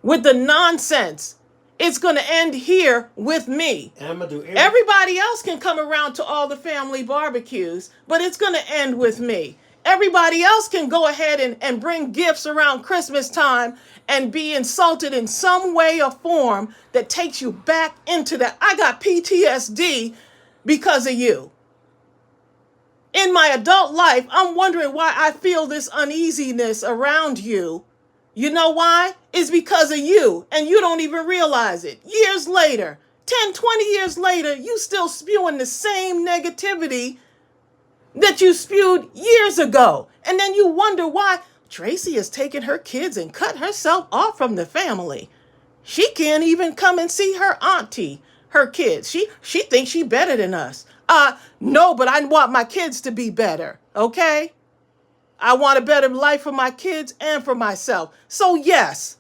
With the nonsense. It's going to end here with me. And I'm gonna do Everybody else can come around to all the family barbecues, but it's going to end with me. Everybody else can go ahead and bring gifts around Christmas time and be insulted in some way or form that takes you back into that. I got PTSD because of you. In my adult life, I'm wondering why I feel this uneasiness around you. You know why? It's because of you, and you don't even realize it. Years later, 10, 20 years later, you still spewing the same negativity that you spewed years ago. And then you wonder why Tracey has taken her kids and cut herself off from the family. She can't even come and see her auntie, her kids. She thinks she better than us. No, but I want my kids to be better, okay? I want a better life for my kids and for myself. So yes,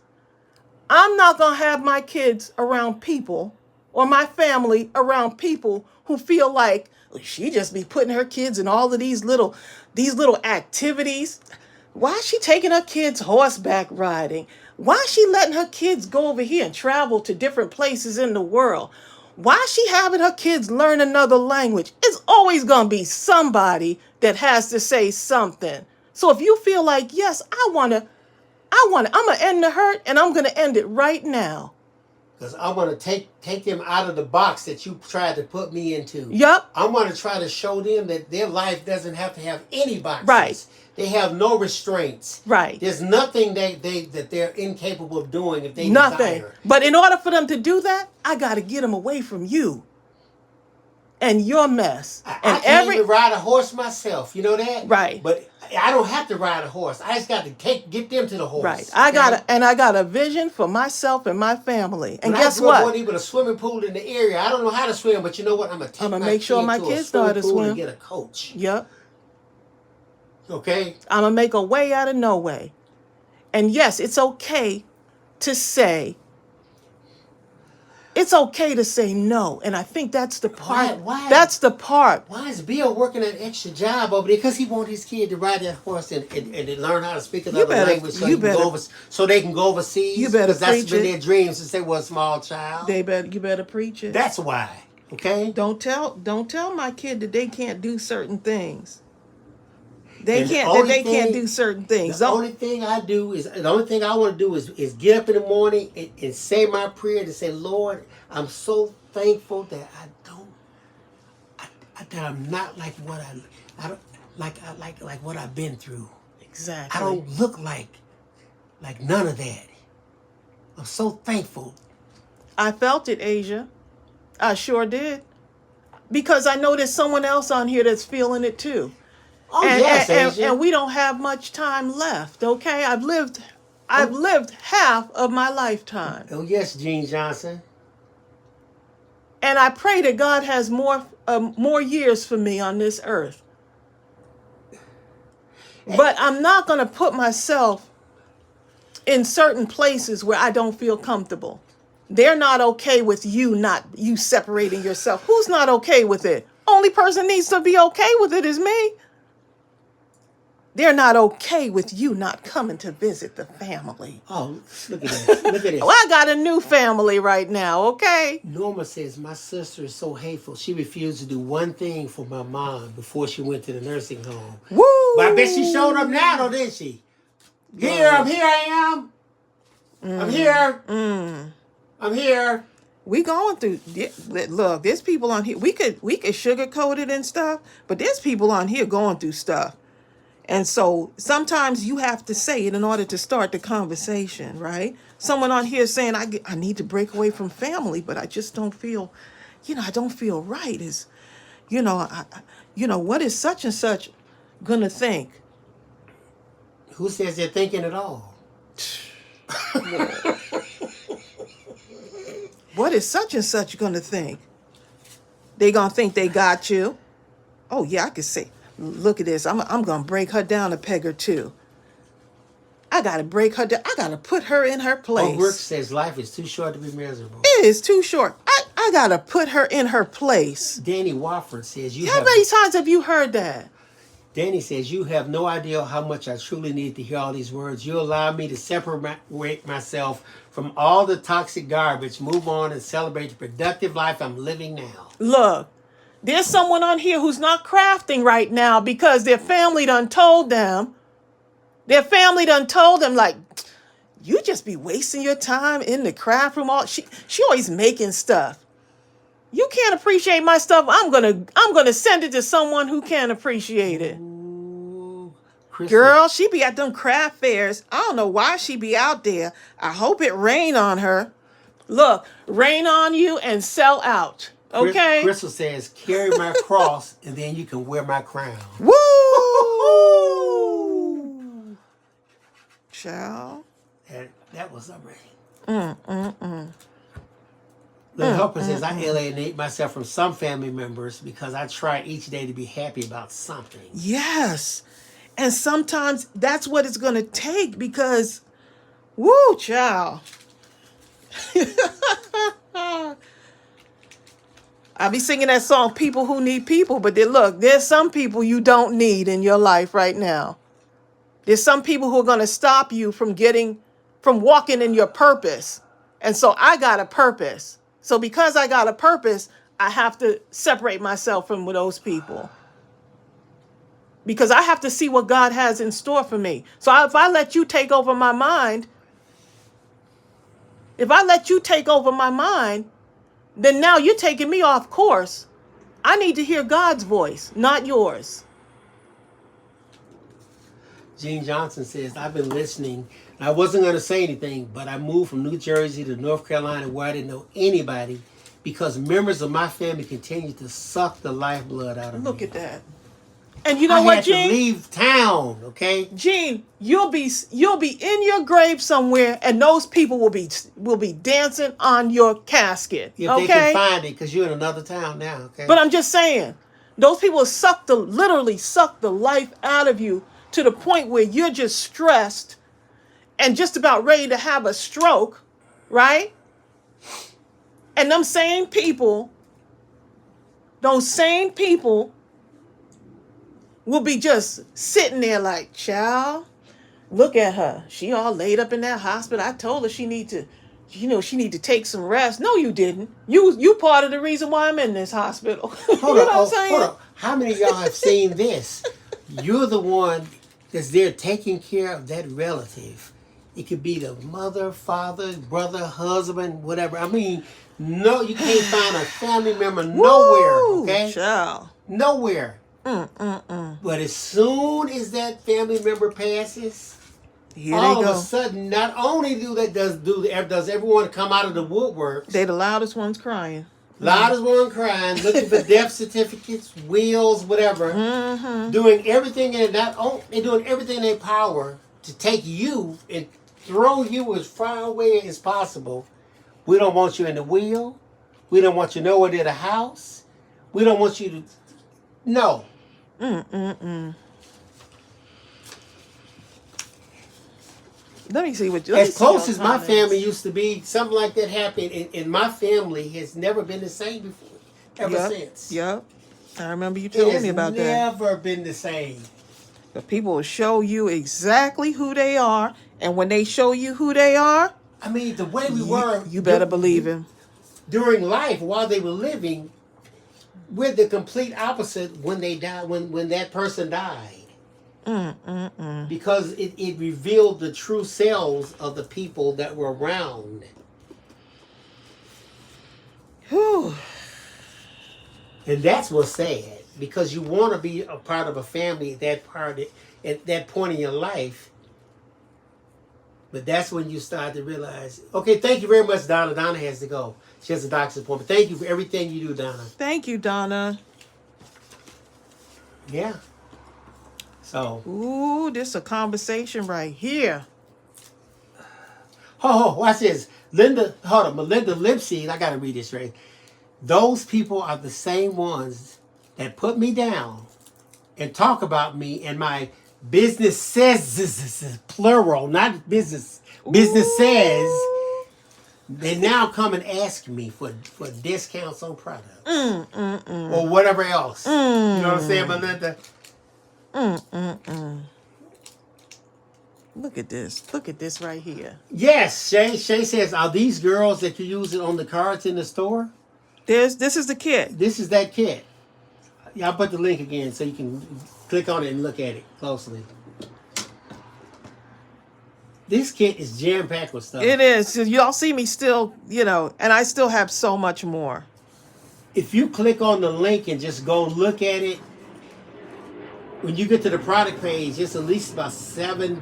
I'm not going to have my kids around people or my family around people who feel like she just be putting her kids in all of these little activities. Why is she taking her kids horseback riding? Why is she letting her kids go over here and travel to different places in the world? Why is she having her kids learn another language? It's always going to be somebody that has to say something. So if you feel like, yes, I'm going to end the hurt, and I'm going to end it right now. Because I want to take them out of the box that you tried to put me into. Yup. I want to try to show them that their life doesn't have to have any boxes. Right. They have no restraints. Right. There's nothing that they're incapable of doing if they Nothing. desire. But in order for them to do that, I got to get them away from you and your mess. I can't even ride a horse myself. You know that? Right. But I don't have to ride a horse. I just got to get them to the horse. Right. I got a vision for myself and my family. And guess what? I grew up even a swimming pool in the area. I don't know how to swim, but you know what? I'm gonna make sure my kids know how to swim and get a coach. Yep. Okay. I'm gonna make a way out of no way. And yes, it's okay to say. It's okay to say no, and I think that's the part. Why? That's the part. Why is Bill working an extra job over there? Because he wants his kid to ride that horse and learn how to speak another language so they can go overseas. You better preach that's been it. their dreams since they were a small child. You better preach it. That's why. Okay. Don't tell my kid that they can't do certain things. They can't do certain things. The only thing I want to do is get up in the morning and say my prayer to say, Lord, I'm so thankful that I'm not like what I don't like what I've been through. Exactly. I don't look like none of that. I'm so thankful. I felt it, Asia. I sure did. Because I know there's someone else on here that's feeling it too. Oh, yes, Asia. And we don't have much time left, okay? I've lived half of my lifetime. Oh, yes, Gene Johnson. And I pray that God has more years for me on this earth. But I'm not going to put myself in certain places where I don't feel comfortable. They're not okay with you separating yourself. Who's not okay with it? Only person needs to be okay with it is me. They're not okay with you not coming to visit the family. Oh, look at this. Look at this. Well, I got a new family right now, okay? Norma says, my sister is so hateful. She refused to do one thing for my mom before she went to the nursing home. Woo! But I bet she showed up now, though, didn't she? I'm here I am. I'm here. I'm here. We going through, look, there's people on here. We could sugarcoat it and stuff, but there's people on here going through stuff. And so sometimes you have to say it in order to start the conversation, right? Someone on here saying, I need to break away from family, but I just don't feel, I don't feel right. What is such and such going to think? Who says they're thinking at all? What is such and such going to think? They going to think they got you. Oh, yeah, I could say. Look at this. I'm going to break her down a peg or two. I got to break her down. I got to put her in her place. Work says life is too short to be miserable. It is too short. I got to put her in her place. Danny Wofford says How many times have you heard that? Danny says, you have no idea how much I truly need to hear all these words. You allow me to separate myself from all the toxic garbage, move on and celebrate the productive life I'm living now. Look. There's someone on here who's not crafting right now because their family done told them. Like, you just be wasting your time in the craft room. She always making stuff. You can't appreciate my stuff. I'm gonna send it to someone who can appreciate it. Ooh, Girl, she be at them craft fairs. I don't know why she be out there. I hope it rain on her. Look, rain on you and sell out. Okay. Crystal says, carry my cross and then you can wear my crown. Woo! Child. That was a rain. The helper says, I alienate myself from some family members because I try each day to be happy about something. Yes. And sometimes that's what it's going to take because, woo, child. I be singing that song, People Who Need People, but there's some people you don't need in your life right now. There's some people who are going to stop you from from walking in your purpose. And so I got a purpose. So because I got a purpose, I have to separate myself from those people. Because I have to see what God has in store for me. So if I let you take over my mind, then now you're taking me off course. I need to hear God's voice, not yours. Gene Johnson says, I've been listening. I wasn't going to say anything, but I moved from New Jersey to North Carolina where I didn't know anybody because members of my family continued to suck the lifeblood out of me. Look at that. And you know what, Gene? I had to leave town, okay? Gene, you'll be in your grave somewhere, and those people will be dancing on your casket. If okay? they can find it, because you're in another town now, okay? But I'm just saying, those people literally suck the life out of you to the point where you're just stressed and just about ready to have a stroke, right? And those same people will be just sitting there like, child, look at her. She all laid up in that hospital. I told her she need to take some rest. No, you didn't. You part of the reason why I'm in this hospital. Hold on. How many of y'all have seen this? You're the one that's there taking care of that relative. It could be the mother, father, brother, husband, whatever. I mean, no, you can't find a family member nowhere, okay? Child. Nowhere. But as soon as that family member passes, all of a sudden, not only does everyone come out of the woodworks, they the loudest ones crying. Loudest one crying, looking for death certificates, wills, whatever, doing everything they're doing everything in their power to take you and throw you as far away as possible. We don't want you in the will. We don't want you nowhere near the house. We don't want you to. No. Let me see what. As close as my family used to be, something like that happened, and my family has never been the same before, ever since. Yep. I remember you telling me about that. It's never been the same. But people will show you exactly who they are, and when they show you who they are, I mean, the way we were, you better believe him. During life, while they were living, we're the complete opposite when they died. When that person died. Because it revealed the true selves of the people that were around. Whew. And that's what's sad, because you want to be a part of a family at that point in your life. But that's when you start to realize, okay, thank you very much, Donna. Donna has to go. She has a doctor's appointment. Thank you for everything you do, Donna. Thank you, Donna. Yeah. So. Ooh, this is a conversation right here. Oh, watch this. Melinda Lipsy, I got to read this right. Those people are the same ones that put me down and talk about me and my business says, plural, not business. Business says, they now come and ask me for discounts on products. Or whatever else. You know what I'm saying, Melinda? Look at this. Look at this right here. Yes, Shay says, are these girls that you're using on the cards in the store? This is the kit. This is that kit. Yeah, I'll put the link again so you can click on it and look at it closely. This kit is jam-packed with stuff. It is. Y'all see me still, and I still have so much more. If you click on the link and just go look at it, when you get to the product page, it's at least about 7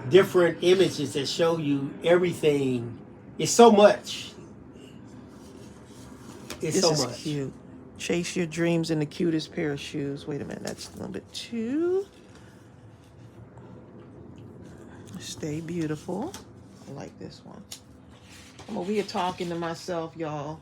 different images that show you everything. It's so much. It's so much. This is cute. Chase your dreams in the cutest pair of shoes. Wait a minute, that's number 2. Stay beautiful. I like this one. I'm over here talking to myself, y'all.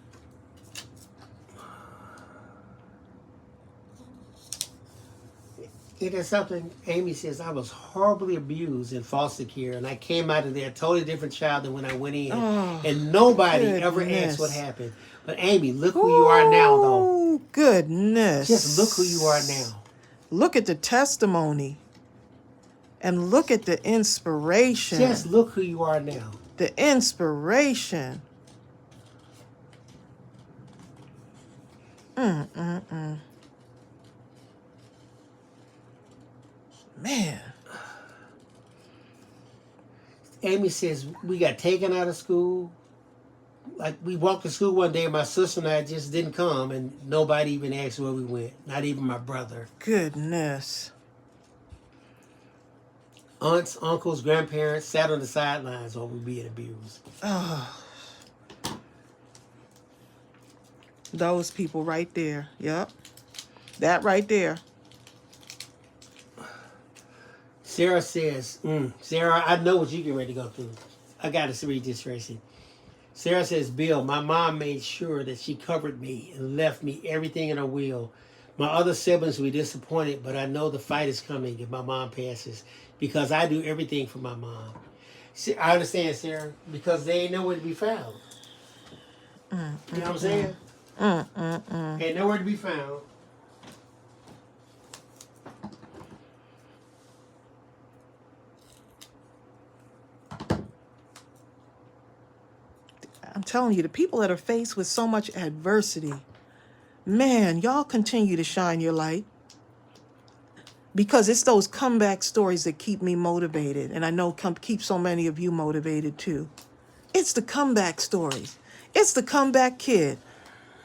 It is something Amy says, I was horribly abused in foster care, and I came out of there a totally different child than when I went in. And nobody ever asked what happened. But Amy, look who you are now, though. Oh, goodness. Just look who you are now. Look at the testimony. And look at the inspiration. Just look who you are now. The inspiration. Man. Amy says we got taken out of school. Like we walked to school one day, my sister and I just didn't come, and nobody even asked where we went. Not even my brother. Goodness. Aunts, uncles, grandparents sat on the sidelines over being abused. Oh. Those people right there. Yep. That right there. Sarah says, Sarah, I know what you get ready to go through. I got to read this, Tracey. Sarah says, Bill, my mom made sure that she covered me and left me everything in her will. My other siblings will be disappointed, but I know the fight is coming if my mom passes because I do everything for my mom. See, I understand, Sarah, because they ain't nowhere to be found. You know what I'm saying? Ain't nowhere to be found. I'm telling you, the people that are faced with so much adversity, man, y'all continue to shine your light. Because it's those comeback stories that keep me motivated. And I know keep so many of you motivated too. It's the comeback stories. It's the comeback kid.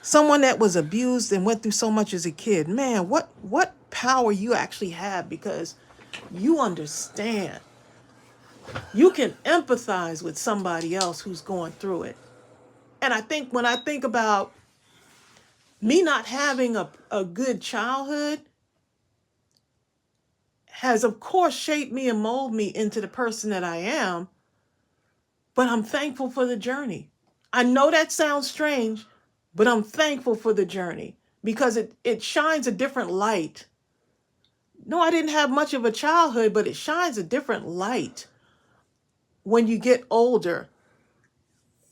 Someone that was abused and went through so much as a kid. Man, what power you actually have because you understand. You can empathize with somebody else who's going through it. And I think when I think about me not having a good childhood has, of course, shaped me and molded me into the person that I am. But I'm thankful for the journey. I know that sounds strange, but I'm thankful for the journey because it shines a different light. No, I didn't have much of a childhood, but it shines a different light when you get older.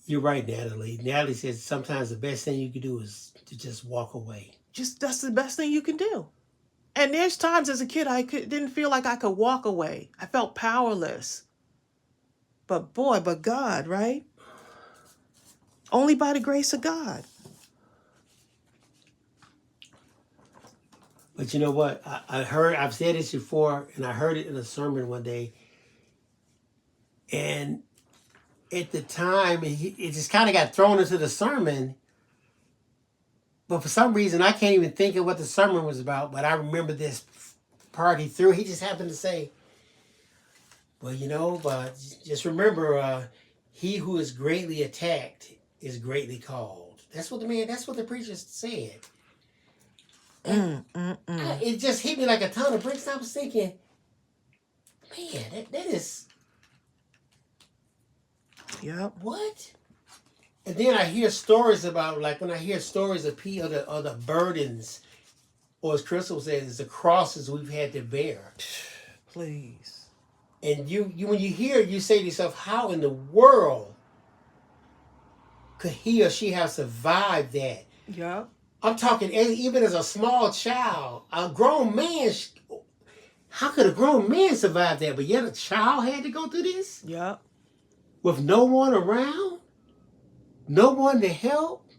You're right, Natalie. Natalie says sometimes the best thing you can do is to just walk away. That's the best thing you can do. And there's times as a kid didn't feel like I could walk away. I felt powerless. But but God, right? Only by the grace of God. But you know what? I've said this before, and I heard it in a sermon one day. And at the time, it just kind of got thrown into the sermon. But for some reason, I can't even think of what the sermon was about. But I remember this part he threw. He just happened to say, well, but just remember, he who is greatly attacked is greatly called. That's what the preacher said. It just hit me like a ton of bricks. I was thinking, man, that is... Yep. What? And then I hear stories about, like when I hear stories of people or the burdens, or as Crystal says, the crosses we've had to bear. Please. And you when you hear it, you say to yourself, how in the world could he or she have survived that? Yep. I'm talking even as a small child, a grown man. How could a grown man survive that? But yet a child had to go through this? Yep. With no one around? No one to help?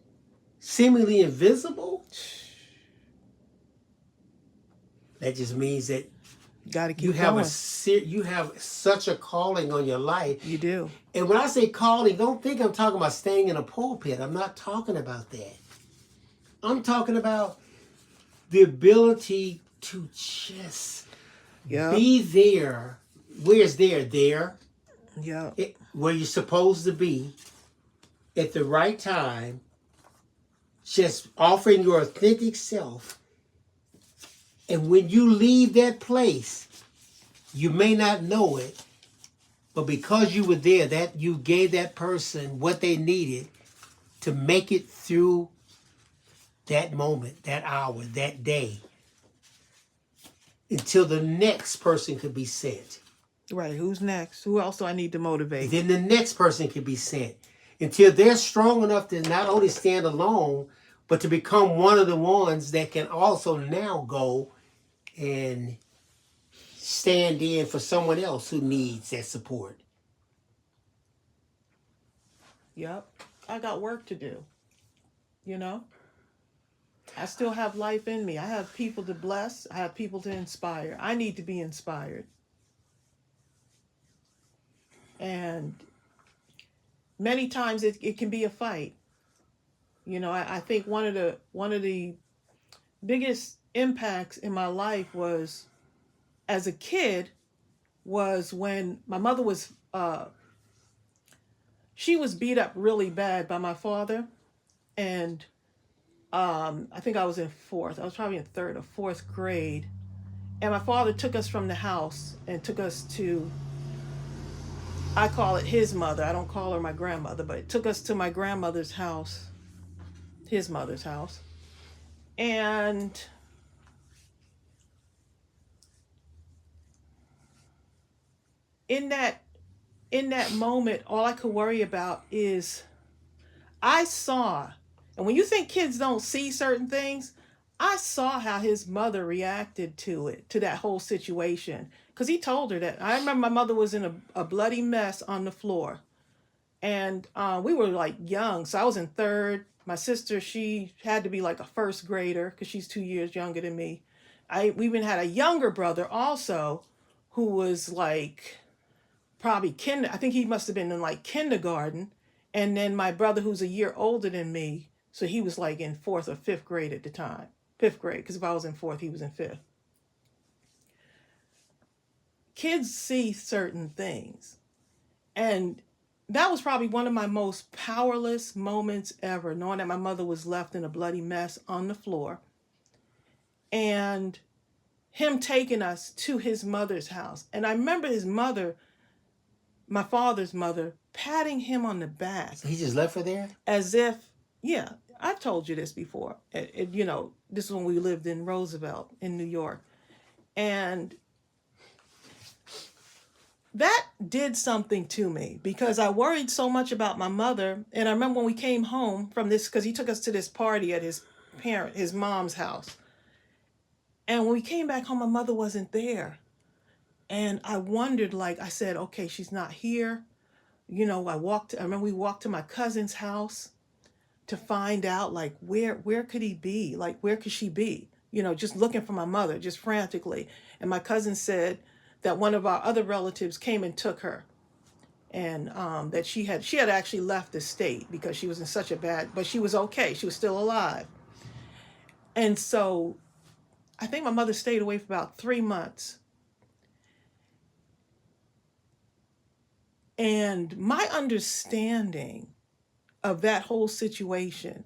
Seemingly invisible? That just means that Gotta keep you have going. you have such a calling on your life. You do. And when I say calling, don't think I'm talking about staying in a pulpit. I'm not talking about that. I'm talking about the ability to just be there. Where's there? There. Yeah. Where you're supposed to be at the right time, just offering your authentic self. And when you leave that place, you may not know it, but because you were there, that you gave that person what they needed to make it through that moment, that hour, that day, until the next person could be sent. Right. Who's next? Who else do I need to motivate? Then the next person can be sent until they're strong enough to not only stand alone, but to become one of the ones that can also now go and stand in for someone else who needs that support. Yep. I got work to do, you know? I still have life in me. I have people to bless. I have people to inspire. I need to be inspired. And many times it can be a fight. You know, I think one of the biggest impacts in my life was as a kid was when my mother was she was beat up really bad by my father, and I think I was in fourth. I was probably in third or fourth grade, and my father took us from the house and took us to, I call it his mother. I don't call her my grandmother, but it took us to my grandmother's house, his mother's house. And in that moment, all I could worry about is I saw, and when you think kids don't see certain things, I saw how his mother reacted to it, to that whole situation. Because he told her that. I remember my mother was in a bloody mess on the floor. And we were like young. So I was in third. My sister, she had to be like a first grader because she's 2 years younger than me. We even had a younger brother also who was like probably I think he must have been in like kindergarten. And then my brother who's a year older than me, so he was like in fourth or fifth grade at the time. Fifth grade, because if I was in fourth, he was in fifth. Kids see certain things. And that was probably one of my most powerless moments ever, knowing that my mother was left in a bloody mess on the floor. And him taking us to his mother's house. And I remember his mother, my father's mother, patting him on the back. So he just left her there? As if, yeah, I've told you this before. You know, this is when we lived in Roosevelt in New York. And that did something to me because I worried so much about my mother. And I remember when we came home from this, because he took us to this party at his mom's house. And when we came back home, my mother wasn't there. And I wondered, like, I said, okay, she's not here. You know, I remember we walked to my cousin's house to find out, like, where could he be? Like, where could she be? You know, just looking for my mother, just frantically. And my cousin said that one of our other relatives came and took her. And that she had actually left the state because she was in such a but she was okay. She was still alive. And so I think my mother stayed away for about 3 months. And my understanding of that whole situation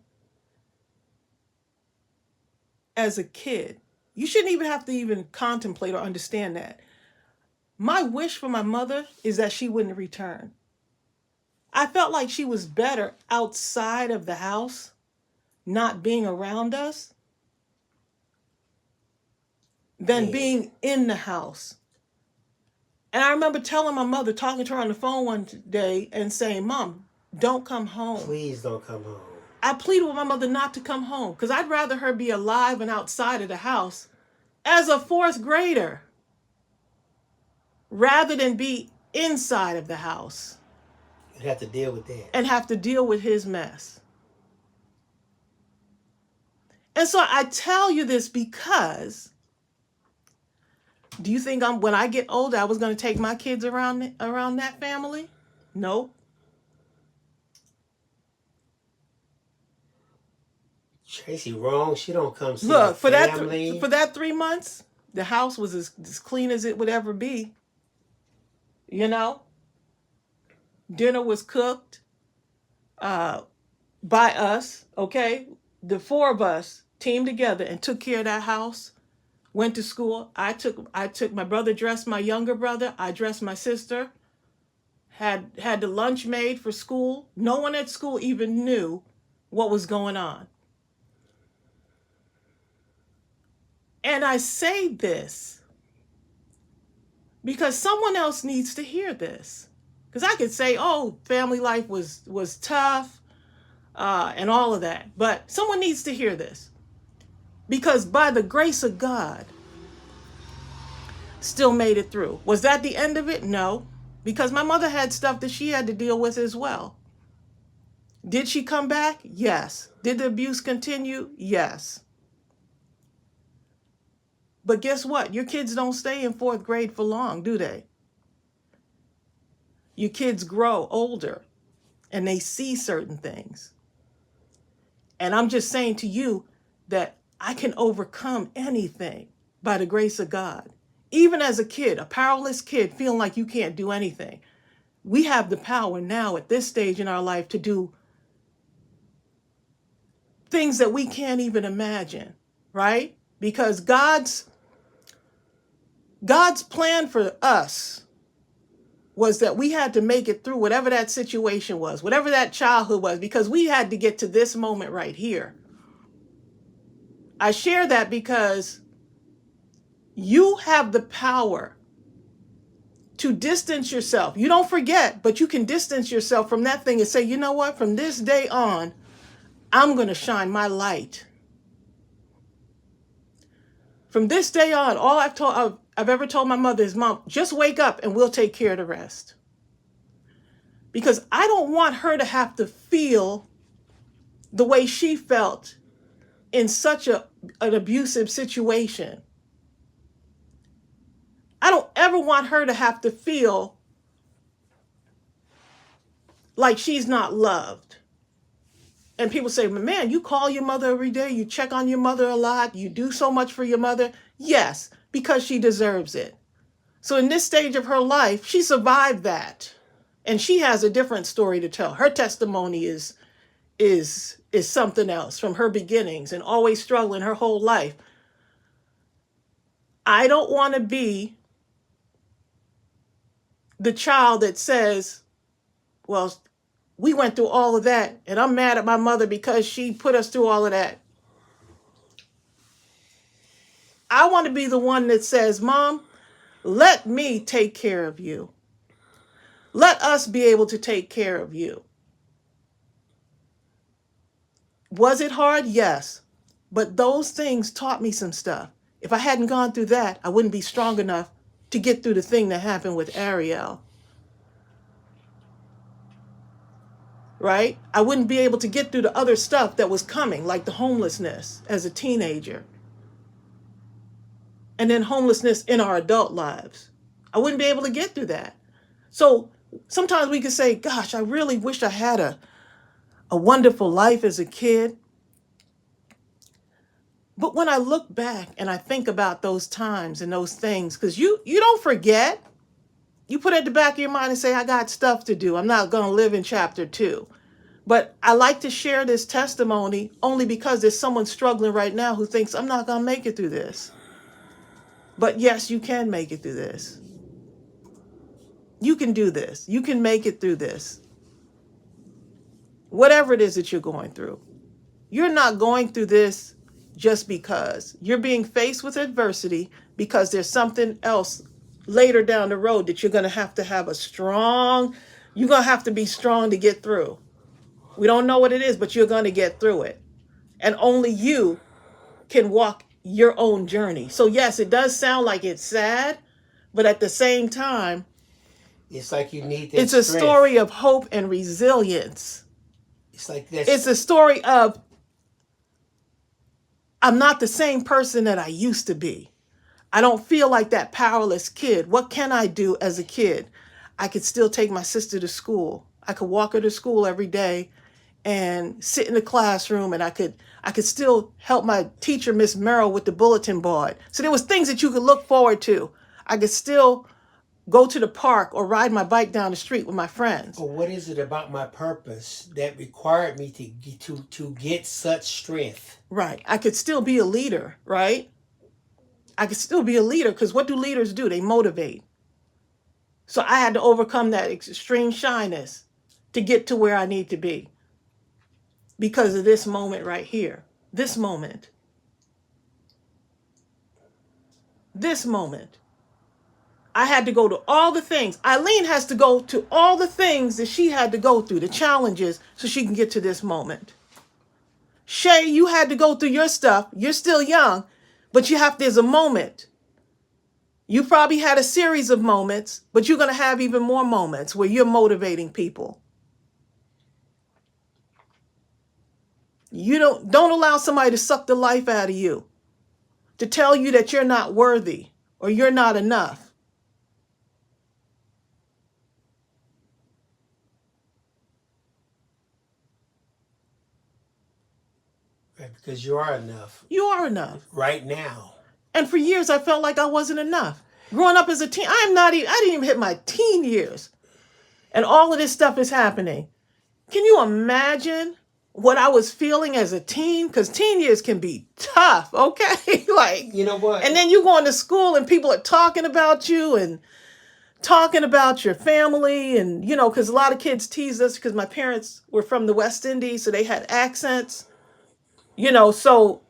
as a kid, you shouldn't even have to even contemplate or understand that. My wish for my mother is that she wouldn't return. I felt like she was better outside of the house, not being around us, than being in the house. And I remember telling my mother, talking to her on the phone one day and saying, Mom, don't come home. Please don't come home. I pleaded with my mother not to come home because I'd rather her be alive and outside of the house as a fourth grader rather than be inside of the house. You'd have to deal with that. And have to deal with his mess. And so I tell you this because do you think when I get older, I was going to take my kids around that family? Nope. Tracey, wrong. She don't come see Look, for family. that 3 months, the house was as clean as it would ever be. You know? Dinner was cooked by us, okay? The four of us teamed together and took care of that house. Went to school. I took my brother, dressed my younger brother. I dressed my sister. Had the lunch made for school. No one at school even knew what was going on. And I say this because someone else needs to hear this. Because I could say, oh, family life was tough and all of that. But someone needs to hear this. Because by the grace of God, still made it through. Was that the end of it? No, because my mother had stuff that she had to deal with as well. Did she come back? Yes. Did the abuse continue? Yes. But guess what? Your kids don't stay in fourth grade for long, do they? Your kids grow older and they see certain things. And I'm just saying to you that I can overcome anything by the grace of God. Even as a kid, a powerless kid feeling like you can't do anything. We have the power now at this stage in our life to do things that we can't even imagine, right? Because God's plan for us was that we had to make it through whatever that situation was, whatever that childhood was, because we had to get to this moment right here. I share that because you have the power to distance yourself. You don't forget, but you can distance yourself from that thing and say, you know what, from this day on, I'm going to shine my light. From this day on, all I've ever told my mother is, Mom, just wake up and we'll take care of the rest. Because I don't want her to have to feel the way she felt in such an abusive situation. I don't ever want her to have to feel like she's not loved. And people say, man, you call your mother every day, you check on your mother a lot, you do so much for your mother. Yes, because she deserves it. So in this stage of her life, she survived that. And she has a different story to tell. Her testimony is something else from her beginnings and always struggling her whole life. I don't want to be the child that says, well, we went through all of that and I'm mad at my mother because she put us through all of that. I want to be the one that says, Mom, let me take care of you. Let us be able to take care of you. Was it hard? Yes. But those things taught me some stuff. If I hadn't gone through that, I wouldn't be strong enough to get through the thing that happened with Ariel. Right? I wouldn't be able to get through the other stuff that was coming, like the homelessness as a teenager. And then homelessness in our adult lives. I wouldn't be able to get through that. So sometimes we could say, gosh, I really wish I had a wonderful life as a kid. But when I look back and I think about those times and those things, because you don't forget, you put it at the back of your mind and say, I got stuff to do. I'm not going to live in chapter 2. But I like to share this testimony only because there's someone struggling right now who thinks, I'm not going to make it through this. But yes, you can make it through this. You can do this. You can make it through this. Whatever it is that you're going through. You're not going through this just because. You're being faced with adversity because there's something else later down the road that you're going to have a strong, you're going to have to be strong to get through. We don't know what it is, but you're going to get through it. And only you can walk your own journey. So yes, it does sound like it's sad, but at the same time, it's like you need that it's a strength. story of hope and resilience. It's like that. It's a story of, I'm not the same person that I used to be. I don't feel like that powerless kid. What can I do as a kid? I could still take my sister to school. I could walk her to school every day and sit in the classroom, and I could still help my teacher, Miss Merrill, with the bulletin board. So there was things that you could look forward to. I could still go to the park or ride my bike down the street with my friends. But what is it about my purpose that required me to get such strength? Right. I could still be a leader, right? I could still be a leader because what do leaders do? They motivate. So I had to overcome that extreme shyness to get to where I need to be because of this moment right here. This moment. This moment. I had to go to all the things. Eileen has to go to all the things that she had to go through, the challenges, so she can get to this moment. Shay, you had to go through your stuff. You're still young, but there's a moment You probably had a series of moments, but you're going to have even more moments where you're motivating people. You don't allow somebody to suck the life out of you, to tell you that you're not worthy or you're not enough. Right, because you are enough. You are enough. Right now. And for years, I felt like I wasn't enough. Growing up as a teen, I didn't even hit my teen years. And all of this stuff is happening. Can you imagine what I was feeling as a teen? Because teen years can be tough, okay? Like, you know what? And then you go into school and people are talking about you and talking about your family. And, because a lot of kids tease us because my parents were from the West Indies, so they had accents. So,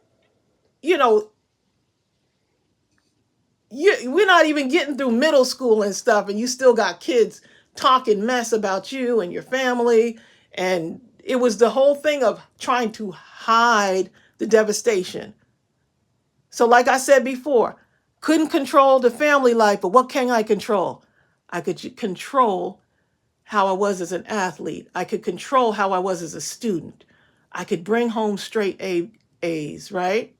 we're not even getting through middle school and stuff, and you still got kids talking mess about you and your family. And it was the whole thing of trying to hide the devastation. So like I said before, couldn't control the family life, but what can I control? I could control how I was as an athlete. I could control how I was as a student. I could bring home straight A's, right?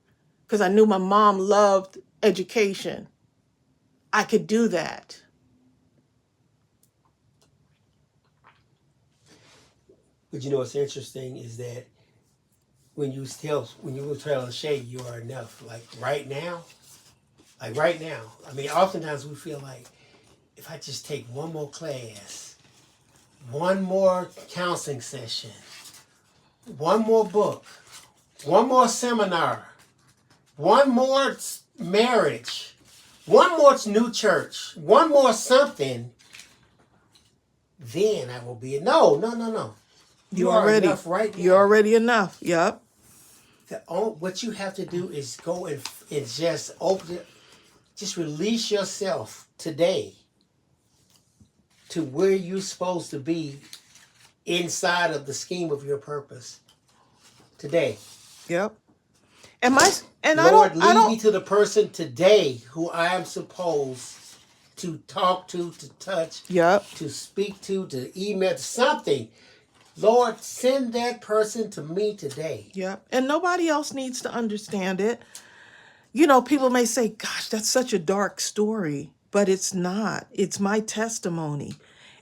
Because I knew my mom loved education. I could do that. But what's interesting is that when you were telling Shay you are enough, like right now, I mean, oftentimes we feel like if I just take one more class, one more counseling session, one more book, one more seminar, one more marriage, one more new church, one more something, then I will be. No. You are already enough right now. You're already enough. Yep. What you have to do is go and just open it. Just release yourself today to where you're supposed to be inside of the scheme of your purpose. Today. Yep. Lord, I don't lead me to the person today who I am supposed to talk to touch, yep, to speak to email, something. Lord, send that person to me today. Yep. And nobody else needs to understand it. People may say, gosh, that's such a dark story, but it's not. It's my testimony.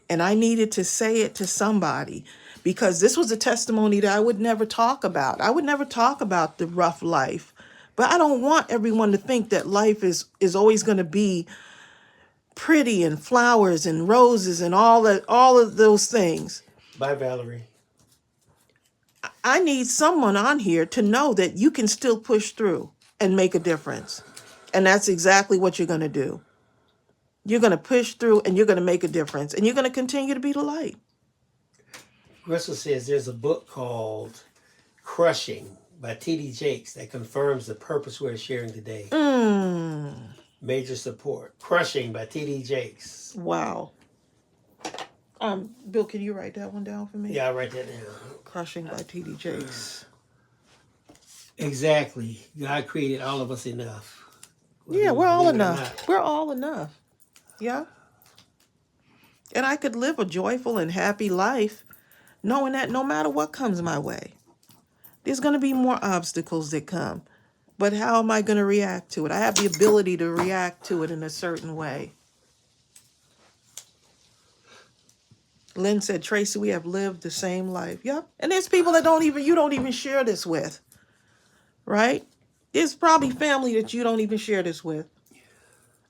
And I needed to say it to somebody because this was a testimony that I would never talk about. I would never talk about the rough life, but I don't want everyone to think that life is always going to be pretty and flowers and roses and all of those things. Bye, Valerie. I need someone on here to know that you can still push through and make a difference. And that's exactly what you're going to do. You're going to push through and you're going to make a difference. And you're going to continue to be the light. Russell says there's a book called Crushing by T.D. Jakes that confirms the purpose we're sharing today. Major support. Crushing by T.D. Jakes. Wow. Bill, can you write that one down for me? Yeah, I'll write that down. Crushing by T.D. Jakes. Exactly. God created all of us enough. Yeah, we're all enough. We're all enough. Yeah. And I could live a joyful and happy life knowing that no matter what comes my way, there's going to be more obstacles that come. But how am I going to react to it? I have the ability to react to it in a certain way. Lynn said, Tracey, we have lived the same life. Yep. And there's people that you don't even share this with. Right? There's probably family that you don't even share this with.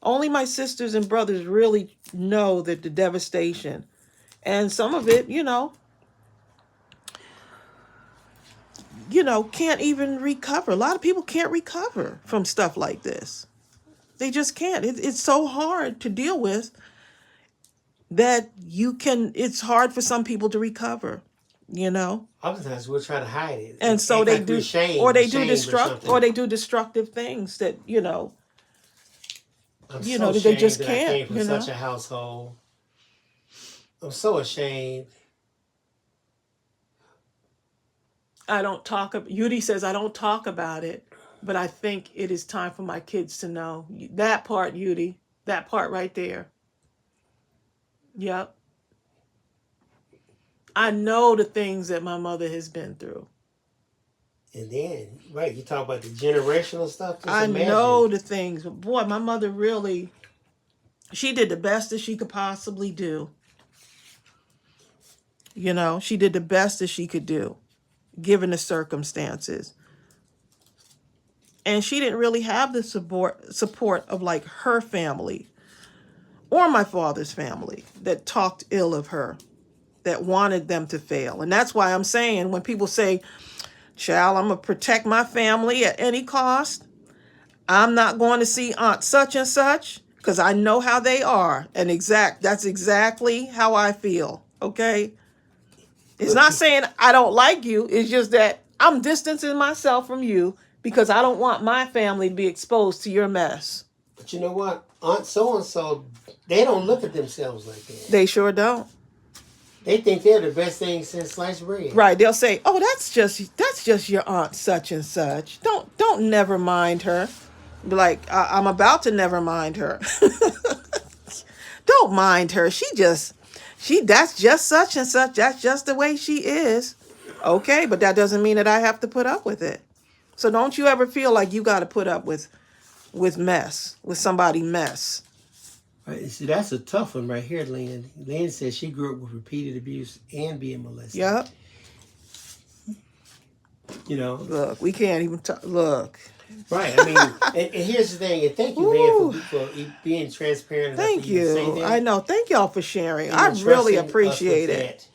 Only my sisters and brothers really know that the devastation. And some of it, can't even recover. A lot of people can't recover from stuff like this. They just can't. It's so hard to deal with that it's hard for some people to recover, Oftentimes we'll try to hide it. And so they do, or they do destructive things that, that they just that can't. I came from such a household. I'm so ashamed. Yudi says, I don't talk about it, but I think it is time for my kids to know. That part, Yudi. That part right there. Yep. I know the things that my mother has been through. And then, right, you talk about the generational stuff. Just I imagine. know the things. Boy, my mother really, she did the best that she could possibly do. You know, she did the best that she could do, given the circumstances. And she didn't really have the support of like her family or my father's family that talked ill of her, that wanted them to fail. And that's why I'm saying when people say, child, I'm going to protect my family at any cost. I'm not going to see Aunt such and such because I know how they are. And that's exactly how I feel. Okay. It's not saying I don't like you. It's just that I'm distancing myself from you because I don't want my family to be exposed to your mess. But you know what? Aunt so-and-so, they don't look at themselves like that. They sure don't. They think they're the best thing since sliced bread. Right. They'll say, oh, that's just your aunt such and such. Don't never mind her. Be like, I'm about to never mind her. Don't mind her. That's just such and such. That's just the way she is. Okay, but that doesn't mean that I have to put up with it. So don't you ever feel like you got to put up with mess, with somebody mess. Right. See, that's a tough one right here, Lynn. Lynn says she grew up with repeated abuse and being molested. Yep. You know. Look, we can't even talk. Look. Right. I mean, and here's the thing. And thank you, Lynn, for being transparent. Thank you. Say that. I know. Thank y'all for sharing. I really appreciate it.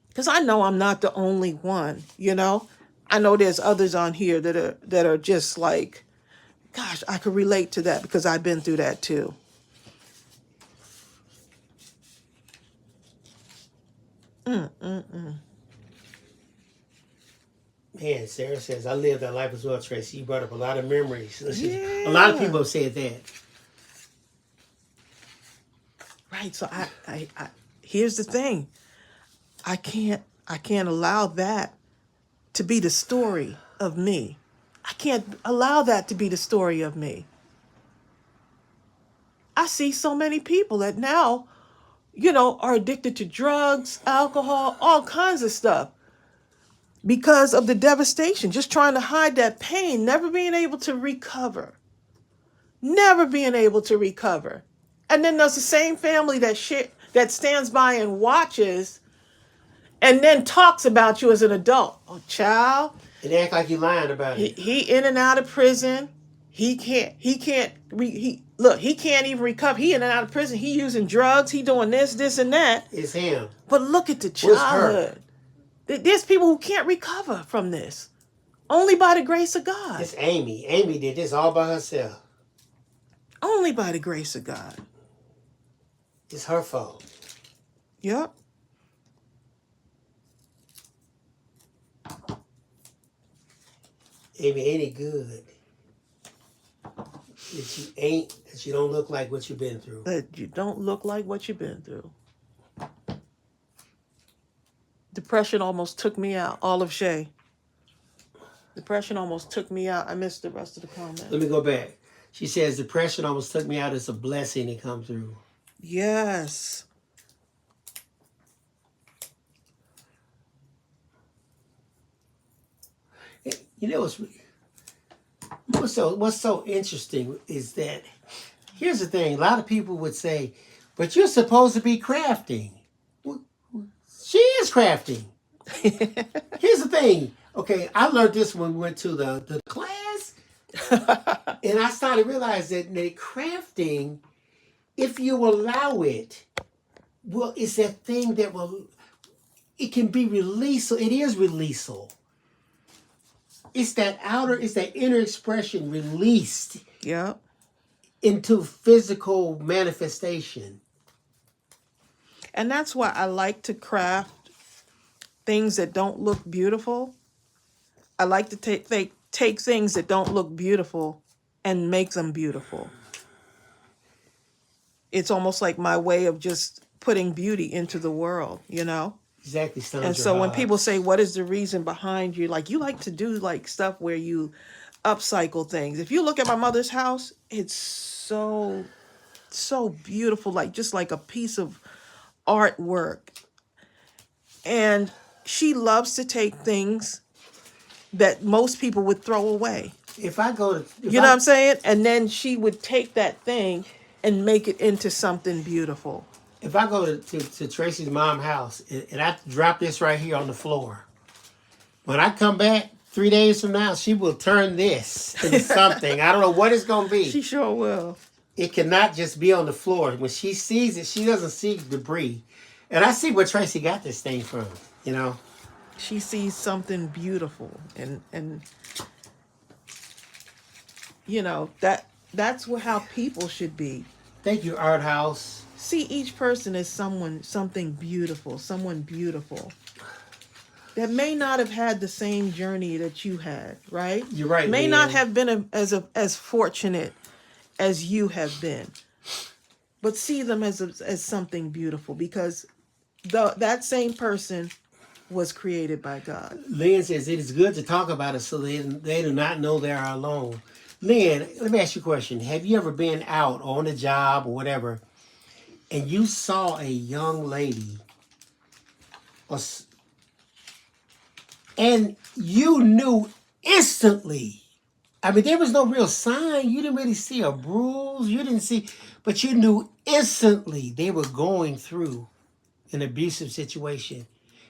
Because I know I'm not the only one, you know. I know there's others on here that are just like, gosh, I could relate to that because I've been through that too. Man, Sarah says, I lived that life as well, Tracy. You brought up a lot of memories. Yeah. A lot of people have said that. Right. So I here's the thing. I can't allow that to be the story of me. I can't allow that to be the story of me. I see so many people that now, you know, are addicted to drugs, alcohol, all kinds of stuff because of the devastation, just trying to hide that pain, never being able to recover. Never being able to recover. And then there's the same family that stands by and watches and then talks about you as an adult. Oh, child. And act like you're lying about it. He in and out of prison. He can't even recover. He in and out of prison. He using drugs. He doing this, and that. It's him. But look at the childhood. There's people who can't recover from this. Only by the grace of God. It's Amy. Amy did this all by herself. Only by the grace of God. It's her fault. Yep. Amy, ain't it good that you don't look like what you've been through? That you don't look like what you've been through. Depression almost took me out. Olive Shay. Depression almost took me out. I missed the rest of the comment. Let me go back. She says, depression almost took me out. It's a blessing to come through. Yes. You know what's so interesting is that here's the thing. A lot of people would say, but you're supposed to be crafting. Well, she is crafting. Here's the thing. Okay, I learned this when we went to the class. And I started realizing that crafting, if you allow it, well, it's that thing that it can be released. It is releasal. It's that inner expression released into physical manifestation. And that's why I like to craft things that don't look beautiful. I like to take things that don't look beautiful and make them beautiful. It's almost like my way of just putting beauty into the world, you know? Exactly. And so when people say, what is the reason behind you? Like, you like to do like stuff where you upcycle things. If you look at my mother's house, it's so beautiful, like just like a piece of artwork. And she loves to take things that most people would throw away. If I go to, You know what I'm saying? And then she would take that thing and make it into something beautiful. if I go to Tracy's mom's house and I drop this right here on the floor, when I come back 3 days from now, she will turn this into something. I don't know what it's going to be. She sure will. It cannot just be on the floor. When she sees it, she doesn't see debris. And I see where Tracy got this thing from, you know. She sees something beautiful, and you know that's how people should be. Thank you, Art House. See each person as something beautiful, someone beautiful that may not have had the same journey that you had, right? You're right. May man. not have been as fortunate as you have been, but see them as something beautiful, because that same person was created by God. Lynn says it is good to talk about it so they do not know they are alone. Lynn, let me ask you a question. Have you ever been out on a job or whatever, and you saw a young lady, and you knew instantly? I mean, there was no real sign. You didn't really see a bruise. You didn't see, but you knew instantly they were going through an abusive situation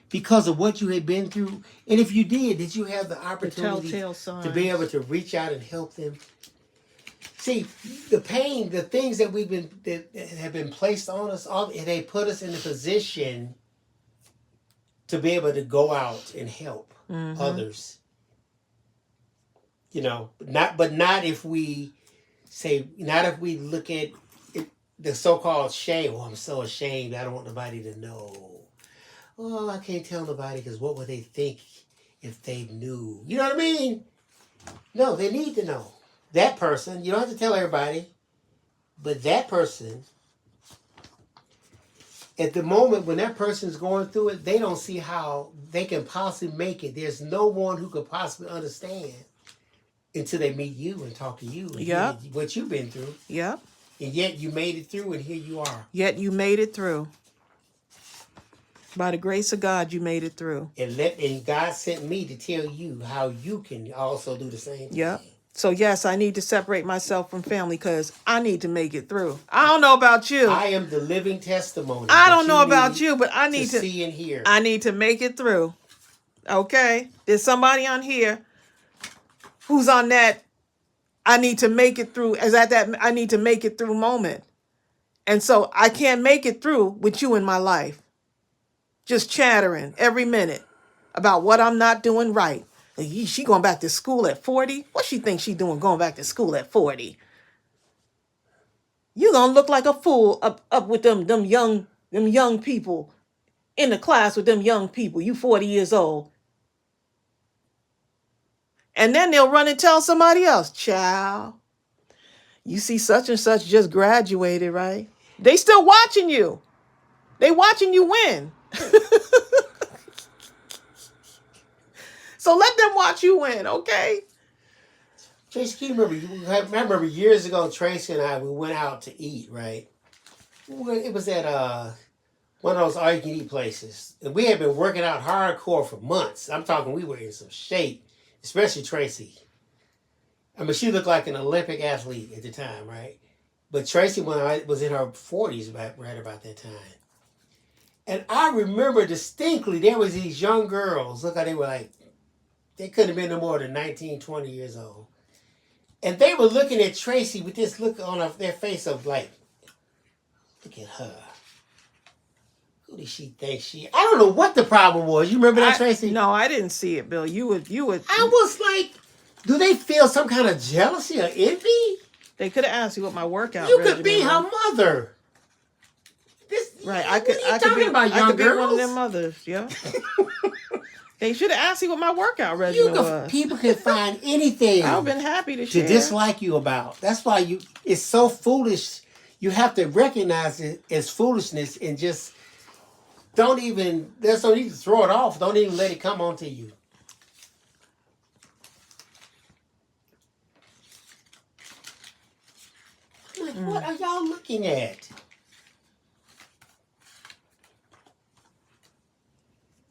because of what you had been through. And if you did you have the opportunity to be able to reach out and help them? See, the pain, the things that that have been placed on us, they put us in a position to be able to go out and help others. You know, not if we look at it, the so-called shame. Oh, I'm so ashamed. I don't want nobody to know. Oh, I can't tell nobody because what would they think if they knew? You know what I mean? No, they need to know. That person, you don't have to tell everybody, but that person, at the moment when that person's going through it, they don't see how they can possibly make it. There's no one who could possibly understand until they meet you and talk to you and hear what you've been through. Yep. And yet you made it through, and here you are. Yet you made it through. By the grace of God, you made it through. And God sent me to tell you how you can also do the same thing. Yep. So yes, I need to separate myself from family because I need to make it through. I don't know about you. I am the living testimony. I don't know about you, but I need to see and hear. I need to make it through. Okay? There's somebody on here who's on that I need to make it through, I need to make it through moment. And so I can't make it through with you in my life. Just chattering every minute about what I'm not doing right. She going back to school at 40? What she thinks she doing going back to school at 40? You gonna look like a fool up with them young people in the class with them young people. You 40 years old. And then they'll run and tell somebody else, child, you see such and such just graduated, right? They still watching you. They watching you win. So let them watch you win, okay? Tracy, can you remember? I remember years ago, Tracy and we went out to eat, right? It was at one of those all-you-can-eat places. And we had been working out hardcore for months. I'm talking we were in some shape, especially Tracy. I mean, she looked like an Olympic athlete at the time, right? But Tracy was in her 40s right about that time. And I remember distinctly there was these young girls. Look how they were like, they couldn't have been no more than 19, 20 years old. And they were looking at Tracy with this look on their face of like, look at her. Who does she think she? I don't know what the problem was. You remember that, Tracy? No, I didn't see it, Bill. You would. I was like, do they feel some kind of jealousy or envy? They could have asked you what my workout. You could be her mother. Right, I could be one of them mothers. Yeah. They should have asked you what my workout regimen was. People can find anything. I've been happy to share. To dislike you about. That's why it's so foolish. You have to recognize it as foolishness and just there's no need to throw it off. Don't even let it come onto you. What are y'all looking at?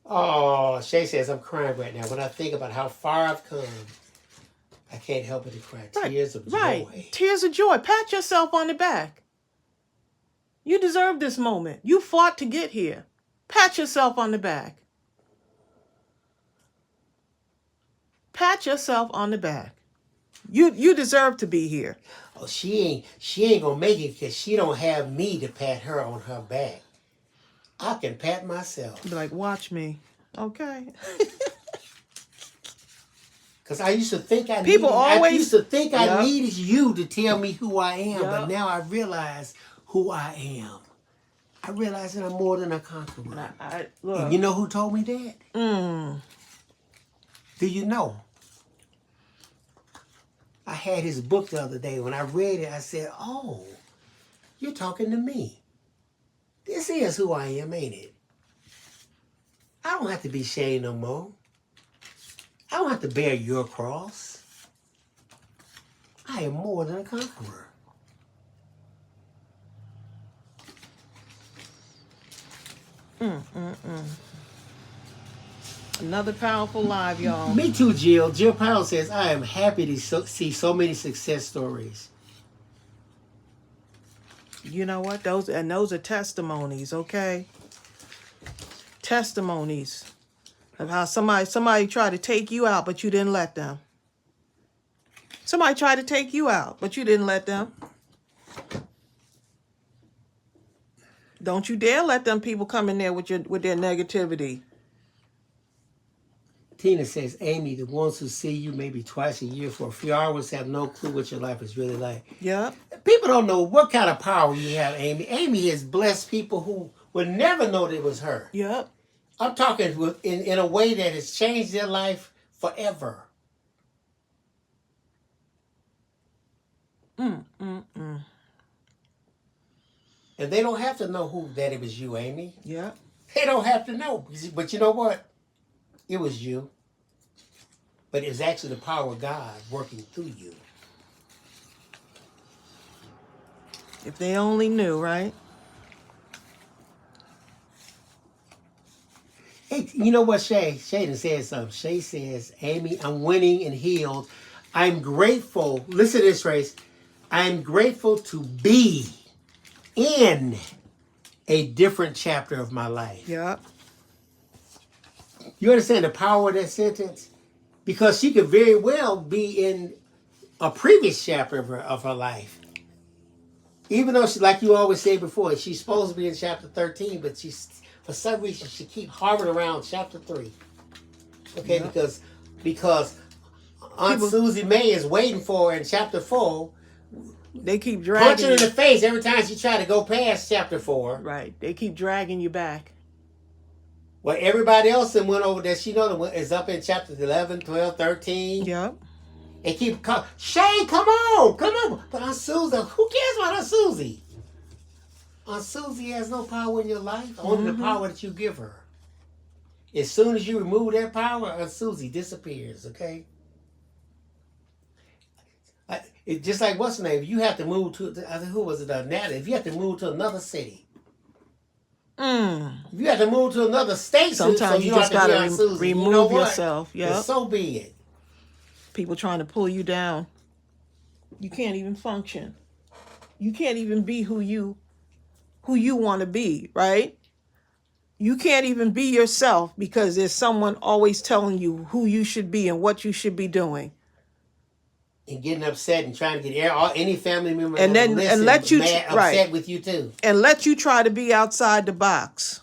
Oh, Shay says, I'm crying right now. When I think about how far I've come, I can't help but to cry. Tears of joy. Tears of joy. Pat yourself on the back. You deserve this moment. You fought to get here. Pat yourself on the back. Pat yourself on the back. You deserve to be here. Oh, she ain't gonna make it because she don't have me to pat her on her back. I can pat myself. Be like, watch me. Okay. Because I used to think I People always used to think I needed you to tell me who I am, but now I realize who I am. I realize that I'm more than a conqueror. Look. And you know who told me that? Do you know? I had his book the other day. When I read it, I said, oh, you're talking to me. This is who I am, ain't it? I don't have to be ashamed no more. I don't have to bear your cross. I am more than a conqueror. Another powerful live, y'all. Me too, Jill. Jill Powell says, I am happy to see so many success stories. You know what? Those are testimonies, okay? Testimonies of how somebody tried to take you out, but you didn't let them. Somebody tried to take you out, but you didn't let them. Don't you dare let them people come in there with their negativity. Tina says, Amy, the ones who see you maybe twice a year for a few hours have no clue what your life is really like. Yeah. People don't know what kind of power you have, Amy. Amy has blessed people who would never know it was her. Yep. I'm talking in a way that has changed their life forever. And they don't have to know that it was you, Amy. Yeah. They don't have to know. But you know what? It was you. But it was actually the power of God working through you. If they only knew, right? Hey, you know what, Shay? Shay done said something. Shay says, Amy, I'm winning and healed. I'm grateful. Listen to this, Trace. I'm grateful to be in a different chapter of my life. Yeah. You understand the power of that sentence? Because she could very well be in a previous chapter of her life. Even though, like you always say before, she's supposed to be in chapter 13, but for some reason she keeps hovering around chapter 3. Okay, because Aunt Susie May is waiting for her in chapter 4. They keep dragging punching her in the face every time she try to go past chapter 4. Right. They keep dragging you back. Well, everybody else that went over that she knows is up in chapters 11, 12, 13. Yeah. And keep calling, Shay, come on. But Aunt Susie, who cares about Aunt Susie? Aunt Susie has no power in your life, only the power that you give her. As soon as you remove that power, Aunt Susie disappears, okay? It's just like, what's her name? You have to move to, who was it, Natalie? If you have to move to another city. If you have to move to another state, sometimes you just got to remove yourself. Yeah. So be it. People trying to pull you down. You can't even function. You can't even be who you want to be, right? You can't even be yourself because there's someone always telling you who you should be and what you should be doing. And getting upset and trying to get any family member and let you upset with you too. And let you try to be outside the box.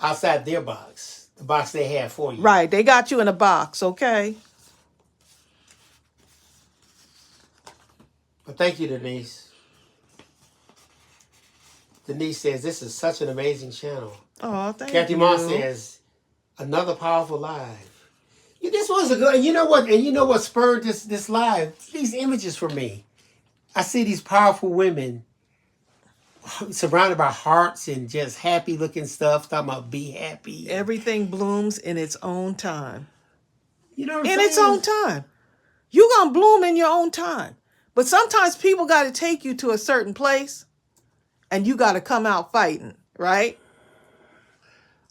Outside their box. The box they have for you. Right. They got you in a box, okay? But thank you, Denise. Denise says, this is such an amazing channel. Oh, thank Kathy you. Moss says, another powerful live. This was a good, and you know what spurred this live? These images for me. I see these powerful women surrounded by hearts and just happy looking stuff, talking about be happy. Everything blooms in its own time. You know what I'm saying? In its own time. You're going to bloom in your own time. But sometimes people got to take you to a certain place and you got to come out fighting, right?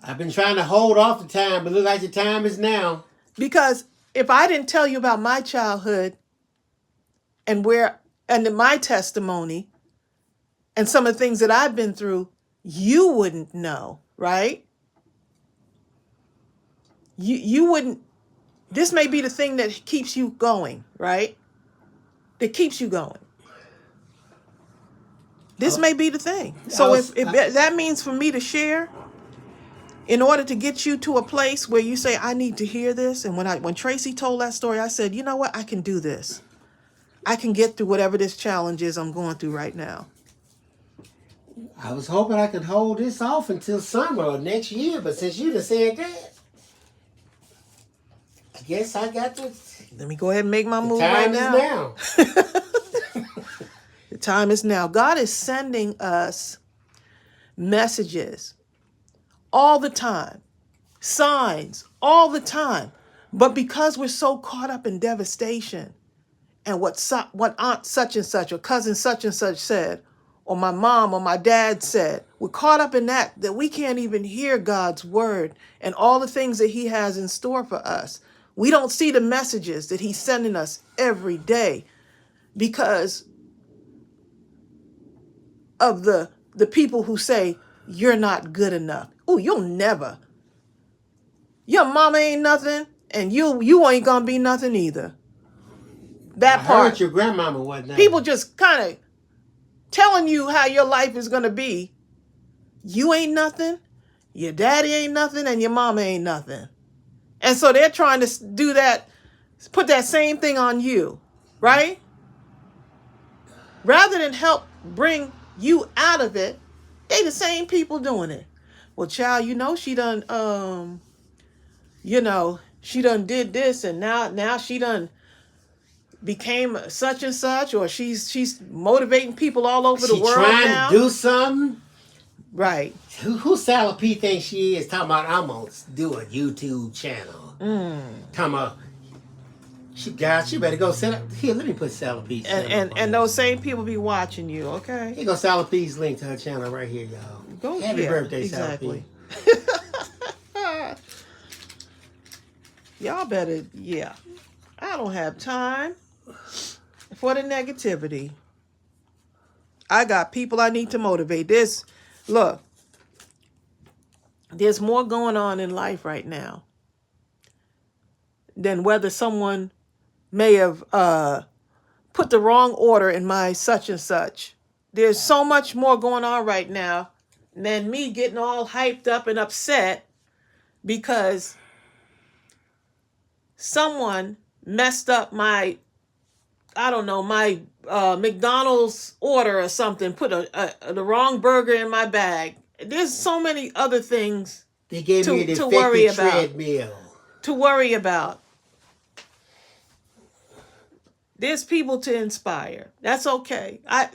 I've been trying to hold off the time, but look like the time is now. Because if I didn't tell you about my childhood and my testimony and some of the things that I've been through, you wouldn't know, right? You wouldn't. This may be the thing that keeps you going, right? That keeps you going. This may be the thing. So if that means for me to share, in order to get you to a place where you say, I need to hear this. And when Tracey told that story, I said, you know what? I can do this. I can get through whatever this challenge is I'm going through right now. I was hoping I could hold this off until summer or next year, but since you done said that, I guess I got to. Let me go ahead and make my move right now. The time is now. The time is now. God is sending us messages all the time, signs all the time. But because we're so caught up in devastation and what aunt such and such or cousin such and such said, or my mom or my dad said, we're caught up in that we can't even hear God's word and all the things that he has in store for us. We don't see the messages that he's sending us every day because of the people who say, you're not good enough. Oh, you'll never. Your mama ain't nothing, and you ain't gonna be nothing either. That part. I heard your grandmama wasn't nothing. People just kind of telling you how your life is gonna be. You ain't nothing, your daddy ain't nothing, and your mama ain't nothing. And so they're trying to do that, put that same thing on you, right? Rather than help bring you out of it, they the same people doing it. Well, child, she done, she done did this, and now she done became such and such, or she's motivating people all over the world now. Trying to do something. Right. Who Sally P thinks she is? Talking about I'm gonna do a YouTube channel. Talking about she better go set up here. Let me put Sally P's and those same people be watching you. Okay. Here goes Sally P's link to her channel right here, y'all. Go Happy birthday, exactly. Sally P. Y'all better, I don't have time for the negativity. I got people I need to motivate. There's more going on in life right now than whether someone may have put the wrong order in my such and such. There's so much more going on right now than me getting all hyped up and upset because someone messed up my McDonald's order or something, put the wrong burger in my bag. There's so many other things they gave me an to worry about. treadmill. To worry about. There's people to inspire. That's okay. I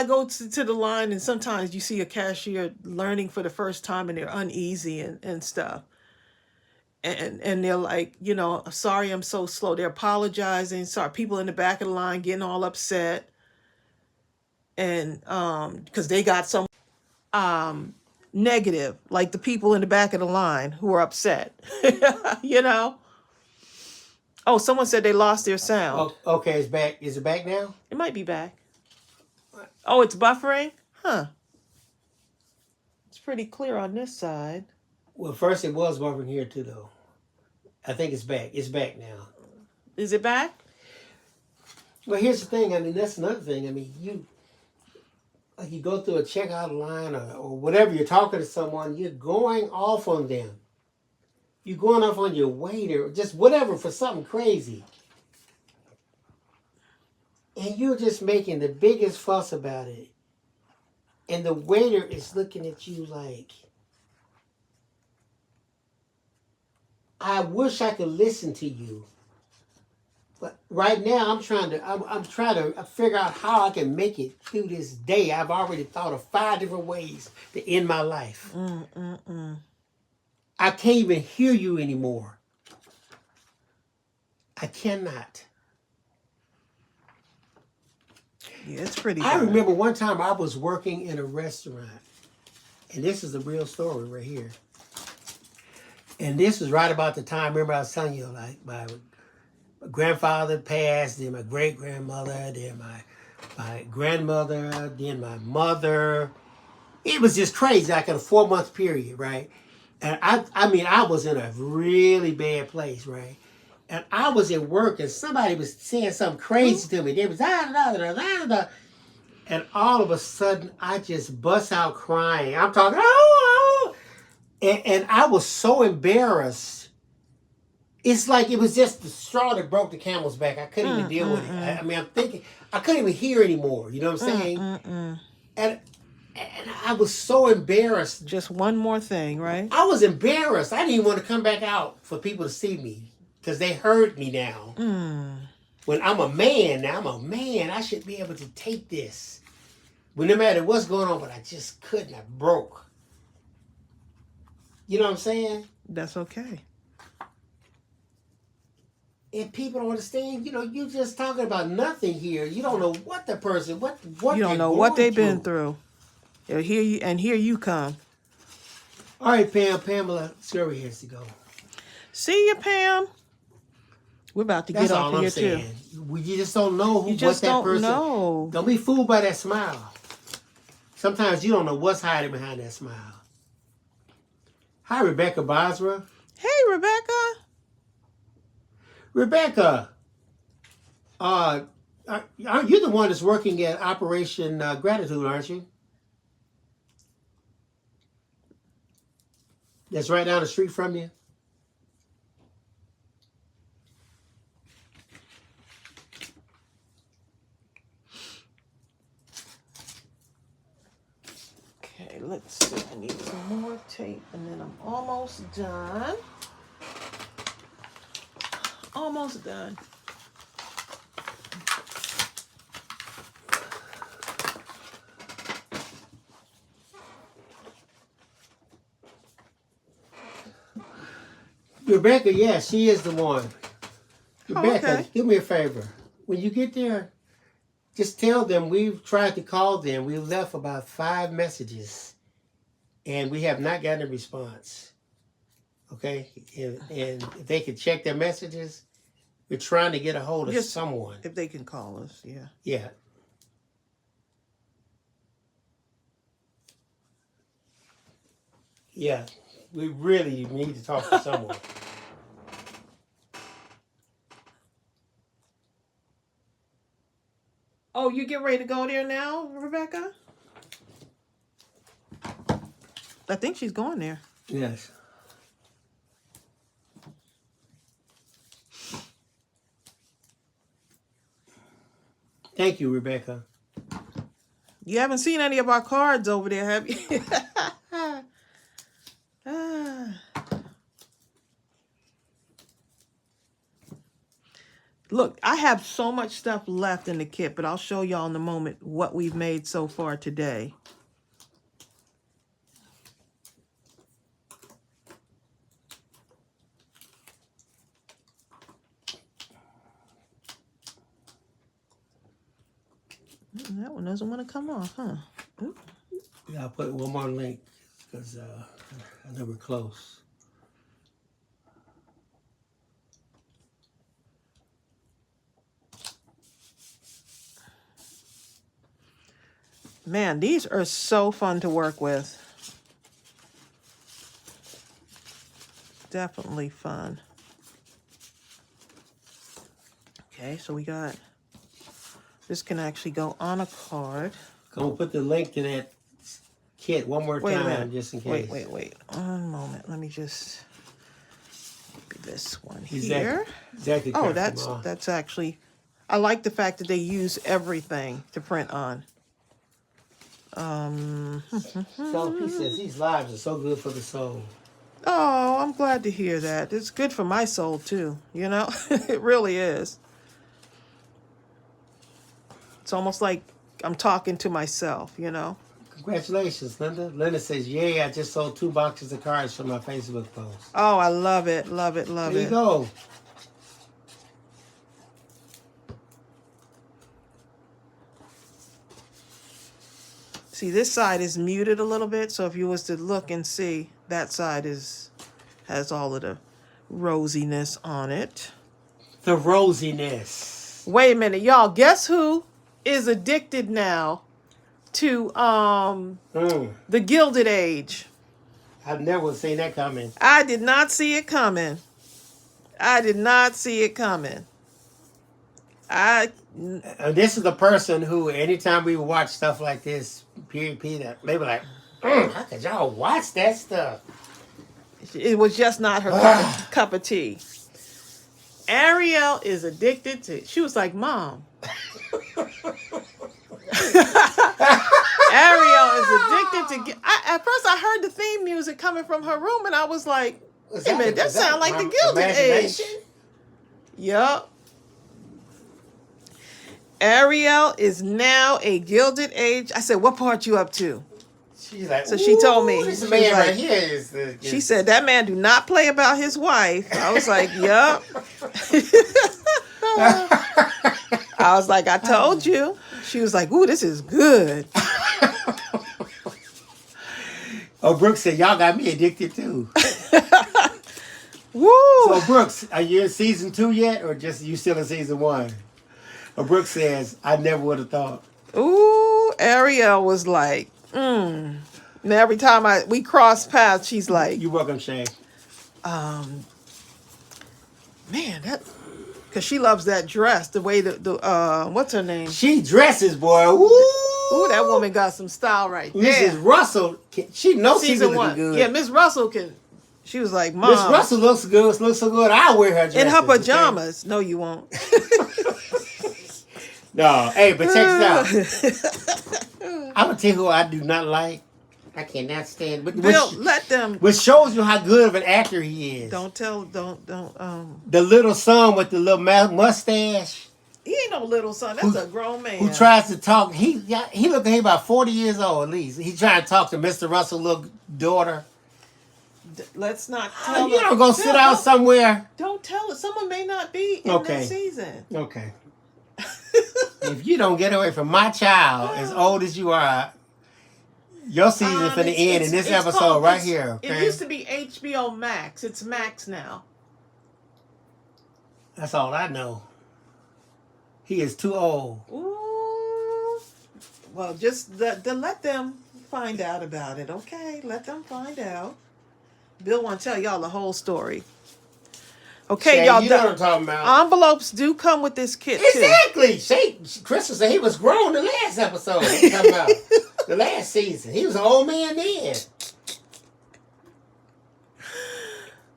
go to the line and sometimes you see a cashier learning for the first time and they're uneasy and stuff. And they're like, sorry, I'm so slow. They're apologizing. Sorry, people in the back of the line getting all upset. And because they got some negative, like the people in the back of the line who are upset. Oh, someone said they lost their sound. Oh, okay, it's back. Is it back now? It might be back. Oh, it's buffering? Huh. It's pretty clear on this side. Well, first it was buffering here too, though. I think it's back. It's back now. Is it back? Well, here's the thing. I mean, that's another thing. I mean, you go through a checkout line or whatever, you're talking to someone, you're going off on them. You're going off on your waiter, just whatever, for something crazy. And you're just making the biggest fuss about it. And the waiter is looking at you like, I wish I could listen to you. But right now, I'm trying to figure out how I can make it through this day. I've already thought of 5 different ways to end my life. I can't even hear you anymore. I cannot. Yeah, it's pretty I done. remember one time I was working in a restaurant, and this is a real story right here. And this was right about the time, remember I was telling you, like my grandfather passed, then my great grandmother, then my grandmother, then my mother. It was just crazy, like in a 4-month period, right? And I mean, I was in a really bad place, right? And I was at work, and somebody was saying something crazy to me. They was and all of a sudden, I just bust out crying. I'm talking, oh, and I was so embarrassed. It's like it was just the straw that broke the camel's back. I couldn't even deal with it. I mean, I'm thinking, I couldn't even hear anymore. You know what I'm saying? And I was so embarrassed. Just one more thing, right? I was embarrassed. I didn't even want to come back out for people to see me because they heard me now. When I'm a man, now I'm a man, I should be able to take this. But no matter what's going on, but I just couldn't. I broke. You know what I'm saying? That's okay. And people don't understand, you know, you're just talking about nothing here. You don't know what the person, what You don't know what they've been through. Here you come. All right, Pamela Scurry has to go. See you, Pam. We're about to That's get off all of I'm here saying. too. You just don't know You just what that don't person. know. Don't be fooled by that smile. Sometimes you don't know what's hiding behind that smile. Hi, Rebecca Basra. Hey, Rebecca. Rebecca, aren't you the one that's working at Operation Gratitude, aren't you? That's right down the street from you. Okay, let's see. I need some more tape, and then I'm almost done. Almost done. Rebecca, yeah, she is the one. Rebecca, okay. do me a favor. When you get there, just tell them we've tried to call them. We've left about 5 messages, and we have not gotten a response. Okay? And if they could check their messages, we're trying to get a hold of someone. If they can call us, yeah. Yeah. Yeah. We really need to talk to someone. Oh, you get ready to go there now, Rebecca? I think she's going there. Yes. Thank you, Rebecca. You haven't seen any of our cards over there, have you? Look, I have so much stuff left in the kit, but I'll show y'all in a moment what we've made so far today. That one doesn't want to come off, huh? Ooh. Yeah, I'll put one more link because I know we're close. Man, these are so fun to work with. Definitely fun. Okay, so we got, this can actually go on a card. Go put the link to that kit one more time, just in case. Wait. One moment. Let me just do this one Exactly. here. Exactly. Oh, that's actually, I like the fact that they use everything to print on. He says these lives are so good for the soul. Oh, I'm glad to hear that. It's good for my soul too, you know? It really is. It's almost like I'm talking to myself, you know? Congratulations, Linda. Linda says, yay, I just sold 2 boxes of cards from my Facebook post. Oh, I love it, love it, love it. There you go. See, this side is muted a little bit, so if you was to look and see, that side has all of the rosiness on it. The rosiness. Wait a minute, y'all. Guess who is addicted now to the Gilded Age? I've never seen that coming. I did not see it coming. I did not see it coming. This is the person who, anytime we watch stuff like this, they were like, how could y'all watch that stuff? It was just not her cup of tea. Ariel is addicted to it. She was like, Mom. Ariel is addicted to... At first, I heard the theme music coming from her room, and I was like, wait a minute, that sounds like the Gilded Age. Yup. Ariel is now a Gilded Age. I said, what part you up to? She's like, so she told me. This man right here is she said, that man do not play about his wife. I was like, yup. I was like, I told you. She was like, ooh, this is good. Oh, Brooks said, y'all got me addicted too. Woo. So, Brooks, are you in season 2 yet, or just you still in season 1? Brooks says, I never would have thought. Ooh, Ariel was like, And every time we cross paths, she's like, you're welcome, Shay. Man, because she loves that dress, the way the what's her name? She dresses, boy. Woo! Ooh, that woman got some style right there. Mrs. Russell, she knows she's looking good. Yeah, Miss Russell can. She was like, Mom. Miss Russell looks good. Looks so good. I'll wear her dress. In her pajamas. Okay? No, you won't. No, hey, but check this out. I'm gonna tell you who I do not like. I cannot stand. But Bill, let them. Which shows you how good of an actor he is. Don't. The little son with the little mustache. He ain't no little son. That's a grown man. Who tries to talk. He look like he about 40 years old at least. He trying to talk to Mr. Russell's little daughter. Let's not tell you don't go sit out somewhere. Don't tell her. Someone may not be in this season. Okay. If you don't get away from my child as old as you are, your season's finna end in this episode right here. Okay? It used to be HBO Max. It's Max now. That's all I know. He is too old. Ooh. Well, just let them find out about it, okay? Let them find out. Bill want to tell y'all the whole story. Okay, Shay, y'all. You know what I'm talking about. Envelopes do come with this kit exactly. Too. Crystal said he was grown the last episode. Talking about the last season. He was an old man then.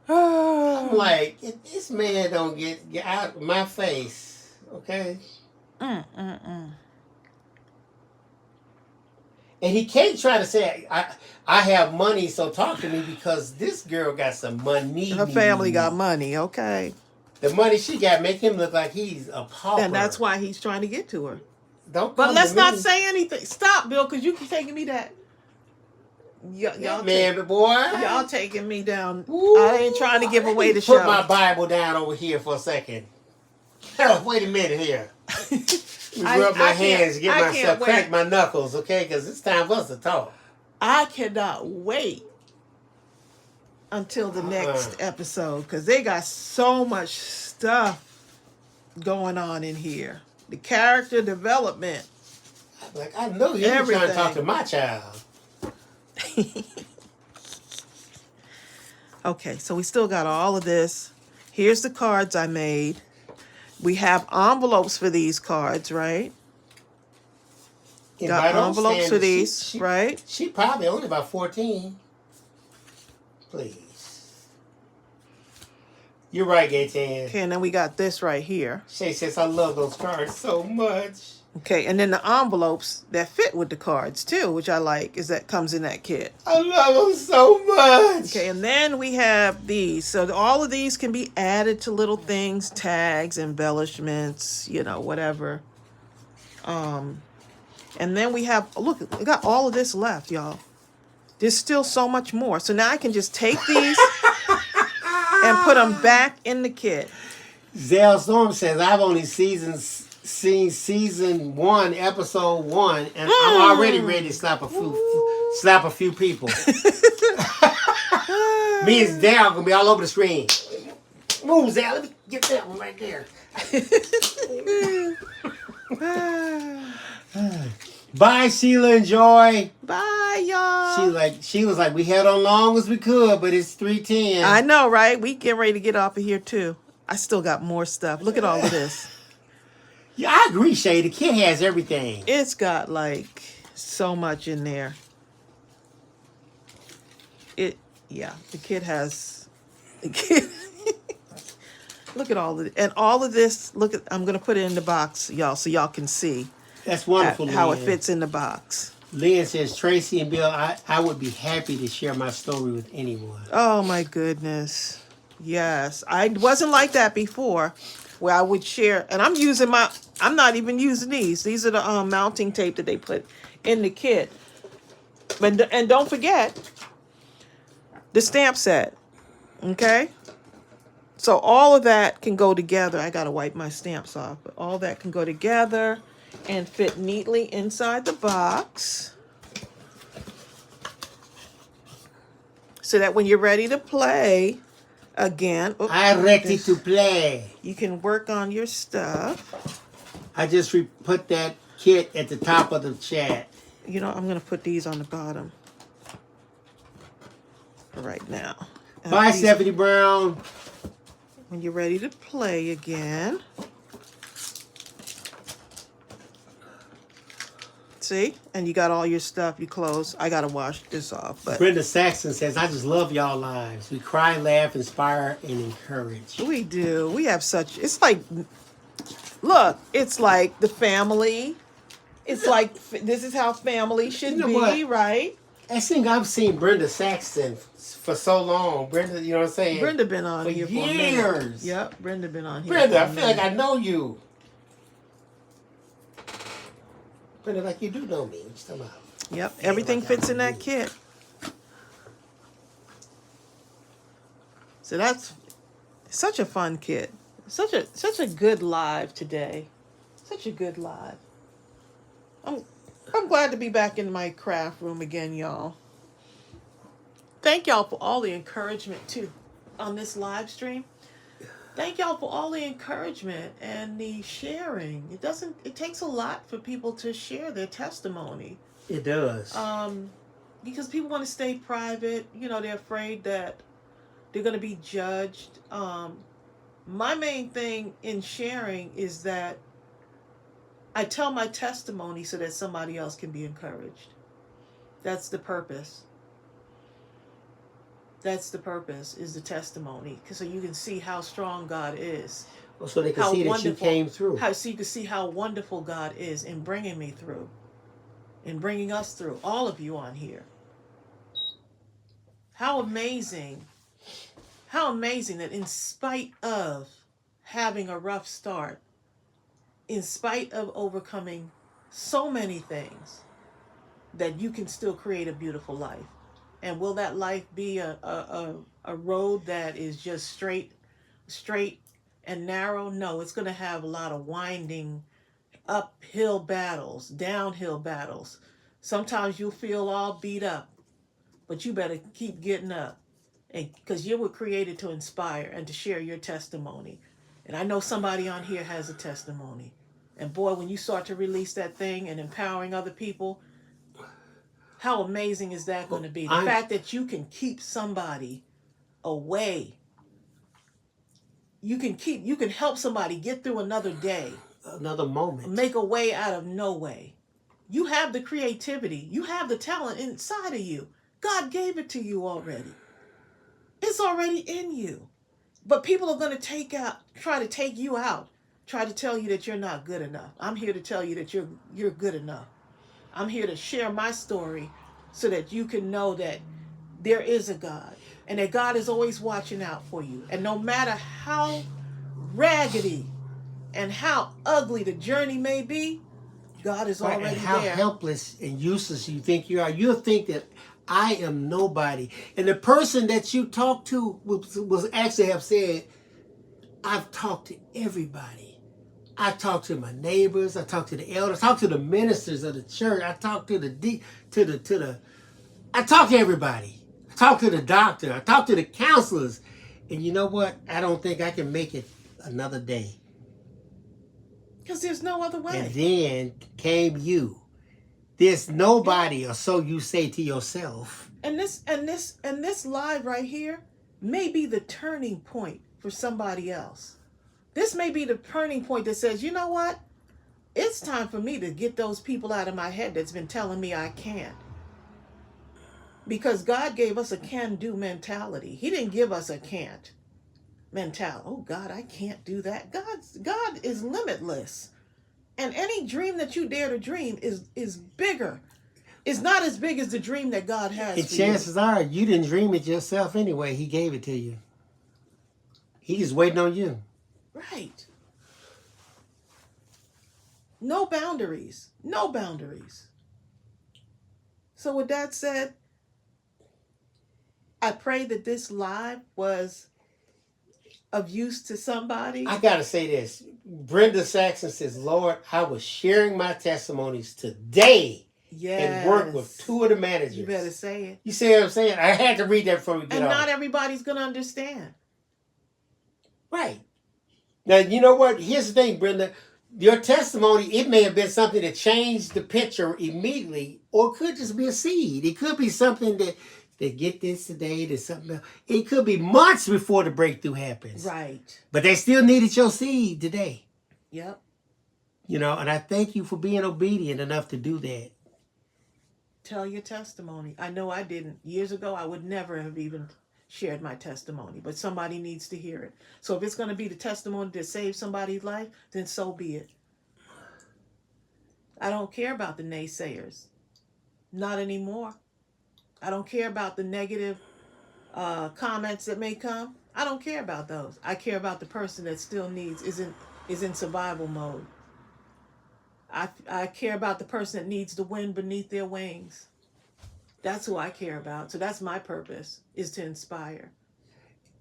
I'm like, if this man don't get out of my face, okay? And he can't try to say, I have money, so talk to me, because this girl got some money. Her family got money, okay. The money she got make him look like he's a pauper. And that's why he's trying to get to her. But let's not say anything. Stop, Bill, because you keep taking me that. Y'all boy. Y'all taking me down. Ooh, I ain't trying to give away the show. Put my Bible down over here for a second. Wait a minute here. Rub my hands, get myself, crack my knuckles, okay? Because it's time for us to talk. I cannot wait until the next episode, because they got so much stuff going on in here. The character development. Like, I know you're trying to talk to my child. Okay, so we still got all of this. Here's the cards I made. We have envelopes for these cards, right? Got envelopes for these, right? She probably only about 14. Please. You're right, Gaten. Okay, and then we got this right here. Shay says, I love those cards so much. Okay, and then the envelopes that fit with the cards too, which I like, comes in that kit. I love them so much. Okay, and then we have these. So all of these can be added to little things, tags, embellishments, whatever. And then we have, look, we got all of this left, y'all. There's still so much more. So now I can just take these and put them back in the kit. Zell Storm says, I've only seen season 1, episode 1, and I'm already ready to slap a few people. Me and Dale gonna be all over the screen. Move, Zach. Let me get that one right there. Bye, Sheila and Joy. Bye, y'all. She was like, we held on long as we could, but it's 3:10. I know, right? We getting ready to get off of here too. I still got more stuff. Look at all of this. Yeah, I agree, Shay. The kid has everything. It's got like so much in there. The kid has. The kid. Look at all of it, and all of this. Look at. I'm gonna put it in the box, y'all, so y'all can see. That's wonderful. How it fits in the box. Lynn says, Tracy and Bill, I would be happy to share my story with anyone. Oh my goodness. Yes. I wasn't like that before, where I would share, and I'm not even using these. These are the mounting tape that they put in the kit. And don't forget the stamp set. Okay? So all of that can go together. I gotta wipe my stamps off, but all that can go together and fit neatly inside the box, so that when you're ready to play again, I'm ready to play. You can work on your stuff. I just put that kit at the top of the chat. You know, I'm gonna put these on the bottom for right now. Bye, Stephanie Brown. When you're ready to play again. See? And you got all your stuff, your clothes. I got to wash this off. But Brenda Saxon says, I just love y'all lives. We cry, laugh, inspire, and encourage. We do. We have such... It's like... Look, it's like the family. It's like... This is how family should be, what? Right? I think I've seen Brenda Saxon for so long. Brenda, you know what I'm saying? Brenda been on for here for years. Yep, Brenda been on here. Brenda, I feel like I know you. Brenda, like you do know me. What you talking about? Yep, everything fits in that kit. So that's such a fun kit. Such a good live today. Such a good live. I'm glad to be back in my craft room again, y'all. Thank y'all for all the encouragement too on this live stream. Thank y'all for all the encouragement and the sharing. It takes a lot for people to share their testimony. It does. Because people want to stay private. You know, they're afraid that they're going to be judged. My main thing in sharing is that I tell my testimony so that somebody else can be encouraged. That's the purpose. That's the purpose, is the testimony. So you can see how strong God is. Well, so they can see that you came through. So you can see how wonderful God is in bringing me through. In bringing us through. All of you on here. How amazing. How amazing that in spite of having a rough start, in spite of overcoming so many things, that you can still create a beautiful life. And will that life be a road that is just straight and narrow? No, it's going to have a lot of winding, uphill battles, downhill battles. Sometimes you'll feel all beat up, but you better keep getting up, because you were created to inspire and to share your testimony. And I know somebody on here has a testimony. And boy, when you start to release that thing and empowering other people, how amazing is that going to be? The fact that you can keep somebody away. You can help somebody get through another day. Another moment. Make a way out of no way. You have the creativity. You have the talent inside of you. God gave it to you already. It's already in you. But people are going to try to take you out. Try to tell you that you're not good enough. I'm here to tell you that you're good enough. I'm here to share my story so that you can know that there is a God and that God is always watching out for you. And no matter how raggedy and how ugly the journey may be, God is already there. And how helpless and useless you think you are. You'll think that I am nobody. And the person that you talked to was actually have said, I've talked to everybody. I talk to my neighbors. I talk to the elders. I talk to the ministers of the church. I talk to I talk to everybody. I talk to the doctor. I talk to the counselors. And you know what? I don't think I can make it another day. Because there's no other way. And then came you. There's nobody, or so you say to yourself. And this live right here may be the turning point for somebody else. This may be the turning point that says, you know what? It's time for me to get those people out of my head that's been telling me I can't. Because God gave us a can-do mentality. He didn't give us a can't mentality. Oh, God, I can't do that. God is limitless. And any dream that you dare to dream is bigger. It's not as big as the dream that God has And for chances you. are, you didn't dream it yourself anyway. He gave it to you. He's waiting on you. Right. No boundaries. No boundaries. So with that said, I pray that this live was of use to somebody. I got to say this. Brenda Saxon says, Lord, I was sharing my testimonies today and work with 2 of the managers. You better say it. You see what I'm saying? I had to read that before we get And off. not everybody's going to understand. Right. Now, you know what? Here's the thing, Brenda. Your testimony, it may have been something that changed the picture immediately, or it could just be a seed. It could be something that they get this today, there's something else. It could be months before the breakthrough happens. Right. But they still needed your seed today. Yep. You know, and I thank you for being obedient enough to do that. Tell your testimony. I know I didn't. Years ago, I would never have even shared my testimony, but somebody needs to hear it. So if it's going to be the testimony that saves somebody's life, then so be it. I don't care about the naysayers. Not anymore. I don't care about the negative comments that may come. I don't care about those. I care about the person that still is in survival mode. I care about the person that needs the wind beneath their wings. That's who I care about. So that's my purpose, is to inspire.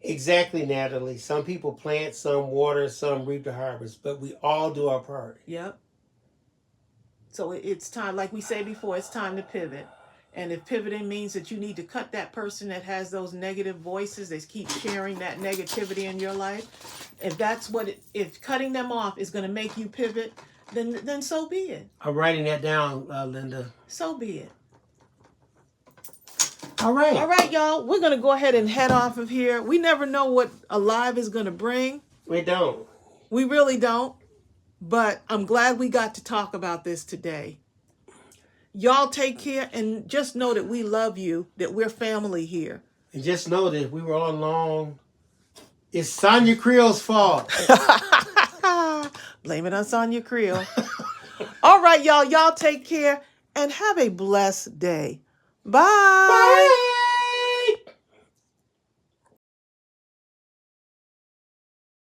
Exactly, Natalie. Some people plant, some water, some reap the harvest, but we all do our part. Yep. So it's time, like we say before, it's time to pivot. And if pivoting means that you need to cut that person that has those negative voices, that keep sharing that negativity in your life, if cutting them off is going to make you pivot, then so be it. I'm writing that down, Linda. So be it. All right. All right, y'all. We're going to go ahead and head off of here. We never know what Alive is going to bring. We don't. We really don't. But I'm glad we got to talk about this today. Y'all take care, and just know that we love you, that we're family here. And just know that if we were all along, it's Sonia Creel's fault. Blame it on Sonia Creel. All right, y'all. Y'all take care and have a blessed day. Bye. Bye.